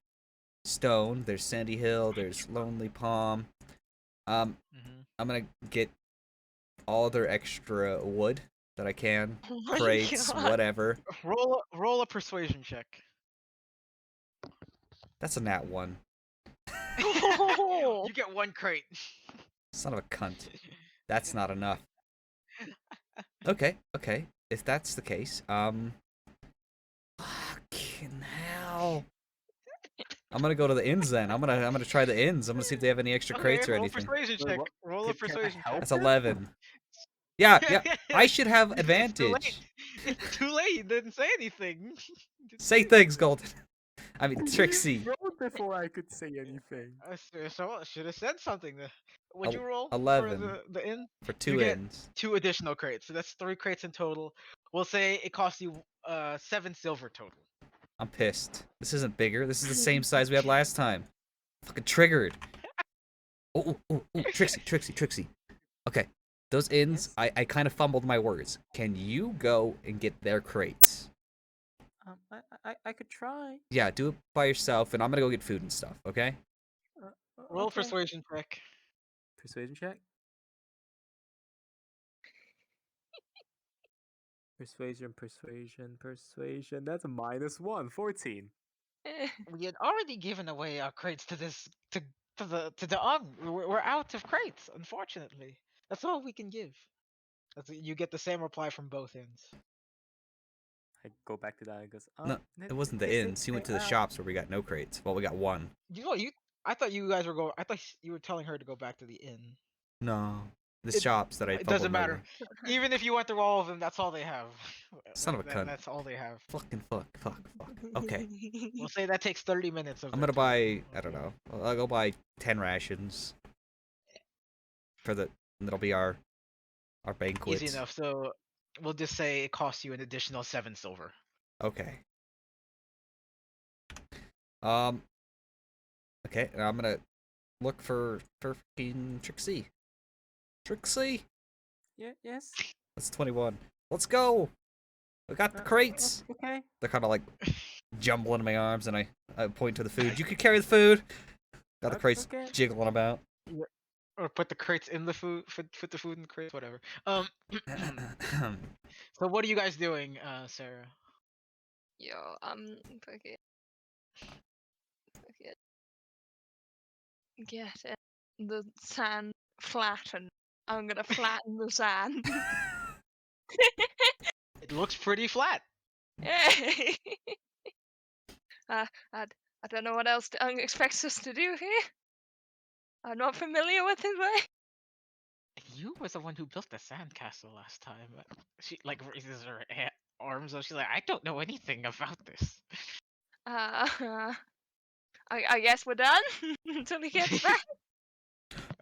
Stone, there's Sandy Hill, there's Lonely Palm. I'm gonna get all their extra wood that I can, Oh my crates, God. whatever. Roll a persuasion check. That's a nat 1. Oh. You get 1 crate. Son of a cunt. That's not enough. Okay. If that's the case, fucking hell. I'm gonna go to the inns then. I'm gonna try the inns. I'm gonna see if they have any extra crates or roll anything. Persuasion check. Roll a persuasion check. That's 11. Yeah. I should have advantage. It's too late. You didn't say anything. Say things, Golden. I mean, Trixie. Rolled before I could say anything. So I should have said something. Would you roll 11 for the inn? for 2 You get inns. 2 additional crates. So that's 3 crates in total. We'll say it costs you 7 silver total. I'm pissed. This isn't bigger. This is the same size we had last time. Fucking triggered. Oh, Trixie. Okay, those inns, Yes? I kind of fumbled my words. Can you go and get their crates? I could try. Yeah, do it by yourself, and I'm gonna go get food and stuff, okay? Roll Okay. persuasion check. Persuasion check. Persuasion. That's a -1. 14. We had already given away our crates to the We're out of crates, unfortunately. That's all we can give. You get the same reply from both ends. I go back to that and goes, No, it wasn't the inns. He went to the shops where we got no crates. Well, we got 1. I thought you guys were going. I thought you were telling her to go back to the inn. No, the It- shops that I It fumbled doesn't matter. over. Even if you went through all of them, that's all they have. Son of a cunt. That's all they have. Fucking fuck. Okay, We'll say that takes 30 minutes of. I'm their gonna time. buy, I don't know, I'll go buy 10 rations. And that'll be our banquet. Easy enough. So we'll just say it costs you an additional 7 silver. Okay. Okay, and I'm gonna look for fucking Trixie. Trixie. Yeah. Yes. That's 21. Let's go. We got the crates. Okay. They're kind of like jumbling in my arms, and I point to the food. You can carry the food. Got the crates Okay. jiggling about. Or put the crates in the food. Put the food in the crates. Whatever. So what are you guys doing, Sarah? Yo, fucking get it. The sand flatten. I'm gonna flatten the sand. It looks pretty flat. Hey! I don't know what else Ung expects us to do here. I'm not familiar with his way. You were the one who built the sandcastle last time. She like raises her arms up. She's like, I don't know anything about this. I guess we're done until he gets back.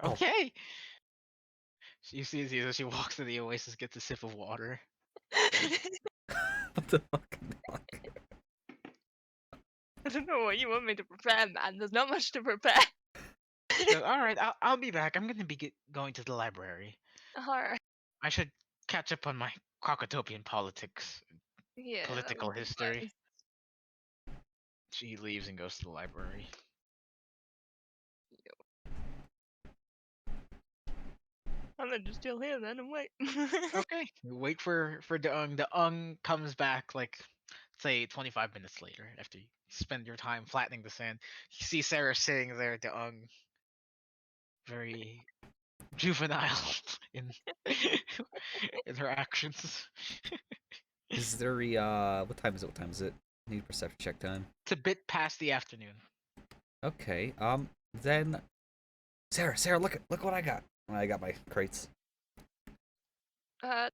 Okay. She sees you as she walks to the oasis, gets a sip of water. What the fuck? I don't know what you want me to prepare, man. There's not much to prepare. So, all right, I'll be back. I'm gonna be going to the library. Alright. I should catch up on my Crocotopian politics, Yeah. political history. She leaves and goes to the library. I'm gonna just chill here then and wait. Okay. Wait for the Ung. The Ung comes back like, say, 25 minutes later after you spend your time flattening the sand. You see Sarah sitting there, the Ung, very juvenile in in her actions. Is there a what time is it? What time is it? Need perception check time. It's a bit past the afternoon. Okay. Then Sarah, look what I got. I got my crates. I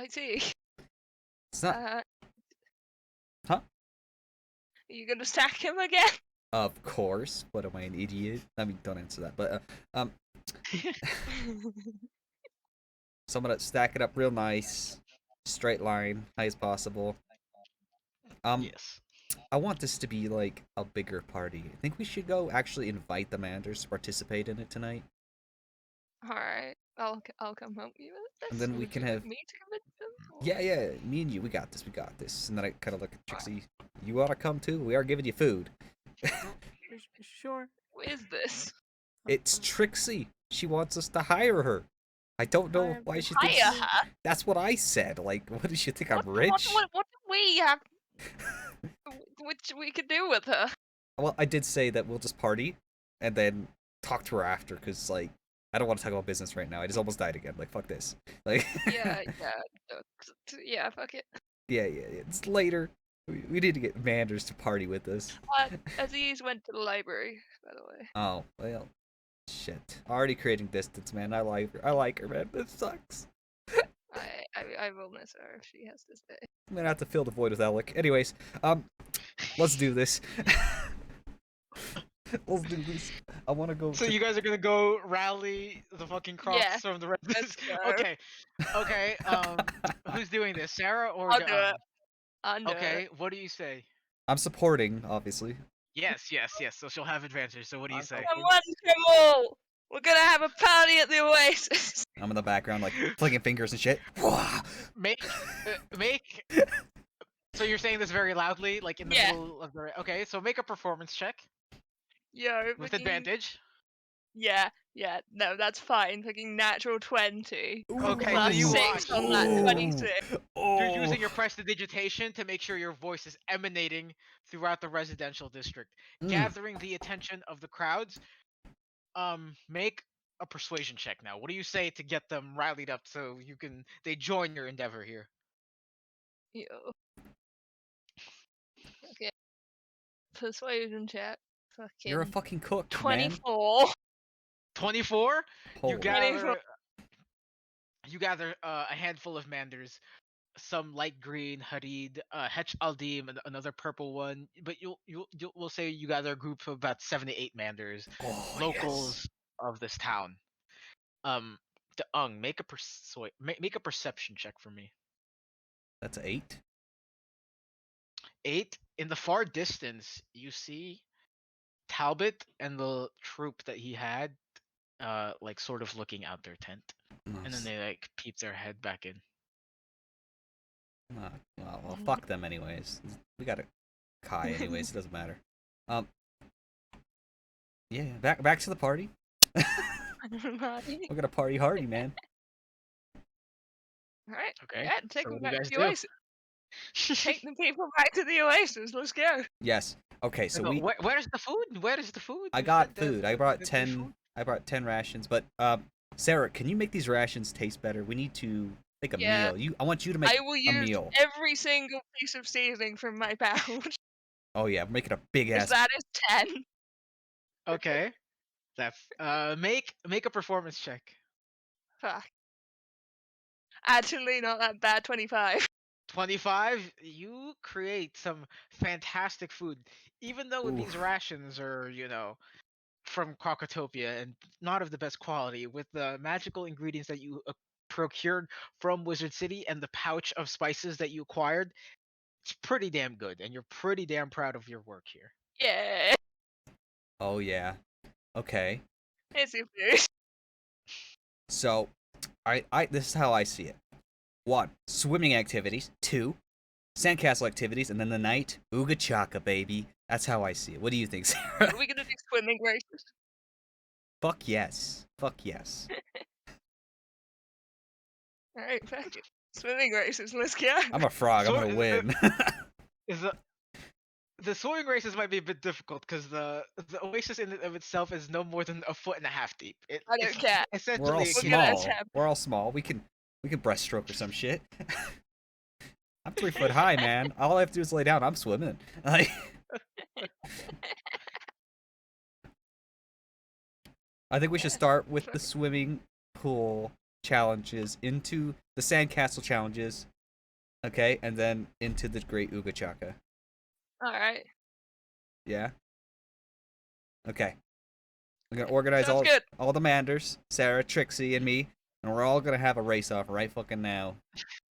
see. It's not. Huh? Are you gonna stack him again? Of course. What am I, an idiot? I mean, don't answer that. But so I'm gonna stack it up real nice, straight line, high as possible. Yes. I want this to be like a bigger party. I think we should go actually invite the Manders to participate in it tonight. Alright. I'll come help you with this. And then we Would can you have- like me to convince them? or- Yeah, me and you, we got this. And then I kind of look at Trixie. You wanna come too? We are giving you food. Sure. Who is this? It's Trixie. She wants us to hire her. I don't know why she thinks. Hire her? That's what I said. Like, what does she think? I'm What rich? do we have? Which we could do with her? Well, I did say that we'll just party and then talk to her after, because like I don't want to talk about business right now. I just almost died again. Like, fuck this. Like, Yeah, fuck it. yeah. It's later. We need to get Manders to party with us. Aziz went to the library, by the way. Oh well, shit. Already creating distance, man. I like her, man. This sucks. I will miss her if she has to stay. I'm gonna have to fill the void with Alec. Anyways, let's do this. Let's do this. I want to go. So you guys are gonna go rally the fucking crops Yeah, from the residents? let's go. Okay. Who's doing this, Sarah or I'll the do it. I'll do Okay. it. What do you say? I'm supporting, obviously. Yes. So she'll have advantage. So what do you say? Come on, Jamal! We're gonna have a party at the Oasis! I'm in the background, like flicking fingers and shit. Make. So you're saying this very loudly, like in the middle of the. Okay. So make a performance check Yo, with fucking- advantage. Yeah, no, that's fine. Fucking natural 20. Okay, Plus so you 6 watch. on that 26. You're using your prestidigitation to make sure your voice is emanating throughout the residential district, gathering the attention of the crowds. Make a persuasion check now. What do you say to get them rallied up so they join your endeavor here? Yo. Okay. Persuasion check. Fucking You're a fucking cook, 24. 24. Man. You gather a handful of manders, some light green harid, Hetch Aldim, and another purple one. But we'll say you gather a group of about 7 to 8 manders, locals of this town. The Ung, make a perception check for me. That's 8. 8. In the far distance, you see Talbot and the troop that he had, like sort of looking out their tent, and then Nice. they like peep their head back in. Well, fuck them anyways. We got a Kai anyways. It doesn't matter. Yeah. Back to the party. We're gonna party hardy, man. Alright. Okay. Yeah, take So them what do you back guys to the do? oasis. Take the people back to the oasis. Let's go. Yes. Okay. So we. Where's the food? Where is the food? I You got said food. I brought there's 10. food? I brought 10 rations. But Sarah, can you make these rations taste better? We need to make a Yeah. meal. I want you to make I will a use meal. every single piece of seasoning from my pouch. Oh yeah, make it a big Because ass. that is 10. Okay. That's make a performance check. Fuck. Actually, not that bad. 25. 25. You create some fantastic food, even though these Oof. rations are, from Crocotopia and not of the best quality. With the magical ingredients that you procured from Wizard City and the pouch of spices that you acquired, it's pretty damn good, and you're pretty damn proud of your work here. Yeah. Oh yeah. Okay. It's your food. So, this is how I see it. 1. Swimming activities. 2. Sandcastle activities, and then the night, Ooga Chaka, baby. That's how I see it. What do you think, Sarah? Are we gonna do swimming races? Fuck yes. Fuck yes. Alright, fuck it. Swimming races, let's go. I'm a frog. I'm So, gonna win. Is the swimming races might be a bit difficult because the oasis in and of itself is no more than a foot and a half deep. I don't It's care. essentially We're all We're gonna small. attempt. We're all small. We can breaststroke or some shit. I'm 3 foot high, man. All I have to do is lay down. I'm swimming. Like, I think we should start with the swimming pool challenges, into the sandcastle challenges, okay, and then into the Great Ooga Chaka. Alright. Yeah. Okay. I'm gonna organize Sounds good. all the Manders, Sarah, Trixie, and me, and we're all gonna have a race off right fucking now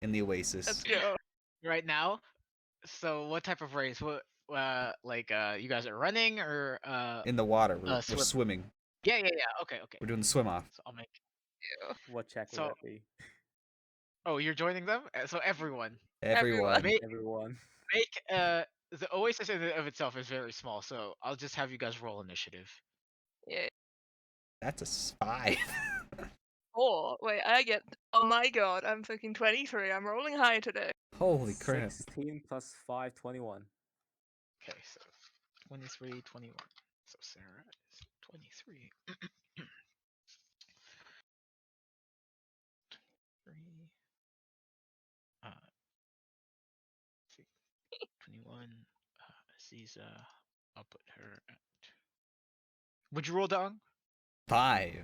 in the Oasis. Let's go. right now. So what type of race? What you guys are running or In the water, we're swim? swimming. Yeah. Okay. We're doing the swim off. So I'll make. What check will So that be? oh, you're joining them. So everyone Everyone. make Everyone. the Oasis in and of itself is very small. So I'll just have you guys roll initiative. Yeah. That's a spy. Oh, wait, I get. Oh my god, I'm fucking 23. I'm rolling high today. Holy crap. 16 plus 5, 21. Okay, so 23, 21. So Sarah is 23. 3. See, 21. Aziza. I'll put her at. Would you roll down? 5.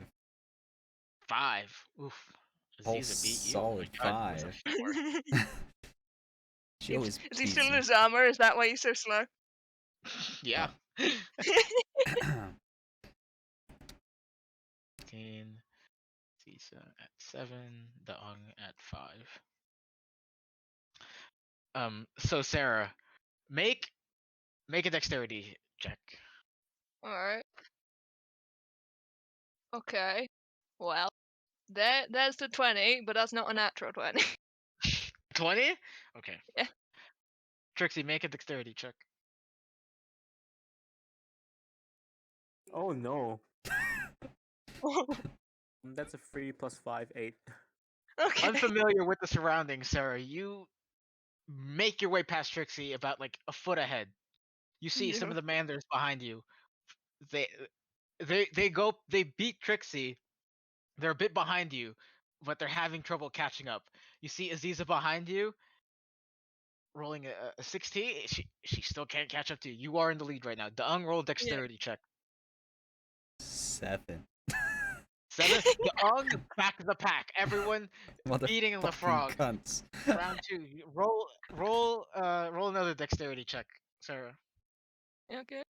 5. Oof. Oh, Aziza beat you. solid Oh my God, it was a 5. 4. She always Is he beats still in me. his armor? Is that why he's so slow? Yeah. 15. Aziza at 7. Daong at 5. So Sarah, make a dexterity check. Alright. Okay. Well, there's the 20, but that's not a natural 20. 20? Okay. Yeah. Trixie, make a dexterity check. Oh no. That's a 3 plus 5, 8. Okay. Unfamiliar with the surroundings, Sarah, you make your way past Trixie about like a foot ahead. You see some of the Manders behind you. They they beat Trixie. They're a bit behind you, but they're having trouble catching up. You see Aziza behind you, rolling a 16. She still can't catch up to you. You are in the lead right now. Daung, roll dexterity check. 7. 7. Daung, back of the pack. Everyone beating the frog. Cunts. Round 2. Roll another dexterity check, Sarah. Okay.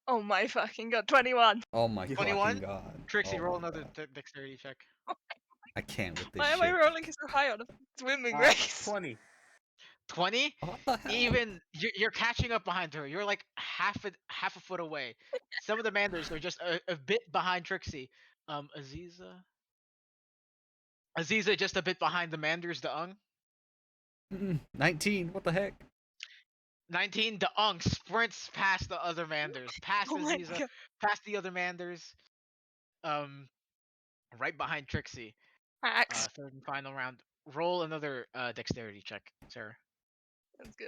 Oh my fucking god, 21. Oh my 21? fucking god. Trixie, Oh roll my another God. dexterity check. I can't with this Why am I shit. rolling so high on a swimming race? 20. 20. What the hell? Even you're catching up behind her. You're like half a foot away. Some of the Manders are just a bit behind Trixie. Aziza. Aziza just a bit behind the Manders. Daung. 19. What the heck? 19. Daung sprints past the other Manders, past Oh my Aziza, god. past the other Manders. Um, right behind Trixie. Axe. Third and final round. Roll another dexterity check, Sarah. Let's go.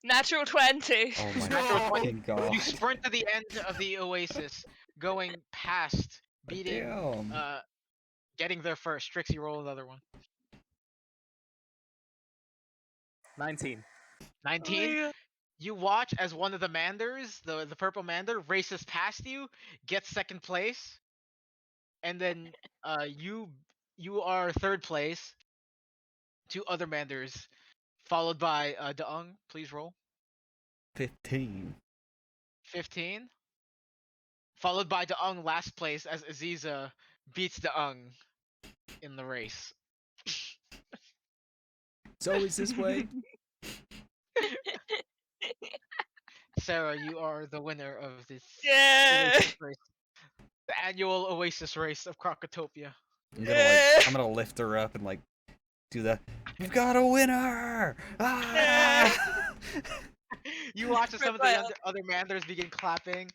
Natural 20. Oh my Natural 20. fucking god. You sprint to the end of the oasis, going past, beating, Damn. getting there first. Trixie, roll another one. 19. Oh 19. my god. You watch as one of the Manders, the purple Mander, races past you, gets second place, and then you are third place. Two other Manders, followed by Daung. Please roll. 15. 15. Followed by Daung last place as Aziza beats Daung in the race. It's always this way. Sarah, you are the winner of this Yeah. Oasis race. The annual Oasis race of Crocotopia. I'm gonna lift her up and like do the we've got a winner! Ah! You watch as some of Right, the other Manders begin clapping,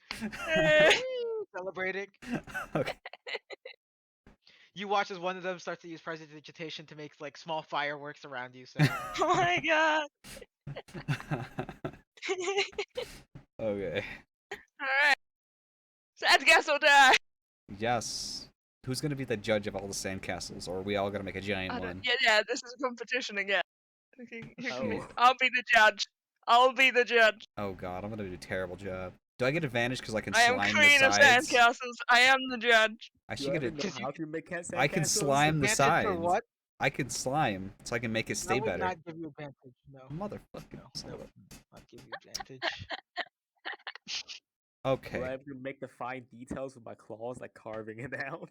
celebrating. Okay. You watch as one of them starts to use prestidigitation to make like small fireworks around you. Sarah. Oh my god. Okay. Alright. Sandcastle die. Yes. Who's gonna be the judge of all the sandcastles, or are we all gonna make a giant one? Yeah, this is a competition again. Oh. I'll be the judge. I'll be the judge. Oh god, I'm gonna do a terrible job. Do I get advantage because I can I am slime the queen of sides? sandcastles. I am the judge. I Do should I get even know it. how to make sandcastles? I can slime the Advantage for sides. what? I can slime, so I can make it stay That would better. not give you advantage. No. Motherfucking. No, son that of a- would not give you advantage. Will I Okay. have to make the fine details with my claws, like carving it out?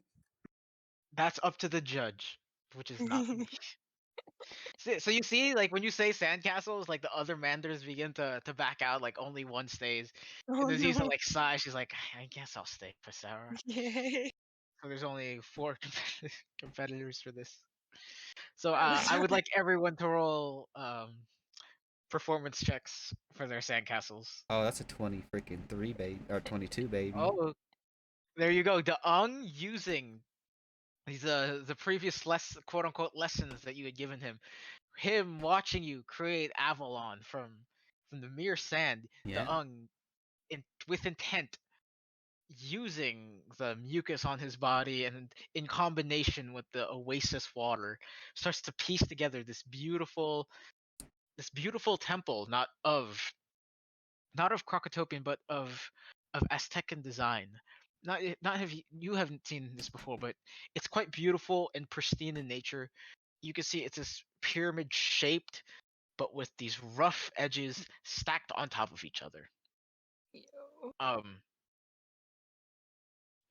That's up to the judge, which is not me. So you see, like when you say sandcastles, like the other Manders begin to back out, like only one stays. Oh And Aziza no. like sighs, she's like, I guess I'll stay for Sarah. Yay. So there's only 4 competitors for this. So I would like everyone to roll performance checks for their sandcastles. Oh, that's a 20 freaking 3 baby or 22 baby. Oh, there you go. Daung using these the previous quote unquote lessons that you had given him watching you create Avalon from the mere sand. Yeah. Daung with intent using the mucus on his body and in combination with the oasis water starts to piece together this beautiful temple, not of Crocotopian but of Aztecan design. Not have you haven't seen this before, but it's quite beautiful and pristine in nature. You can see it's this pyramid shaped but with these rough edges stacked on top of each other. Yo.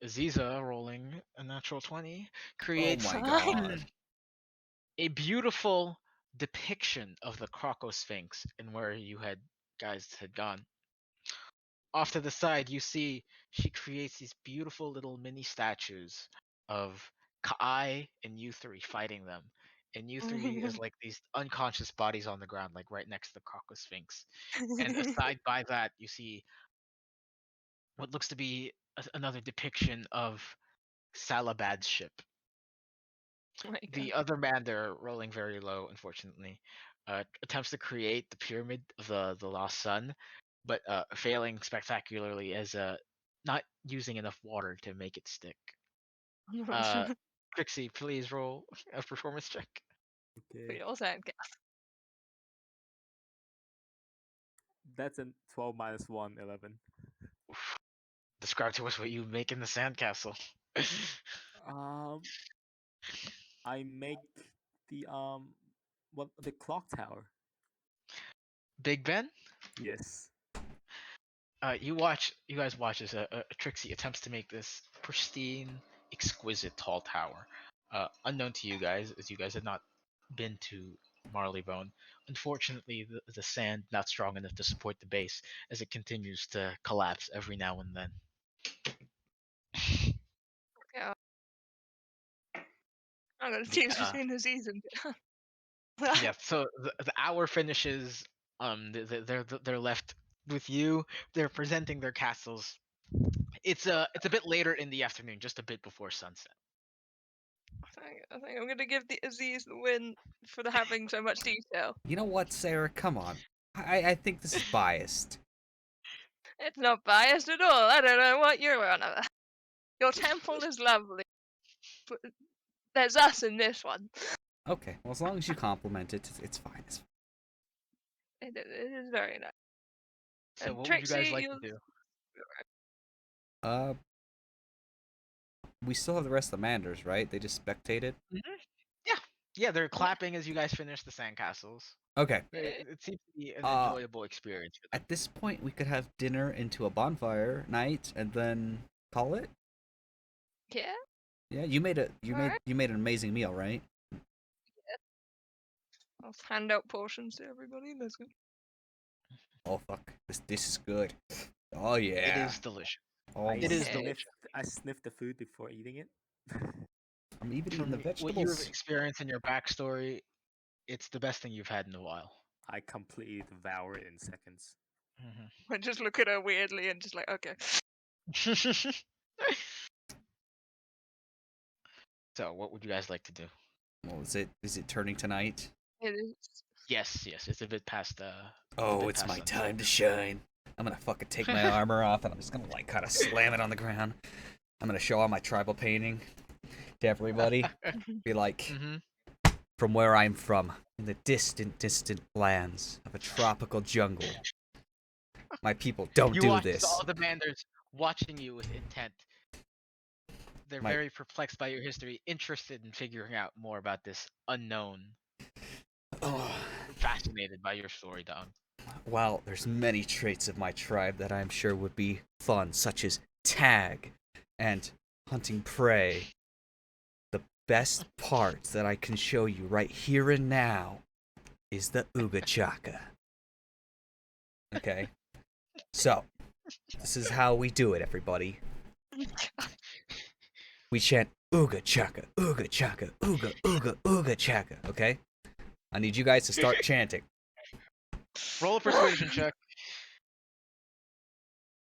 Aziza rolling a natural 20 Oh creates my Fine. god. a beautiful depiction of the Croco Sphinx and where you guys had gone. Off to the side, you see she creates these beautiful little mini statues of Kai and you three fighting them. And you three is like these unconscious bodies on the ground, like right next to the Croco Sphinx. And aside by that, you see what looks to be another depiction of Salabad's ship. Oh my The god. other Mander, rolling very low, unfortunately, attempts to create the pyramid of the lost sun, but failing spectacularly as not using enough water to make it stick. Trixie, please roll a performance check. For Okay. your sandcastle. That's a 12 minus 1, 11. Describe to us what you make in the sandcastle. Um, I make the the clock tower. Big Ben, Yes. you guys watch as a Trixie attempts to make this pristine, exquisite tall tower Unknown to you guys, as you guys have not been to Marleybone. Unfortunately, the sand not strong enough to support the base as it continues to collapse every now and then. Yeah. I'm gonna The, teach between the seasons. yeah, so the hour finishes. They're left with you. They're presenting their castles. It's a bit later in the afternoon, just a bit before sunset. I think I'm gonna give the Aziz the win for the having so much detail. You know what, Sarah? Come on. I think this is biased. It's not biased at all. I don't know what you're on about. Your temple is lovely, but there's us in this one. Okay, well, as long as you compliment it, it's fine. It's fine. It is very nice. So, And what would you guys Trixie, like you to do? Uh, we still have the rest of the Manders, right? They just spectated. Yeah, yeah, they're clapping as you guys finish the sandcastles. Okay. It seems to be an enjoyable experience for them. At this point, we could have dinner into a bonfire night and then call it. yeah. Yeah, you made Alright. you made an amazing meal, right? I'll hand out portions to everybody. That's good. Oh fuck, this is good. Oh yeah. It is delicious. Oh, It is Yeah. delicious. I sniffed the food before eating it. I'm even eating From the what you've vegetables. experienced in your backstory, it's the best thing you've had in a while. I completely devour it in seconds. I just look at her weirdly and just like, okay. So, what would you guys like to do? Well, is it turning tonight? It is. Yes, it's a bit past. Oh, it's my time to shine. I'm gonna fucking take my armor off and I'm just gonna like kind of slam it on the ground. I'm gonna show all my tribal painting to everybody. Be like, from where I'm from, in the distant, distant lands of a tropical jungle, my people don't You do watch this. all the Manders watching you with intent. They're very perplexed by your history, interested in figuring out more about this unknown. Oh. Fascinated by your story, Dong. Well, there's many traits of my tribe that I'm sure would be fun, such as tag and hunting prey. The best part that I can show you right here and now is the Uga Chaka. Okay? So, this is how we do it, everybody. We chant Uga Chaka, Uga Chaka, Uga, Uga, Uga Chaka, okay? I need you guys to start chanting. Roll a persuasion check.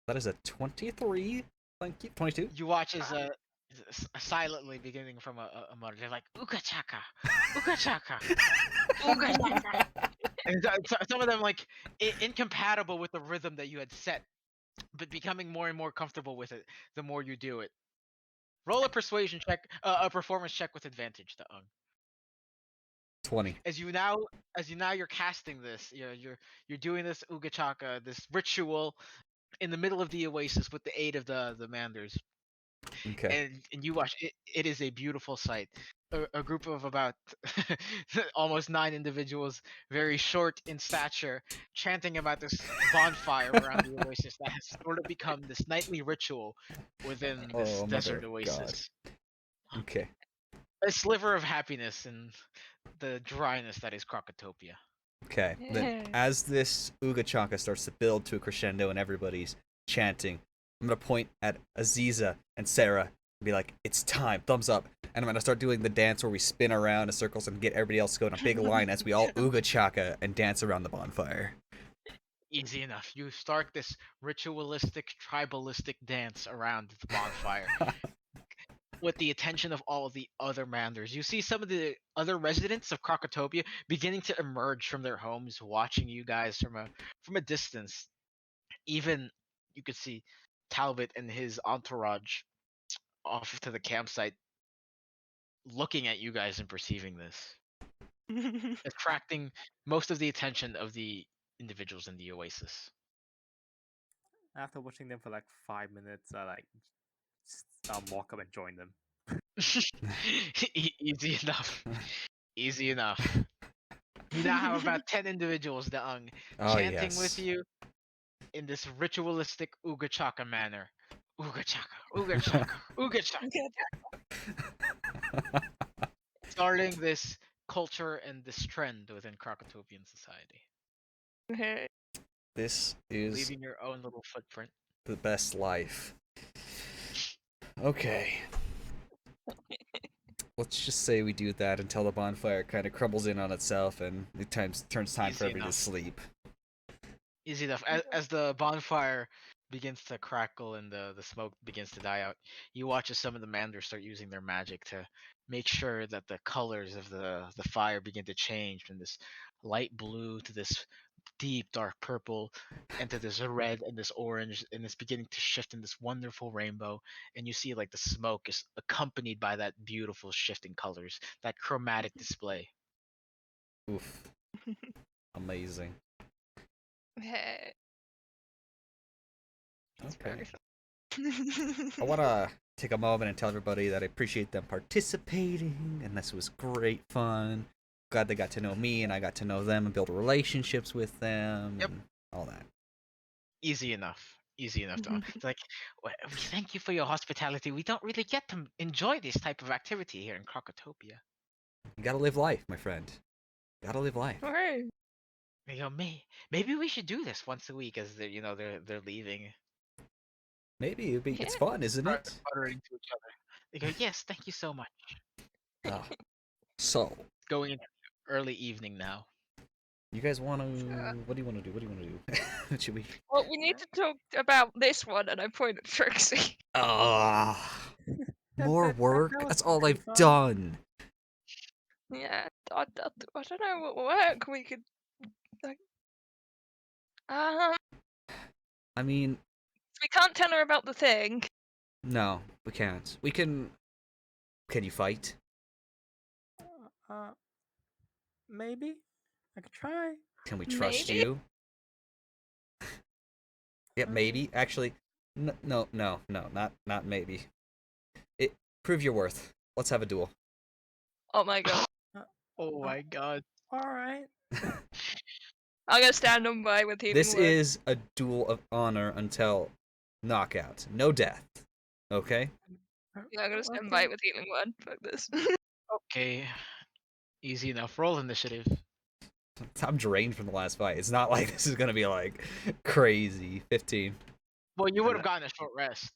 That is a 23. Thank you. 22. You watch as silently beginning from a mutter. They're like, Uga Chaka, Uga Chaka, Uga Chaka. And some of them like incompatible with the rhythm that you had set, but becoming more and more comfortable with it the more you do it. Roll a persuasion check, a performance check with advantage, Daung. 20. As you now you're casting this, you're doing this Uga Chaka, this ritual in the middle of the oasis with the aid of the Manders. Okay. And you watch it. It is a beautiful sight. A group of about almost 9 individuals, very short in stature, chanting about this bonfire around the oasis that has sort of become this nightly ritual within this desert oasis. God. Okay. A sliver of happiness in the dryness that is Crocotopia. Okay. Then, as this Uga Chaka starts to build to a crescendo and everybody's chanting, I'm gonna point at Aziza and Sarah and be like, "It's time! Thumbs up!" And I'm gonna start doing the dance where we spin around in circles and get everybody else to go in a big line as we all Uga Chaka and dance around the bonfire. Easy enough. You start this ritualistic, tribalistic dance around the bonfire. With the attention of all of the other Manders. You see some of the other residents of Crocotopia beginning to emerge from their homes, watching you guys from a distance. Even you could see Talbot and his entourage off to the campsite looking at you guys and perceiving this. Attracting most of the attention of the individuals in the oasis. After watching them for like 5 minutes, I walk up and join them. Easy enough. Easy enough. You now have about 10 individuals chanting with you in this ritualistic Uga Chaka manner. Uga Chaka, Uga Chaka, Uga Chaka. starting this culture and this trend within Krokotopian society. This is Leaving your own little footprint. the best life. Okay. Let's just say we do that until the bonfire kind of crumbles in on itself and it turns time for Easy everybody to enough. sleep. Easy enough. As the bonfire begins to crackle and the smoke begins to die out, you watch as some of the manders start using their magic to make sure that the colors of the fire begin to change from this light blue to this deep dark purple and to this red and this orange, and it's beginning to shift in this wonderful rainbow. And you see like the smoke is accompanied by that beautiful shifting colors, that chromatic display. Oof. Amazing. Hey. Okay. I want to take a moment and tell everybody that I appreciate them participating, and this was great fun. Glad they got to know me, and I got to know them and build relationships with them, Yep. and all that. Easy enough. Easy enough to. It's like, we thank you for your hospitality. We don't really get to enjoy this type of activity here in Krokotopia. You gotta live life, my friend. Gotta live life. Woohoo. They go, maybe we should do this once a week as they're leaving. Maybe it's Yeah. fun, isn't Start it? muttering to each other. They go, yes, thank you so much. Ah. So, Going into early evening now. you guys want to? What do you want to do? What do you want to do? Should we? Well, we need to talk about this one, and I point at Trixie. Ah, more work. was That's all pretty I've fun. done. Yeah, I don't know what work we could. Like, I mean, we can't tell her about the thing. no, we can't. We can. Can you fight? Maybe I could try. Can we trust Maybe. you? Yeah, maybe. Actually, no, not maybe. Prove your worth. Let's have a duel. Oh my god. Oh my god. All right. I'm gonna stand on by with healing This word. is a duel of honor until knockout. No death. Okay? Yeah, I'm gonna stand by with healing word. Fuck this. Okay. Easy enough. Roll initiative. I'm drained from the last fight. It's not like this is gonna be like crazy. 15. Well, you would have gotten a short rest.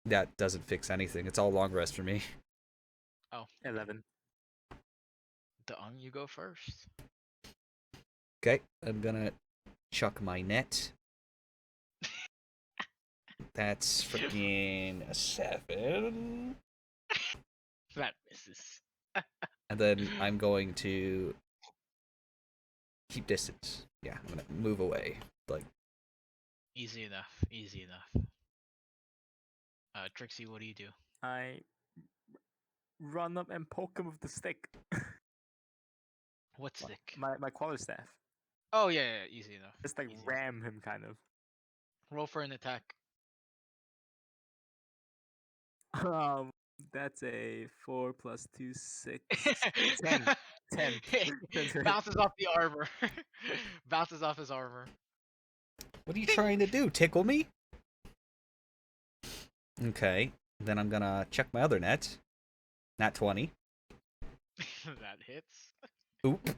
That doesn't fix anything. It's all long rest for me. Oh. 11. Dung, you go first. Okay, I'm gonna chuck my net. That's freaking a 7. That misses. And then I'm going to keep distance. Yeah, I'm gonna move away. Like, Easy enough. Easy enough. Trixie, what do you do? I run up and poke him with the stick. What stick? My quarterstaff. Oh yeah, easy enough. Just like Easy. ram him, kind of. Roll for an attack. That's a 4 plus 2, 6, 10. 10. Bounces off the armor. Bounces off his armor. what are you trying to do? Tickle me? Okay, then I'm gonna check my other net. Nat 20. That hits. Oop.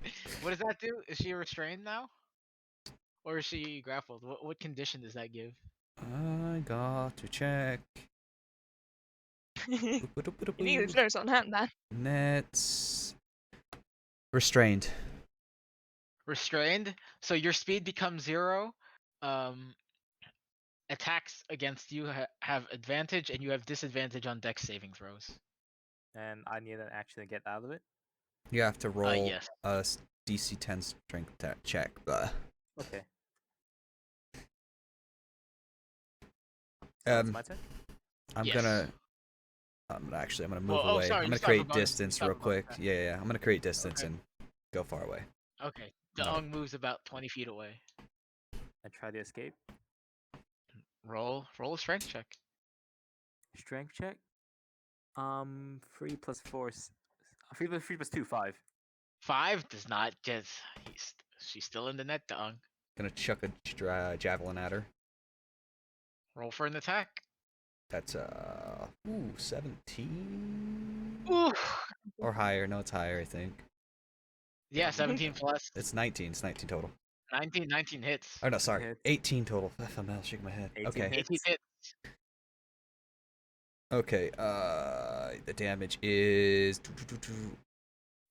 What does that do? Is she restrained now? Or is she grappled? What condition does that give? I got to check. You need his nose on hand, man. Nets. Restrained. Restrained? So your speed becomes 0. Attacks against you have advantage, and you have disadvantage on dex saving throws. And I need an action to get out of it. You have to roll Yes. a DC 10 strength check. Blah. Okay. So that's my turn? I'm Yes. gonna. I'm gonna move Well, away. sorry, I'm you gonna still have a create bonus- you distance still have real a bonus quick. attack. Yeah. I'm gonna create distance Okay. and go far away. Okay. No. Dung moves about 20 feet away. I try to escape. Roll a strength check. Strength check. 3 plus 4. 3 plus 2, 5. 5 does not get. She's still in the net, Dung. Gonna chuck a javelin at her. Roll for an attack. That's 17. Ooh, Or higher. No, it's higher, I think. Yeah, 17 plus It's 19. It's 19 total. 19 hits. Oh, no, sorry. Hits. 18 total. I'm shaking my head. 18 Okay. hits. 18 hits. Okay, the damage is...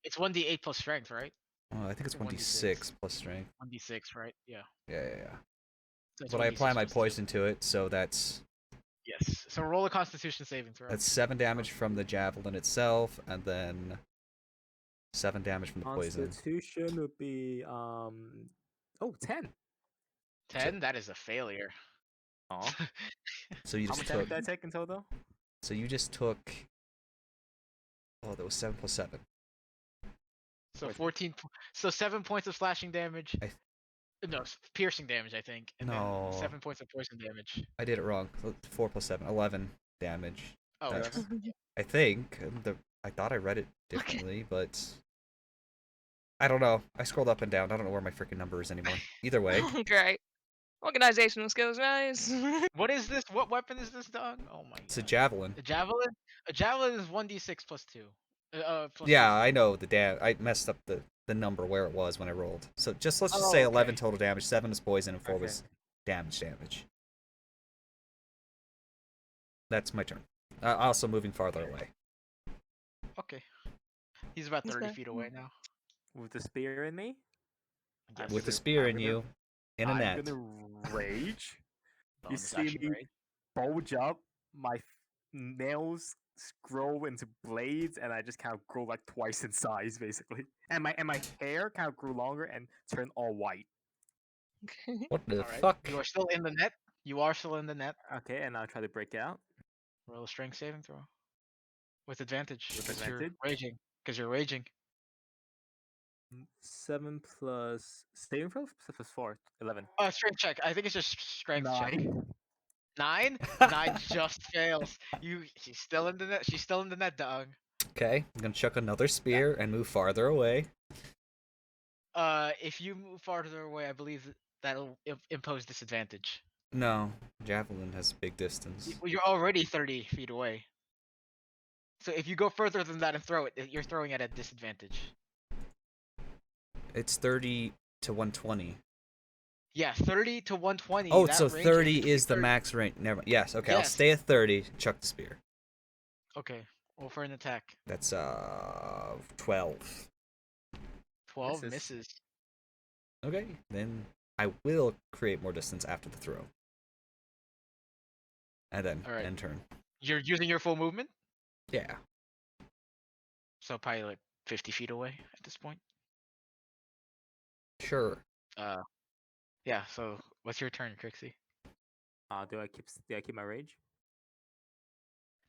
It's 1d8 plus strength, right? Oh, I think it's 1d6 plus strength. 1d6, right? Yeah. Yeah. So it's But I 1d6 apply my plus two. poison to it, so that's Yes. So roll a Constitution saving throw. 7 damage from the javelin itself, and then 7 damage from the poison. Constitution would be 10. 10. That is a failure. Oh. So you How just much took... damage did I take in total? So you just took... Oh, that was 7 plus 7. So 14. So 7 points of slashing damage. No, piercing damage, I think. And No. then 7 points of poison damage. I did it wrong. 4 plus 7. 11 damage. Oh, That's- 11? Yeah. I think. I thought I read it differently, but... I don't know. I scrolled up and down. I don't know where my freaking number is anymore. Either way. Great. Organizational skills, guys. What is this? What weapon is this, dog? Oh my god. It's a javelin. A javelin? A javelin is 1d6 plus 2. Plus Yeah, 2. I know the I messed up the number where it was when I rolled. So let's just say 11 total damage. 7 is poison and 4 was damage. That's my turn. Also moving farther away. Okay. He's about He's 30 back. feet away now. With the spear in me? Yes. With the spear I'm in gonna- you, in a net. I'm gonna rage. You Bonus see action, me right? bulge up, my nails grow into blades, and I just kind of grow like twice in size, basically. And my hair kind of grew longer and turned all white. What the Alright. fuck? You are still in the net. You are still in the net. Okay, and I'll try to break out. Roll a strength saving throw. With advantage. With 'cause you're advantage? raging. Because you're raging. 7 plus saving throw plus 4, 11. Strength check. I think it's just strength check. 9. 9? 9 just fails. She's still in the net. She's still in the net, dog. Okay, I'm gonna chuck another spear and move farther away. If you move farther away, I believe that'll impose disadvantage. No, javelin has big distance. Well, you're already 30 feet away. So if you go further than that and throw it, you're throwing at a disadvantage. It's 30 to 120. Yeah, 30 to 120. Oh, that so range 30 is the 30. max range. Never mind. Yes, okay, I'll Yes. stay at 30, chuck the spear. Okay, roll for an attack. That's 12. 12 Misses. misses. Okay, then I will create more distance after the throw. And then Alright. end turn. You're using your full movement? Yeah. So probably like 50 feet away at this point. Sure. Yeah, so what's your turn, Trixie? Do I keep my rage?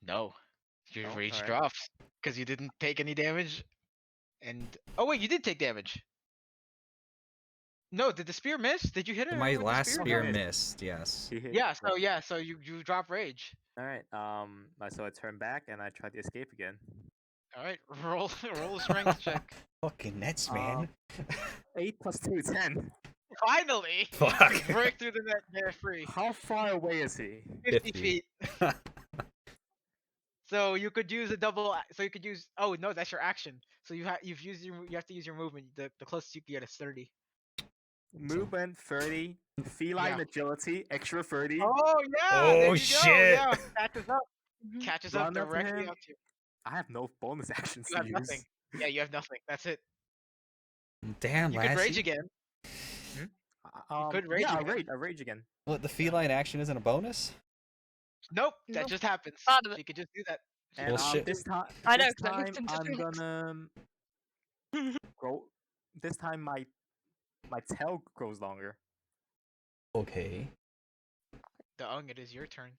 No. Your No? rage Alright. drops. Because you didn't take any damage. And oh wait, you did take damage. No, did the spear miss? Did you hit it? My with the last spear hit. missed, yes. He hit. Yeah, so you drop rage. Alright, so I turn back and I try to escape again. Alright, roll a strength check. Fucking nets, man. 8 plus 2, 10. Finally! Fuck. You break through the net, they're free. How far away is he? 50 50. feet. So you could use a double. So you could use. Oh no, that's your action. So you have to use your movement. The closest you can get is 30. Movement 30, feline Yeah. agility extra 30. Oh yeah! Oh, there you go, shit. Yeah, catches up. Catches up Run up to directly him. up to you. I have no bonus actions You to have use. nothing. Yeah, you have nothing. That's it. Damn, You could rage Lassie. again. could rage yeah, again. I rage again. What, the feline action isn't a bonus? Nope, that Nope. just happens. Thought of it. She could just do that. And Bullshit. this time, I know, this 'cause I time moved into I'm Phoenix. gonna grow. This time my tail grows longer. Okay. Daung, it is your turn.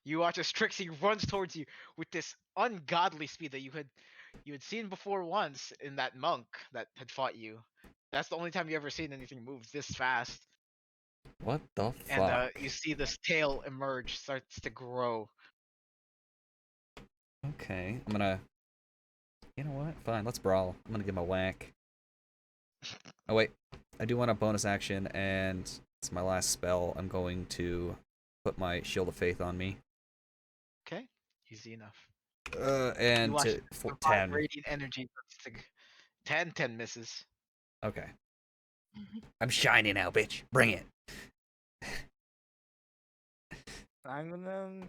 You watch as Trixie runs towards you with this ungodly speed that you had seen before once in that monk that had fought you. That's the only time you ever seen anything move this fast. What the And fuck? you see this tail emerge, starts to grow. Okay, I'm gonna... You know what? Fine, let's brawl. I'm gonna give him a whack. Oh wait, I do want a bonus action, and it's my last spell. I'm going to put my Shield of Faith on me. Okay, easy enough. You And watch to it provide 10. radiant energy. 10 misses. Okay. I'm shiny now, bitch. Bring it. I'm gonna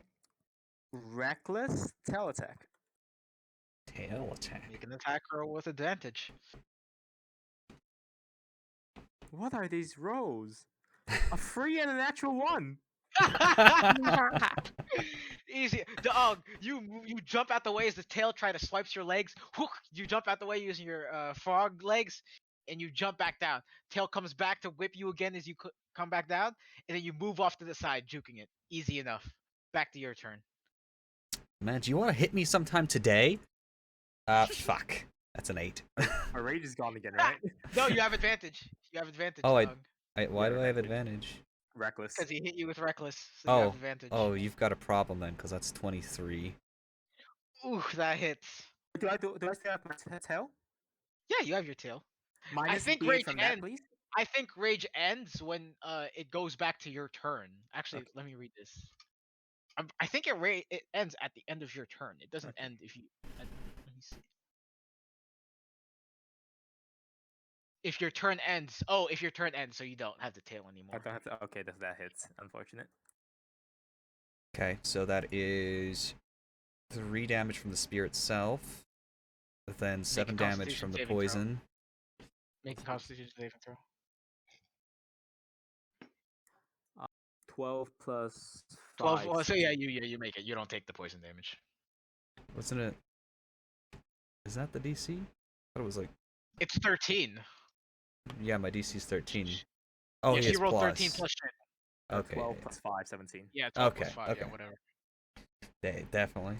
reckless tail attack. Tail attack. Make an attack roll with advantage. What are these rolls? A 3 and a natural 1. Easy. Dog, you jump out the way as the tail try to swipes your legs. Whook, you jump out the way using your frog legs, and you jump back down. Tail comes back to whip you again as you come back down, and then you move off to the side, juking it. Easy enough. Back to your turn. Man, do you want to hit me sometime today? Fuck. That's an 8. My rage is gone again, right? No, you have advantage. You have advantage, Oh, dog. why Yeah, do I have exactly. advantage? Reckless. Because he hit you with reckless, so you have advantage. Oh, you've got a problem then, because that's 23. Ooh, that hits. Do I still have my tail? Yeah, you have your tail. Minus I think D8 rage from that, ends. please. I think rage ends when it goes back to your turn. Actually, Okay. let me read this. I think it ends at the end of your turn. It doesn't end if you. Let me see. If your turn ends. Oh, if your turn ends, so you don't have the tail I anymore. don't have to. Okay, that hits. Unfortunate. Okay, so that is 3 damage from the spear itself. Then 7 damage from the Constitution saving throw. poison. Make a Constitution saving throw. 12 plus 12. 5. Well, so yeah, you make it. You don't take the poison damage. Wasn't it? Is that the DC? I thought it was like. It's 13. Yeah, my DC's 13. Oh, Yeah, he she has rolled plus. 13 plus shit. Okay. 12 plus 5, 17. Yeah, 12 Okay, plus 5. okay. Yeah, whatever. Definitely.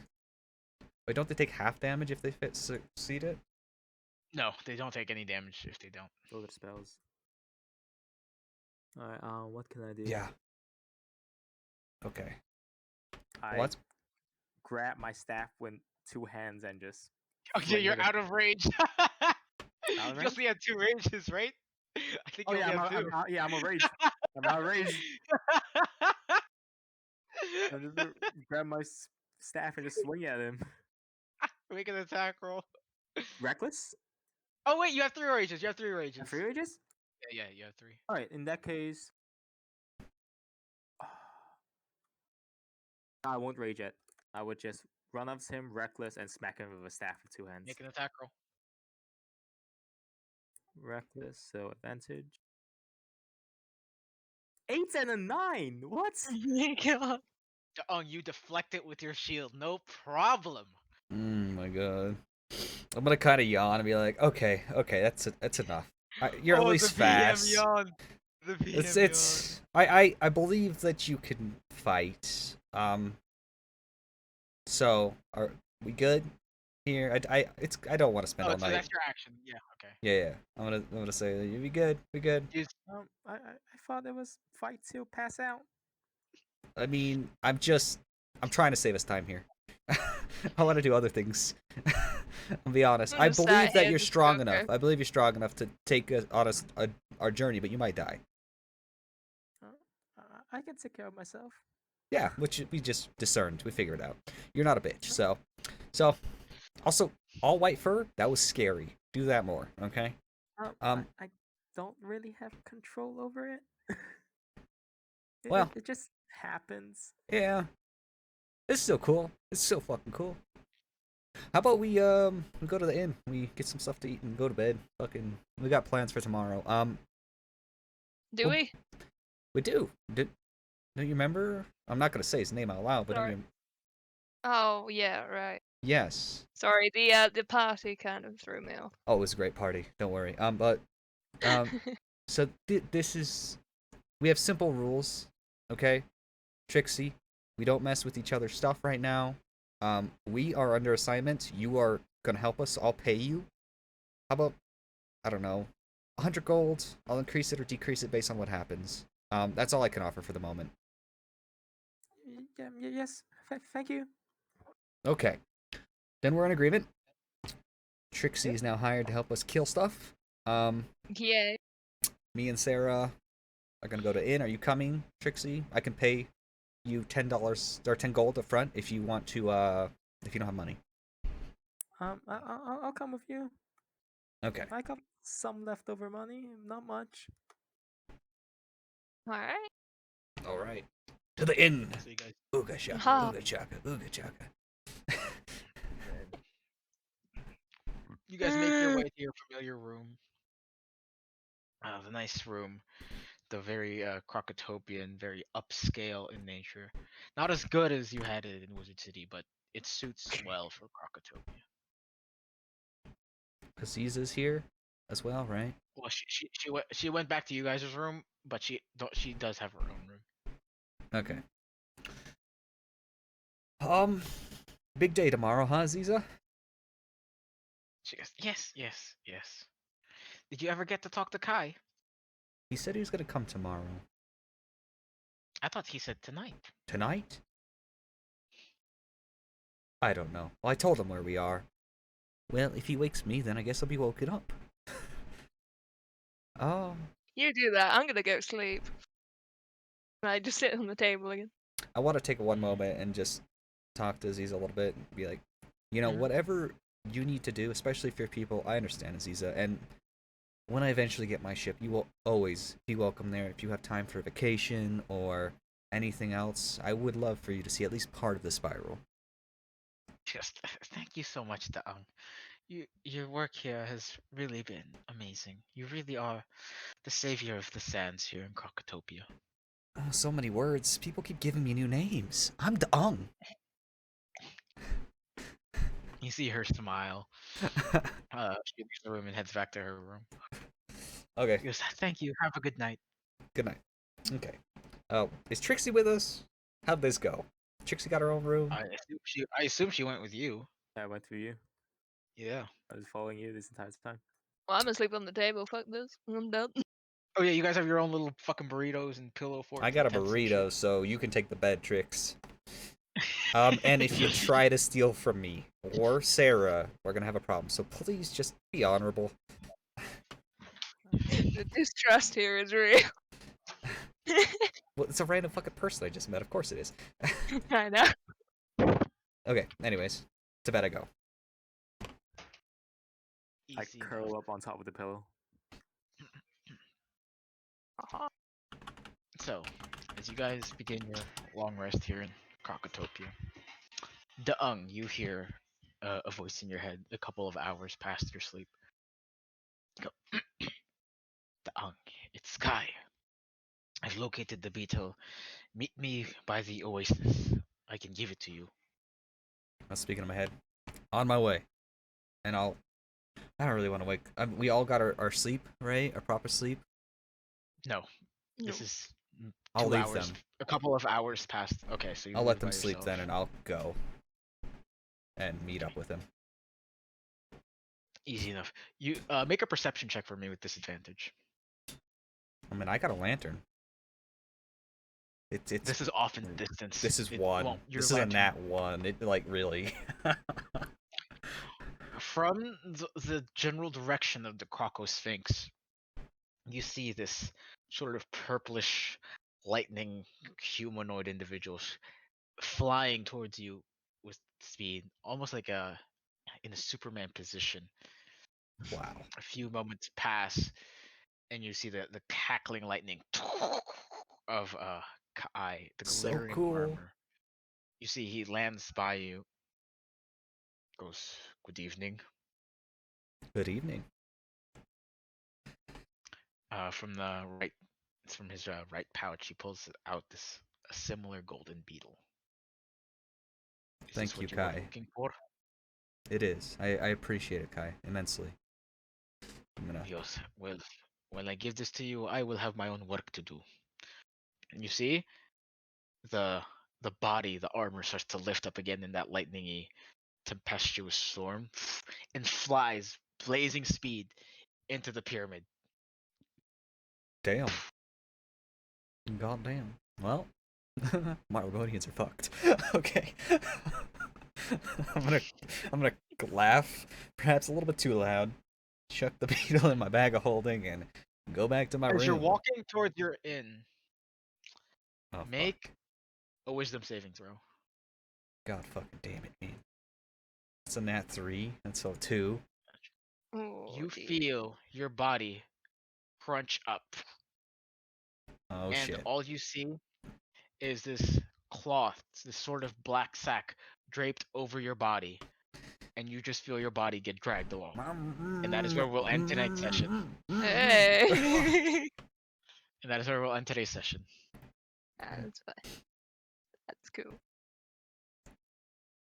Wait, don't they take half damage if they succeed it? No, they don't take any damage if they don't. Those are spells. Alright, what can I do? Yeah. Okay. I What? grab my staff with 2 hands and just. Okay, fling you're it at- out of range. Out of You range? only have 2 ranges, right? I think Oh you yeah, only have 2. I'm a rage. I'm out of rage. I just grab my staff and just swing at him. Make an attack roll. Reckless? Oh wait, you have 3 rages. You have 3 rages. 3 rages? Yeah, you have 3. Alright, in that case. I won't rage yet. I would just run up to him, reckless, and smack him with a staff with 2 hands. Make an attack roll. Reckless, so advantage. 8 and a 9! What? Oh my god. Oh, you deflect it with your shield. No problem. My god. I'm gonna kind of yawn and be like, okay, that's enough. You're at least fast. The PM yawn. The PM It's I believe that you can fight. So are we good here? I don't want to spend all so night. that's your action. Yeah, okay. Yeah. I'm gonna say that we good. We good. I thought it was fight to pass out. I mean, I'm trying to save us time here. I want to do other things. I'll be honest. I believe that you're strong enough. I believe you're strong enough to take us on our journey, but you might die. I can take care of myself. Yeah, which we just discerned. We figured it out. You're not a bitch, so. Also, all white fur. That was scary. Do that more, okay? I don't really have control over it. Well, it just happens. Yeah. It's still cool. It's still fucking cool. How about we go to the inn, we get some stuff to eat and go to bed. We got plans for tomorrow. Do we? We do. Don't you remember? I'm not gonna say his name out loud, but Sorry. Oh yeah, right. Yes. Sorry, the party kind of threw me off. Oh, it was a great party. Don't worry. So this is. We have simple rules, okay? Trixie, we don't mess with each other's stuff right now. We are under assignment. You are gonna help us. I'll pay you. How about, I don't know, 100 gold? I'll increase it or decrease it based on what happens. That's all I can offer for the moment. Yes. Thank you. Okay. Then we're in agreement. Trixie is now hired to help us kill stuff. Yeah. Me and Sarah are gonna go to inn. Are you coming, Trixie? I can pay you $10 or 10 gold up front if you want to. If you don't have money. I'll come with you. Okay. I got some leftover money, not much. Alright. All right. To the inn. So you guys, Ooga shaka, Ha. ooga chaka, ooga chaka. you guys make your way to your familiar room. The nice room, the very Crocotopian, very upscale in nature. Not as good as you had it in Wizard City, but it suits well for Crocotopia. Aziza's here as well, right? Well, she went back to you guys' room, but she does have her own room. Okay. Big day tomorrow, huh, Aziza? She goes, yes. Did you ever get to talk to Kai? He said he was gonna come tomorrow. I thought he said tonight. Tonight? I don't know. Well, I told him where we are. Well, if he wakes me, then I guess I'll be woken up. Oh. You do that. I'm gonna go sleep. And I just sit on the table again. I want to take one moment and just talk to Aziza a little bit and be like, you know, Mhm. whatever you need to do, especially for your people, I understand, Aziza. And when I eventually get my ship, you will always be welcome there. If you have time for vacation or anything else, I would love for you to see at least part of the spiral. Just thank you so much, Daang. Your work here has really been amazing. You really are the savior of the sands here in Crocotopia. Oh, so many words. People keep giving me new names. I'm Daang. You see her smile. She leaves the room and heads back to her room. Okay, She goes, "Thank you. Have a good night." good night. Okay. Oh, is Trixie with us? How'd this go? Trixie got her own room? I assume she went with you. I went with you. Yeah. I was following you this entire time. Well, I'm asleep on the table. Fuck this. I'm done. Oh yeah, you guys have your own little fucking burritos and pillow forts. I got a and tents and burrito, shit. so you can take the bed, Trix. And if you try to steal from me or Sarah, we're gonna have a problem. So please just be honorable. The distrust here is real. Well, it's a random fucking person I just met. Of course it is. I know. Okay, anyways. To bed I go. I Easy curl enough. up on top of the pillow. Uh-huh. So, as you guys begin your long rest here in Crocotopia, Daang, you hear a voice in your head a couple of hours past your sleep. Go, Daang, it's Sky. I've located the beetle. Meet me by the oasis. I can give it to you. I'm speaking in my head. On my way. And I don't really want to wake. We all got our sleep, right? Our proper sleep. No, No. this is I'll 2 leave hours, them. a couple of hours past. Okay, so you I'll leave let by them sleep yourself. then, and I'll go and meet up with him. Easy enough. You make a perception check for me with disadvantage. I mean, I got a lantern. It's This is off in the distance. this is It one. won't- your This is a lantern- nat one. It like really. From the general direction of the Croco Sphinx, you see this sort of purplish lightning humanoid individuals flying towards you with speed, almost like in a Superman position. Wow. A few moments pass, and you see the cackling lightning of Kai, the So glittering cool. armor. You see he lands by you, goes, "Good evening." Good evening. From the right, it's from his right pouch. He pulls out a similar golden beetle. Is Thank this you, what you were Kai. looking for? It is. I appreciate it, Kai, immensely. I'm gonna. Yes. Well, when I give this to you, I will have my own work to do. And you see, the body, the armor starts to lift up again in that lightningy, tempestuous storm, and flies blazing speed into the pyramid. Damn. Goddamn. Well, my Argonians are fucked. Okay. I'm gonna laugh, perhaps a little bit too loud. Chuck the beetle in my bag of holding and go back to my As room. you're walking towards your inn, Oh, make fuck. a wisdom saving throw. God fucking damn it, man. It's a nat 3, and so 2. Oh, You dear. feel your body crunch up, Oh, and shit. all you see is this cloth, this sort of black sack draped over your body, and you just feel your body get dragged along. And that is where we'll end tonight's session. Hey. And that is where we'll end today's session. That's fine. That's cool.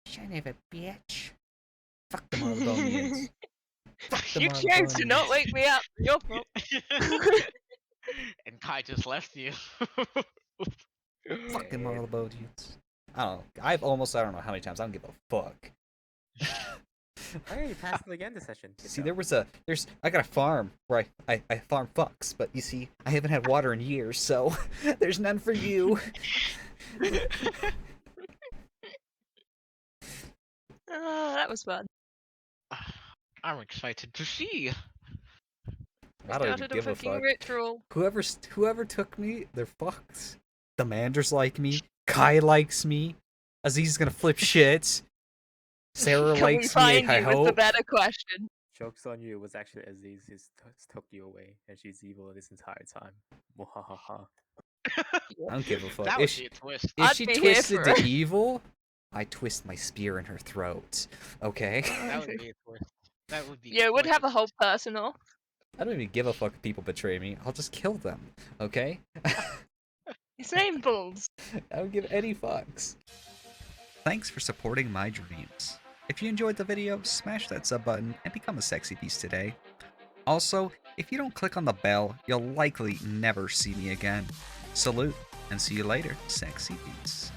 Son of a bitch. Fuck the Marlbonians. Fuck the You chose to not Marlbonians. wake me up. Your fault. And Kai just left you. Fucking Marlbonians. I don't know. I don't know how many times. I don't give a fuck. Hey, you passed it again this session. Good See, job. I got a farm where I farm fucks, but you see, I haven't had water in years, so there's none for you. Oh, that was fun. I'm excited to see. I don't even Started a give a fucking fuck. ritual. Whoever took me, they're fucked. The Manders like me. Kai likes me. Aziz is gonna flip shit. Sarah Can we likes me, find I you? Was the hope. better question. Joke's on you. It was actually Aziz who took you away, and she's evil this entire time. Mwahaha. I don't give a fuck. That would be a twist. If I'd she be here twisted for to it. evil, I twist my spear in her throat. Okay? That would be a twist. That would be. Yeah, it would quite have a a whole person off. I don't even give a fuck if people betray me. I'll just kill them. Okay? Same balls. I don't give any fucks. Thanks for supporting my dreams. If you enjoyed the video, smash that sub button and become a sexy piece today. Also, if you don't click on the bell, you'll likely never see me again. Salute, and see you later, sexy piece.